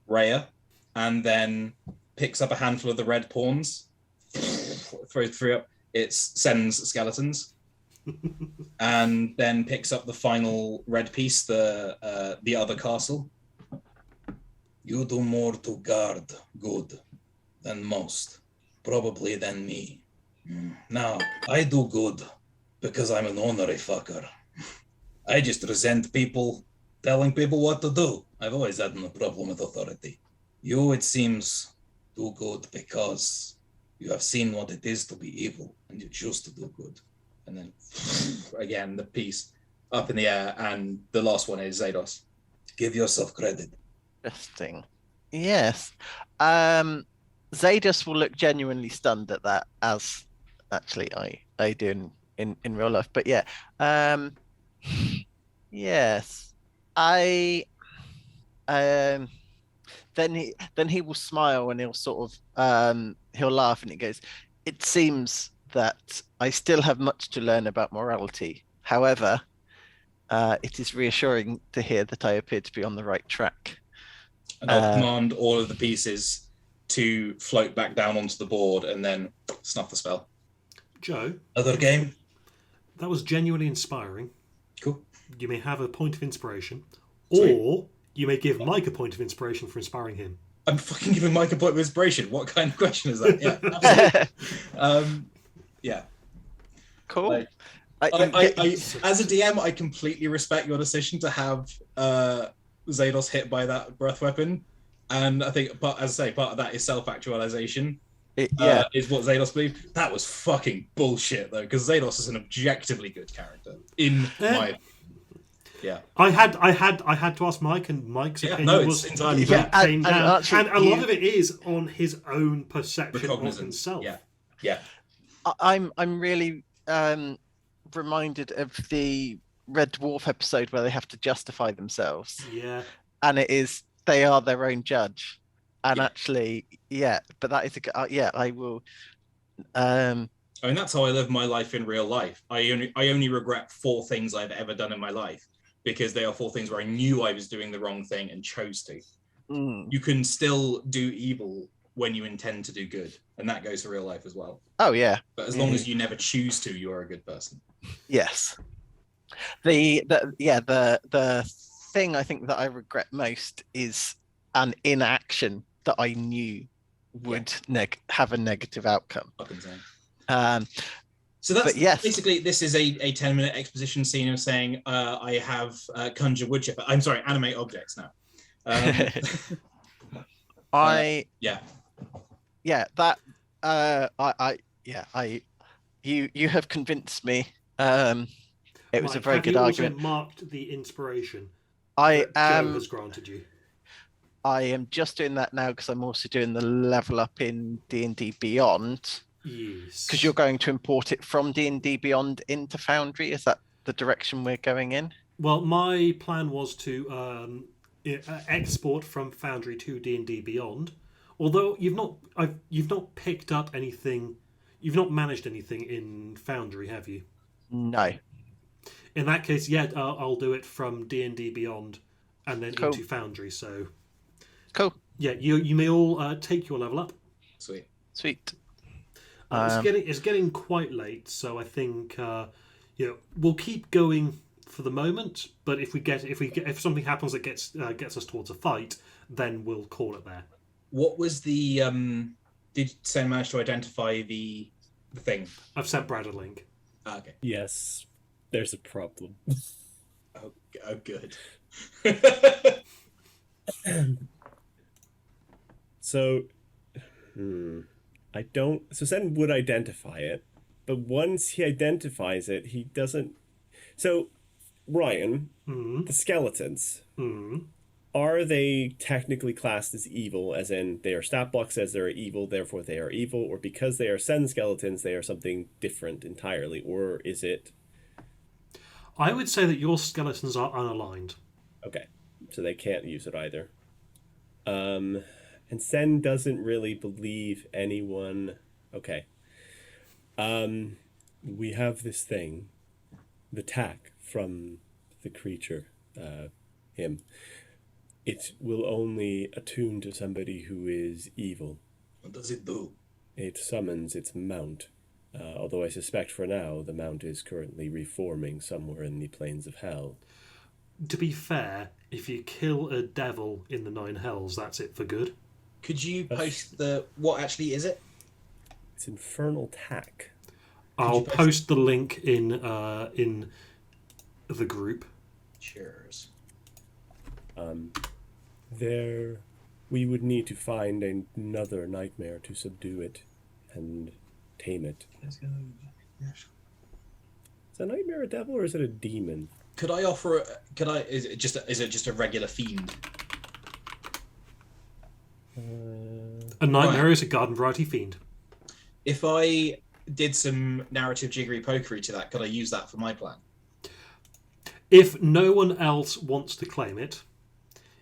Rhea, and then picks up a handful of the red pawns, throws three up. It sends skeletons, and then picks up the final red piece, the other castle. You do more to guard good than most, probably than me. Now, I do good because I'm an ornery fucker. I just resent people telling people what to do. I've always had no problem with authority. You, it seems, do good because you have seen what it is to be evil, and you choose to do good. And then, again, the piece. up in the air, and the last one is Zados. Give yourself credit. Interesting. Yes. Zadus will look genuinely stunned at that, as actually I do in real life. But yeah. Yes. I then he will smile and he'll sort of he'll laugh and he goes, "It seems that I still have much to learn about morality. However, it is reassuring to hear that I appear to be on the right track." And I'll command all of the pieces to float back down onto the board and then snuff the spell. Joe, Other game? that was genuinely inspiring. Cool. You may have a point of inspiration, Sweet. or you may give Mike a point of inspiration for inspiring him. I'm fucking giving Mike a point of inspiration. What kind of question is that? Yeah, absolutely. Yeah. Cool. Like, I, as a DM, I completely respect your decision to have Zados hit by that breath weapon, and I think, but as I say, part of that is self-actualization. Is what Zados believed. That was fucking bullshit though, because Zados is an objectively good character in my. Yeah, I had to ask Mike, and Mike's opinion was entirely came down, actually, and a lot of it is on his own perception of himself. Yeah. I'm really reminded of the Red Dwarf episode where they have to justify themselves. Yeah, and it is they are their own judge, and Yeah. actually, but that is I will. I mean, that's how I live my life in real life. I only regret 4 things I've ever done in my life, because they are 4 things where I knew I was doing the wrong thing and chose to. You can still do evil when you intend to do good, and that goes for real life as well. Oh yeah. But as long as you never choose to, you are a good person. Yes. The thing I think that I regret most is an inaction that I knew would have a negative outcome. Fucking insane. So But yes. basically, this is a 10-minute exposition scene of saying, I have conjure woodchipper. I'm sorry, animate objects now. You have convinced me. It was Mike, a very good have argument. you also marked the inspiration I that Joe has granted you? I am just doing that now because I'm also doing the level up in D&D Beyond. Yes. Because you're going to import it from D&D Beyond into Foundry. Is that the direction we're going in? Well, my plan was to export from Foundry to D&D Beyond. Although you've not picked up anything, you've not managed anything in Foundry, have you? No. In that case, I'll do it from D&D Beyond and then into Foundry. So, cool. Yeah, you may all take your level up. Sweet. It's getting quite late, so I think we'll keep going for the moment. But if something happens that gets us towards a fight, then we'll call it there. What was the? Did Sen manage to identify the thing? I've sent Brad a link. Okay. Yes, there's a problem. Oh, good. So, I don't. So Sen would identify it, but once he identifies it, he doesn't. So, Ryan, the skeletons, are they technically classed as evil? As in, their stat block says they're evil, therefore they are evil, or because they are Sen skeletons, they are something different entirely, or is it? I would say that your skeletons are unaligned. Okay, so they can't use it either. And Sen doesn't really believe anyone. Okay. We have this thing, the tack from the creature, him. It will only attune to somebody who is evil. What does it do? It summons its mount. Although I suspect for now the mount is currently reforming somewhere in the plains of hell. To be fair, if you kill a devil in the 9 hells, that's it for good. Could you post what actually is it? It's infernal tack. I'll post the link in the group. Cheers. We would need to find another nightmare to subdue it and tame it. Let's go. Is a nightmare a devil or is it a demon? Could I offer? Is it just a regular fiend? A nightmare is a garden variety fiend. If I did some narrative jiggery pokery to that, could I use that for my plan? If no one else wants to claim it,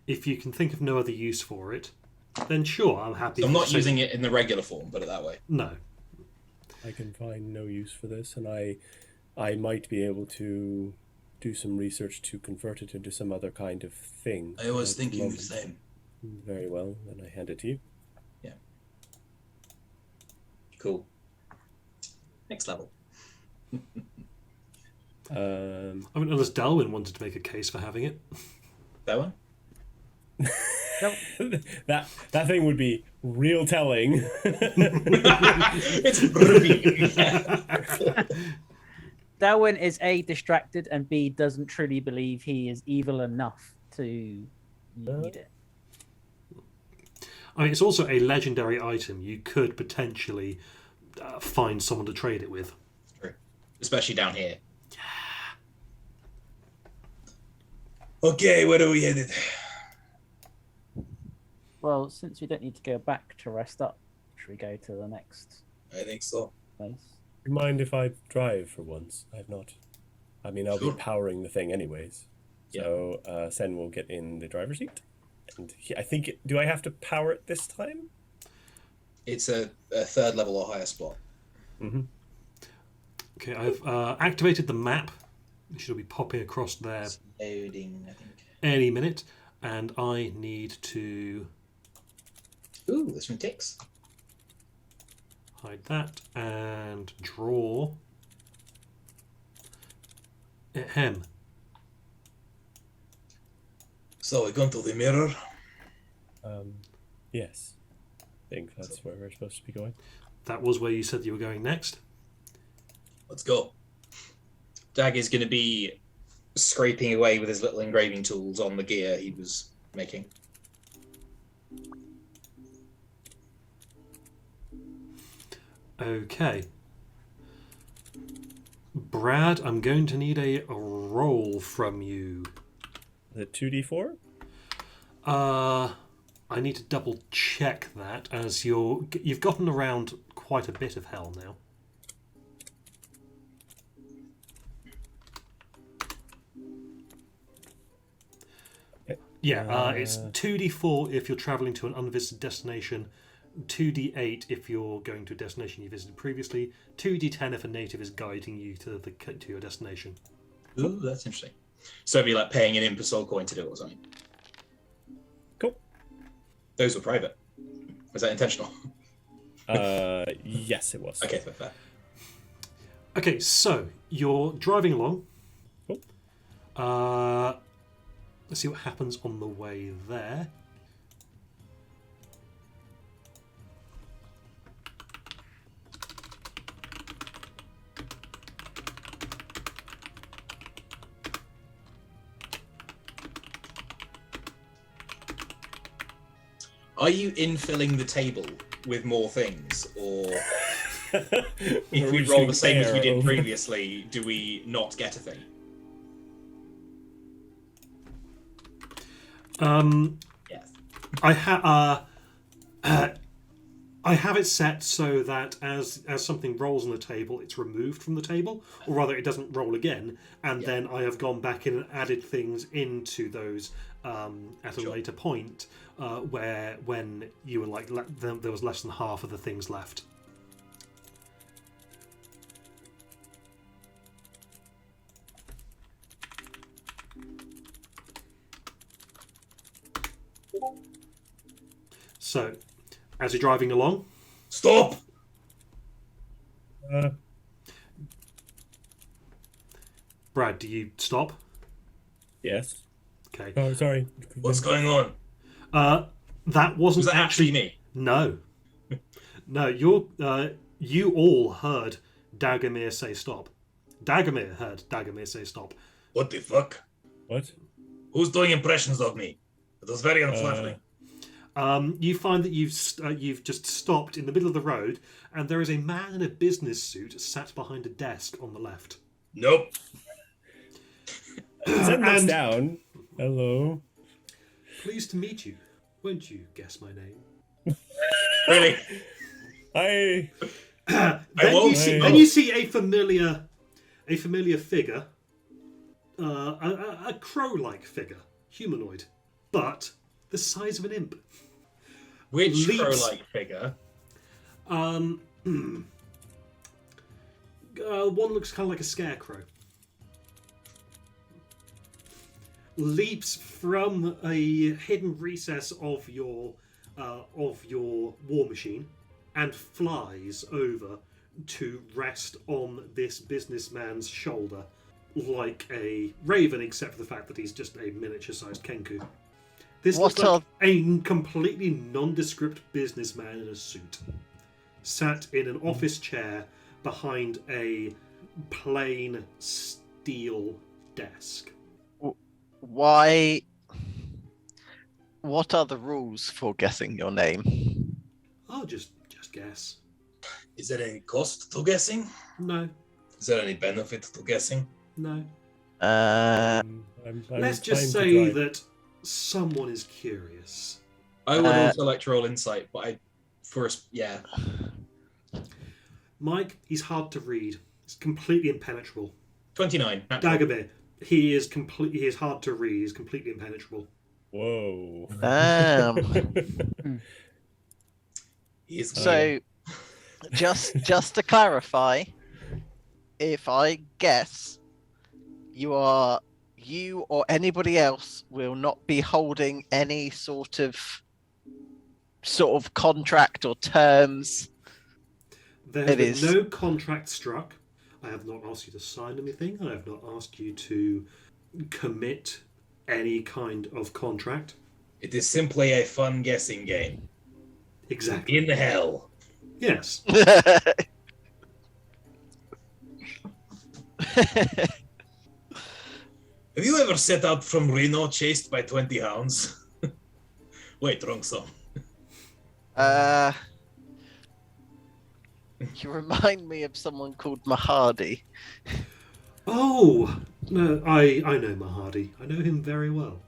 if you can think of no other use for it, then sure, I'm happy. So I'm to not say- using it in the regular form, put it that way. No. I can find no use for this, and I might be able to do some research to convert it into some other kind of thing. I was At the thinking the moment. same. Very well, then I hand it to you. Cool. Next level. I mean, unless Darwin wanted to make a case for having it. That one? that thing would be real telling. It's revealing. Darwin is A, distracted, and B, doesn't truly believe he is evil enough to need it. I mean, it's also a legendary item. You could potentially find someone to trade it with. True. Especially down here. Okay, where are we headed? Well, since we don't need to go back to rest up, should we go to the next I think so. place? You mind if I drive for once? I've not. I mean, I'll Sure. be powering the thing anyways. So Sen will get in the driver's seat. And I think, do I have to power it this time? It's a third level or higher spot. Mm-hmm. Okay, I've activated the map. It should be popping across there It's loading, I think. any minute. And I need to Ooh, this one ticks. hide that and draw him. So we go to the mirror. Yes. I think that's where we're supposed to be going. That was where you said you were going next. Let's go. Dag is going to be scraping away with his little engraving tools on the gear he was making. Okay. Brad, I'm going to need a roll from you. The 2d4? I need to double check that as you've gotten around quite a bit of hell now. Yeah, it's 2d4 if you're travelling to an unvisited destination, 2d8 if you're going to a destination you visited previously, 2d10 if a native is guiding you to your destination. Ooh, that's interesting. So it'd be like paying an Impasol coin to do it or something. Cool. Those were private. Was that intentional? Yes, it was. Okay, fair. Okay, so you're driving along. Cool. Let's see what happens on the way there. Are you infilling the table with more things, or if we roll the same as we did previously, do we not get a thing? Yes. I have it set so that as something rolls on the table, it's removed from the table, or rather, it doesn't roll again. And then I have gone back in and added things into those at a later point, where when you were like there was less than half of the things left. So, as you're driving along, Stop! Brad, do you stop? Yes. Okay. Oh, sorry. What's going on? That wasn't Was that actually me? No. No, you all heard Dagomir say stop. Dagomir heard Dagomir say stop. What the fuck? What? Who's doing impressions of me? It was very unflattering. You find that you've just stopped in the middle of the road, and there is a man in a business suit sat behind a desk on the left. Nope. Zen looks And- down. Hello. Pleased to meet you. Won't you guess my name? Really? I Then won't. then you see a familiar figure, a crow-like figure, humanoid, but the size of an imp. Which Leaps. crow-like figure? One looks kind of like a scarecrow. Leaps from a hidden recess of your war machine and flies over to rest on this businessman's shoulder like a raven, except for the fact that he's just a miniature-sized Kenku. This What looks like a completely nondescript businessman in a suit, sat in an office chair behind a plain steel desk. Why? What are the rules for guessing your name? I'll just guess. Is there any cost to guessing? No, Is there any benefit to guessing? no. I'm Let's just inclined to say drive. that someone is curious. I would also like to roll insight, but yeah. Mike, he's hard to read. He's completely impenetrable. 29. natural. Dagobah, he is hard to read. He's completely impenetrable. Whoa. He's So, just to clarify, if I guess, you or anybody else will not be holding any sort of contract or terms. There has It been is. no contract struck. I have not asked you to sign anything. I have not asked you to commit any kind of contract. It is simply a fun guessing game. Exactly. In hell. Yes. Have you ever set out from Reno chased by 20 hounds? Wait, wrong song. You remind me of someone called Mahadi. Oh no, I know Mahadi. I know him very well.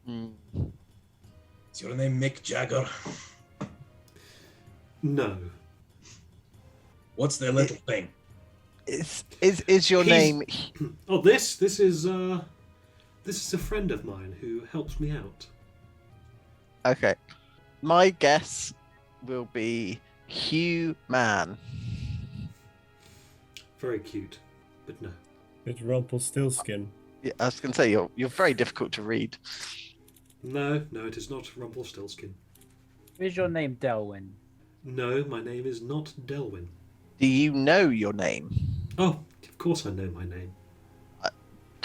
Is your name Mick Jagger? No. What's the little thing? Is your He's- name? Oh, this is a friend of mine who helps me out. Okay, my guess will be Hugh Man. Very cute, but no. It's Rumpelstiltskin. Yeah, I was going to say you're very difficult to read. No, it is not Rumpelstiltskin. Is your name Delwyn? No, my name is not Delwyn. Do you know your name? Oh, of course I know my name.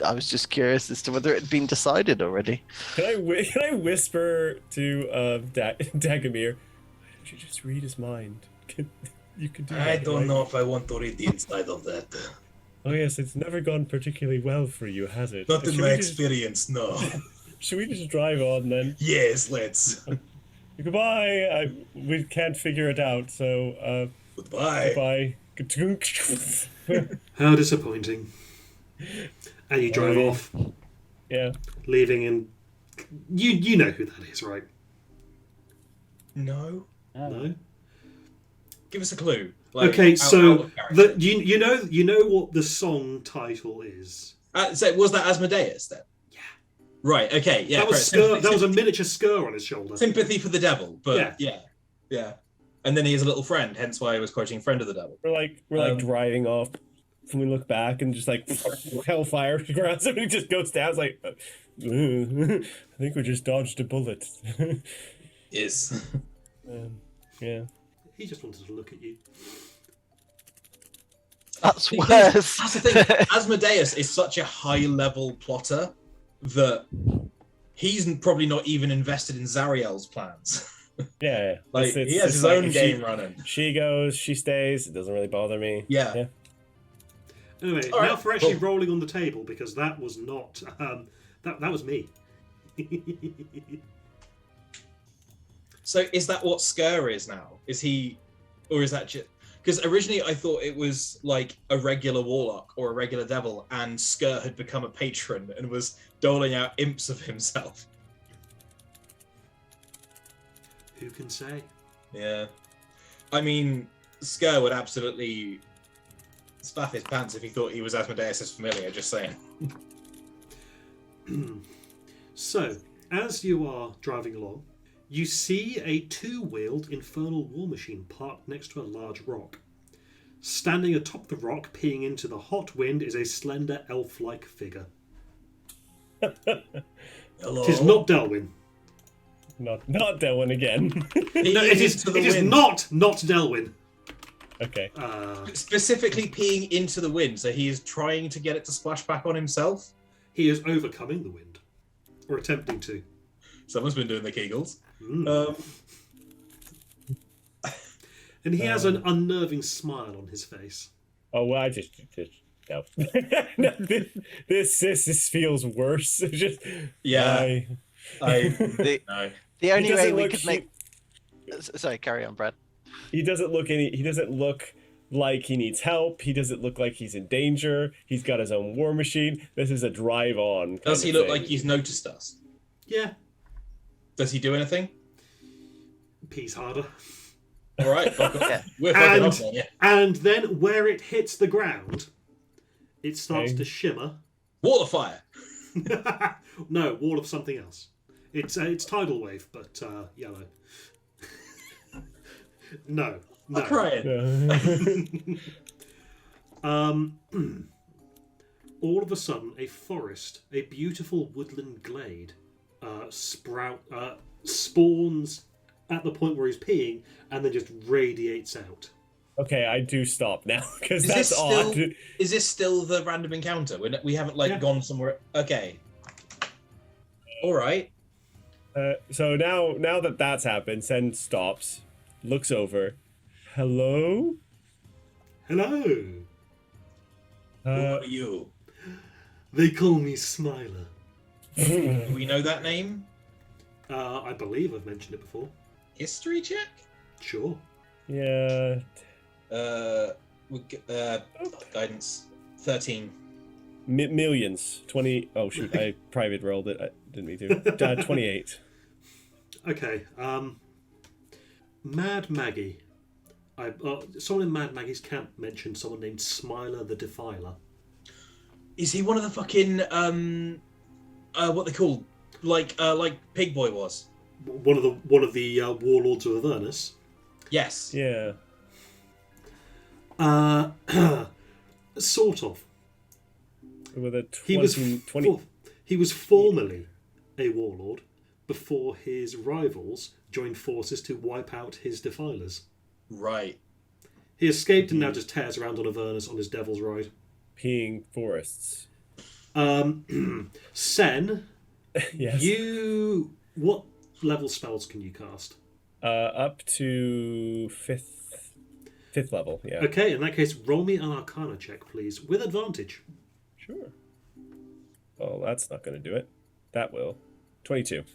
I was just curious as to whether it had been decided already. Can I whisper to Dagomir? Why don't you just read his mind? You could do that. I don't right? know if I want to read the inside of that. Oh yes, it's never gone particularly well for you, has it? Not in Should my we just- experience, no. Should we just drive on then? Yes, let's. Goodbye. We can't figure it out, so Goodbye. goodbye. How disappointing. And you drive Oh, off, Yeah. leaving in... You know who that is, right? No. No? Give us a clue. Okay, our so character. you know what the song title is. So was that Asmodeus then? Yeah. Right. Okay. Yeah. that was correct. that was a miniature Skur on his shoulder. Sympathy for the devil, but Yeah. yeah. And then he has a little friend, hence why I was quoting "Friend of the Devil." We're driving off, and we look back and just hellfire grounds him, and he just goes down. It's like, I think we just dodged a bullet. Yes. Yeah. He just wanted to look at you. That's worse. That's the thing. Asmodeus is such a high-level plotter that he's probably not even invested in Zariel's plans. Yeah. Like It's he has just his like own if game running. She goes, she stays. It doesn't really bother me. Yeah. Anyway, All now right, for actually cool. rolling on the table, because that was not... that was me. So is that what Skur is now? Is he, or is that just? Because originally I thought it was like a regular warlock or a regular devil, and Skur had become a patron and was doling out imps of himself. Who can say? Yeah. I mean, Skur would absolutely spaff his pants if he thought he was Asmodeus' familiar, just saying. So, as you are driving along, you see a two-wheeled infernal war machine parked next to a large rock. Standing atop the rock, peering into the hot wind, is a slender elf-like figure. Hello? It is not Delwyn. Not that one again. No, it is not Delwyn. Okay. Specifically peeing into the wind, so he is trying to get it to splash back on himself. He is overcoming the wind. Or attempting to. Someone's been doing the Kegels. And he has an unnerving smile on his face. Oh well, I just no. No, this feels worse. Just Yeah. No. The only way we look could make. Sorry, carry on, Brad. He doesn't look like he needs help. He doesn't look like he's in danger. He's got his own war machine. This is a drive on. Does he look like he's noticed us? Yeah. Does he do anything? Pees harder. All right. Yeah. We're fucking up then, yeah. And then where it hits the ground, it starts to shimmer. Wall of fire. No, wall of something else. It's tidal wave, but yellow. No. I'm crying. All of a sudden, a forest, a beautiful woodland glade, spawns at the point where he's peeing, and then just radiates out. Okay, I do stop now because that's odd. Is this still the random encounter? We haven't gone somewhere. Okay. All right. So now that that's happened, Sen stops, looks over. Hello? Hello. Who are you? They call me Smiler. Do we know that name? I believe I've mentioned it before. History check? Sure. Yeah. Guidance 13. Millions. 20. Oh shoot! I private rolled it. I didn't mean to. 28. Okay. Mad Maggie. Someone in Mad Maggie's camp mentioned someone named Smiler the Defiler. Is he one of the fucking what they call like Pig Boy was? One of the warlords of Avernus. Yes. Yeah. Sort of. With a 20, He was formerly a warlord before his rivals joined forces to wipe out his defilers. Right. He escaped and now just tears around on Avernus on his devil's ride. Peeing forests. Sen, Yes. what level spells can you cast? Up to fifth level. Yeah. Okay, in that case, roll me an Arcana check, please, with advantage. Sure. Oh, that's not going to do it. That will. 22.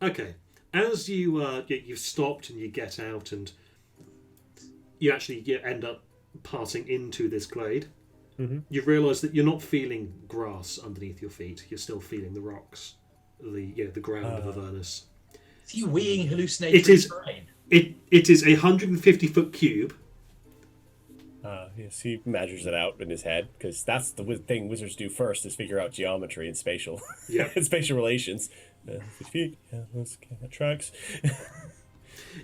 Okay, as you've stopped and you get out and you actually end up passing into this glade, you realise that you're not feeling grass underneath your feet. You're still feeling the rocks, the ground of Avernus. Is he weeing hallucinatory terrain? It is a 150-foot cube. Yes, he measures it out in his head because that's the thing wizards do first is figure out geometry and spatial, spatial relations. 50 feet. Yeah, that tracks.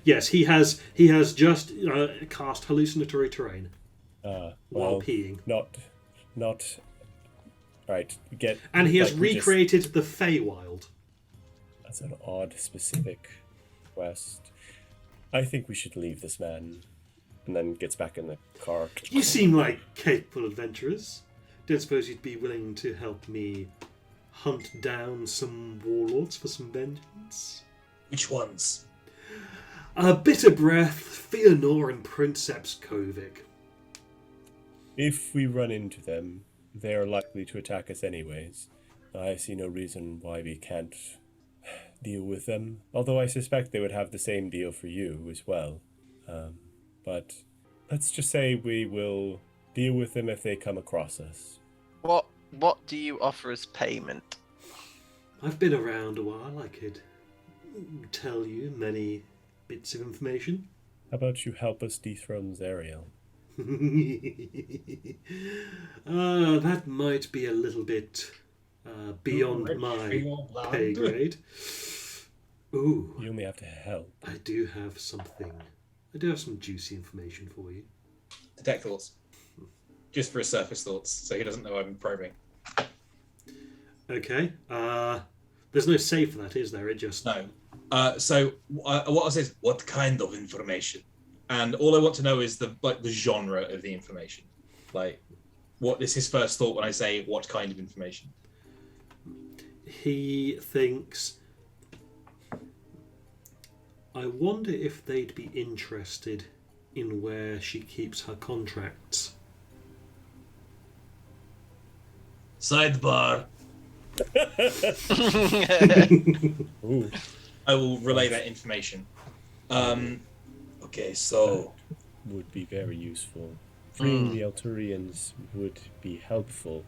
Yes, he has just cast hallucinatory terrain while peeing. Not. Right, and he has recreated the Feywild. That's an odd, specific quest. I think we should leave this man. And then gets back in the car. You seem like capable adventurers. Don't suppose you'd be willing to help me hunt down some warlords for some vengeance? Which ones? Bitter Breath, Fëanor, and Princeps Kovic. If we run into them, they are likely to attack us anyways. I see no reason why we can't deal with them. Although I suspect they would have the same deal for you as well. But Let's just say we will deal with them if they come across us. What do you offer as payment? I've been around a while. I could tell you many bits of information. How about you help us dethrone Zariel? That might be a little bit beyond my pay grade. Ooh, You only have to help. I do have something. I do have some juicy information for you. Detect thoughts. Just for his surface thoughts, so he doesn't know I'm probing. Okay. There's no save for that, is there? It just No. So what I'll say is, what kind of information? And all I want to know is the genre of the information. Like, what is his first thought when I say what kind of information? He thinks. I wonder if they'd be interested in where she keeps her contracts. Sidebar. Ooh. I will relay that information. Okay, so Would be very useful. Freeing the Elturians would be helpful.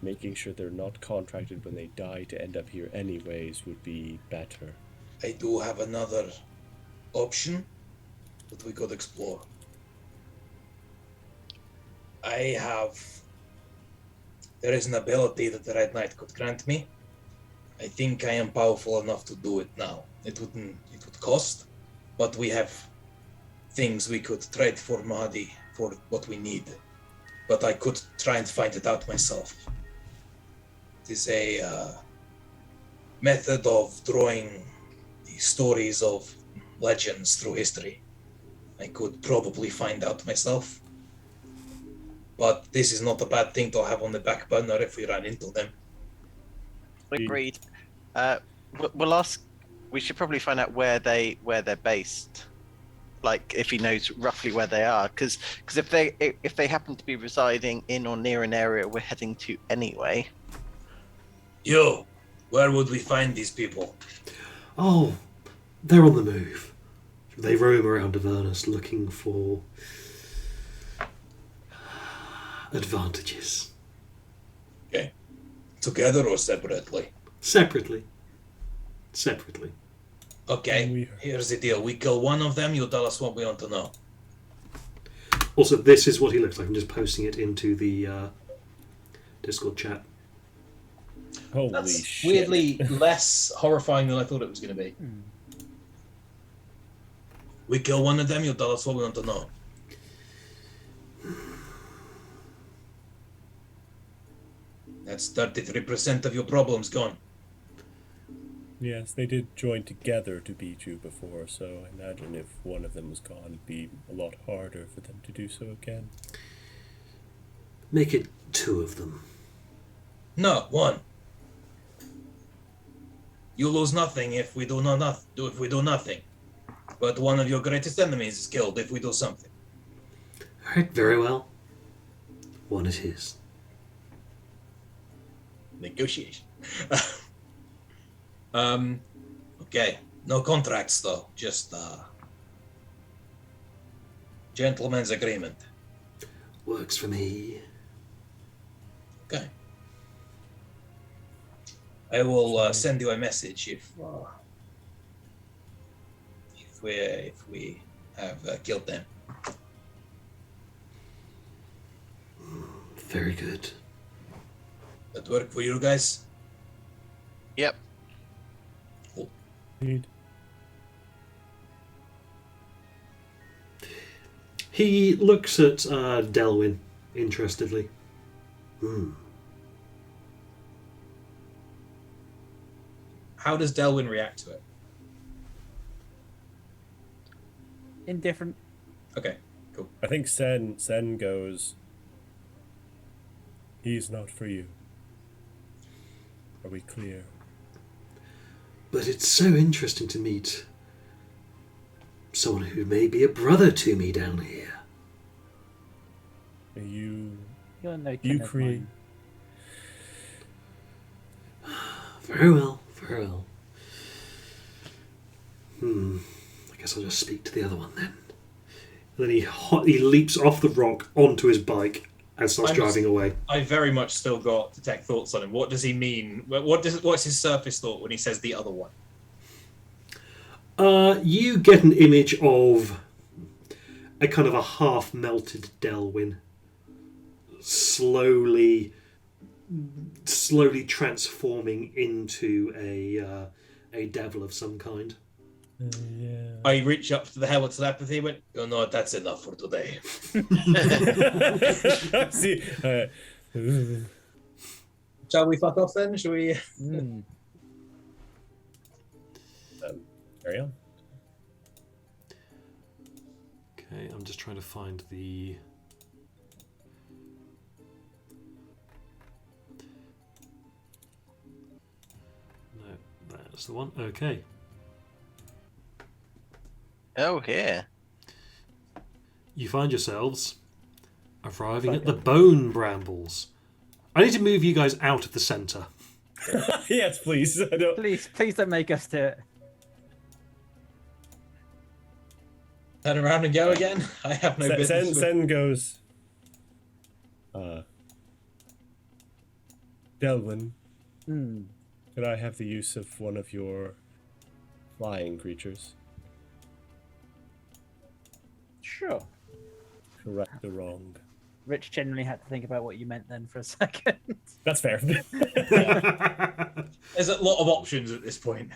Making sure they're not contracted when they die to end up here anyways would be better. I do have another option that we could explore. There is an ability that the Red Knight could grant me. I think I am powerful enough to do it now. It would cost, but we have things we could trade for Mahdi for what we need. But I could try and find it out myself. It is a method of drawing the stories of legends through history. I could probably find out myself. But this is not a bad thing to have on the back burner if we run into them. Agreed. We'll ask. We should probably find out where they're based. Like if he knows roughly where they are, because if they happen to be residing in or near an area we're heading to anyway. Yo, where would we find these people? Oh, they're on the move. They roam around Avernus looking for advantages. Okay. Together or separately? Separately. Okay, here's the deal. We kill one of them, you tell us what we want to know. Also, this is what he looks like. I'm just posting it into the Discord chat. Holy That's shit. weirdly less horrifying than I thought it was going to be. We kill one of them, you tell us what we want to know. That's 33% of your problems gone. Yes, they did join together to beat you before, so I imagine if one of them was gone, it'd be a lot harder for them to do so again. Make it 2 of them. No, 1. You lose nothing if we do nothing. But one of your greatest enemies is killed if we do something. Alright, very well. 1 it is. Negotiation. Okay. No contracts though. Just gentleman's agreement. Works for me. Okay. I will send you a message if we have killed them. Very good. That work for you guys? Yep. Indeed. He looks at Delwyn interestedly. How does Delwyn react to it? Indifferent. Okay, cool. I think Sen goes, he's not for you. Are we clear? But it's so interesting to meet someone who may be a brother to me down here. You You're create. Very well, very well. I guess I'll just speak to the other one then. And then he leaps off the rock onto his bike and starts driving away. I very much still got detect thoughts on him. What does he mean? What's his surface thought when he says the other one? You get an image of a kind of a half-melted Delwyn slowly transforming into a devil of some kind. Yeah. I reach up to the helmet of telepathy and went, "Oh no, that's enough for today." See, Shall we fuck off then? Shall we? carry on. Okay, I'm just trying to find the... No, that's the one. Okay. Oh, here. You find yourselves arriving at the Bone Brambles. I need to move you guys out of the centre. Yes, please. I don't... Please don't make us do it. Turn around and go again? I have no business. Sen goes, Delwyn, could I have the use of one of your flying creatures? Sure. Correct the wrong. Rich genuinely had to think about what you meant then for a second. That's fair. There's a lot of options at this point.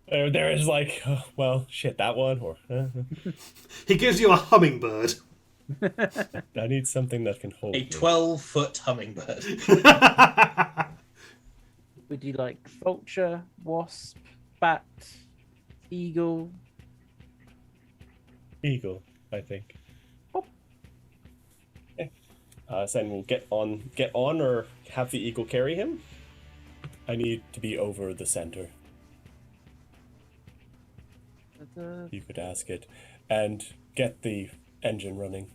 There is like, oh, well, shit, that one, or He gives you a hummingbird. I need something that can hold A me. 12-foot hummingbird. Would you like vulture, wasp, bat, eagle? Eagle, I think. Oh. Okay. Sen will get on, or have the eagle carry him. I need to be over the center. You could ask it, and get the engine running.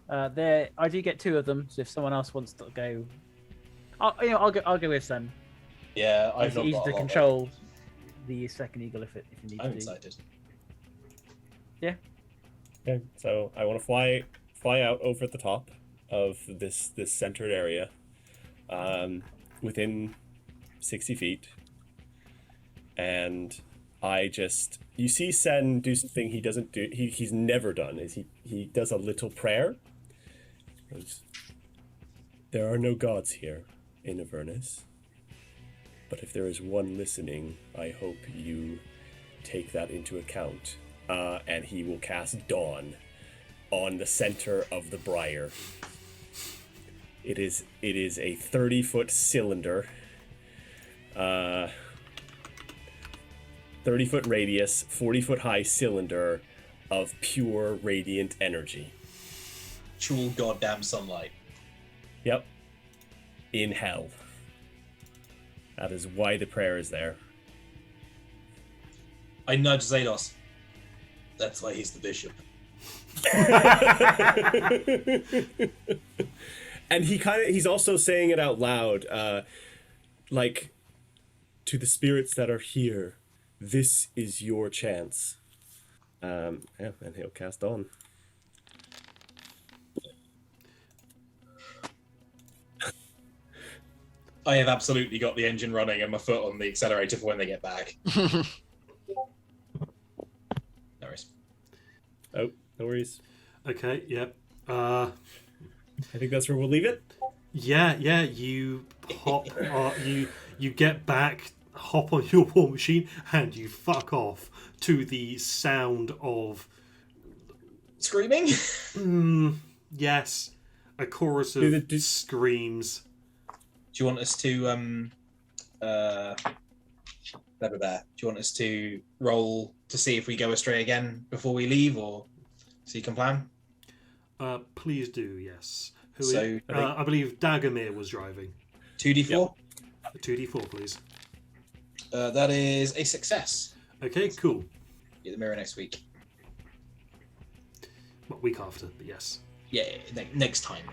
I do get two of them, so if someone else wants to go, I'll go with Sen. Yeah, I've It's not easy got a to lot control the second eagle if you need I'm to. excited. Yeah. Okay, so I want to fly out over the top of this centered area, within 60 feet, and you see Sen do something he doesn't do. He's never done. Is he does a little prayer. There are no gods here in Avernus, but if there is one listening, I hope you take that into account. And he will cast Dawn on the center of the briar. It is a 30-foot cylinder. 30-foot radius, 40-foot high cylinder of pure radiant energy. Actual goddamn sunlight. Yep. In hell. That is why the prayer is there. I nudge Zados. That's why he's the bishop. And he's also saying it out loud, like, to the spirits that are here, this is your chance. And he'll cast on. I have absolutely got the engine running and my foot on the accelerator for when they get back. No worries. Oh, no worries. Okay, yep. I think that's where we'll leave it. Yeah, you hop, you get back, hop on your war machine, and you fuck off to the sound of Screaming? yes, a chorus of screams. Do you want us to Do you want us to roll to see if we go astray again before we leave, or so you can plan? Please do, yes. I believe Dagomir was driving. 2d4? Yep. 2d4, please. That is a success. Okay, cool. Get the mirror next week. What, week after, but yes. Yeah, next time.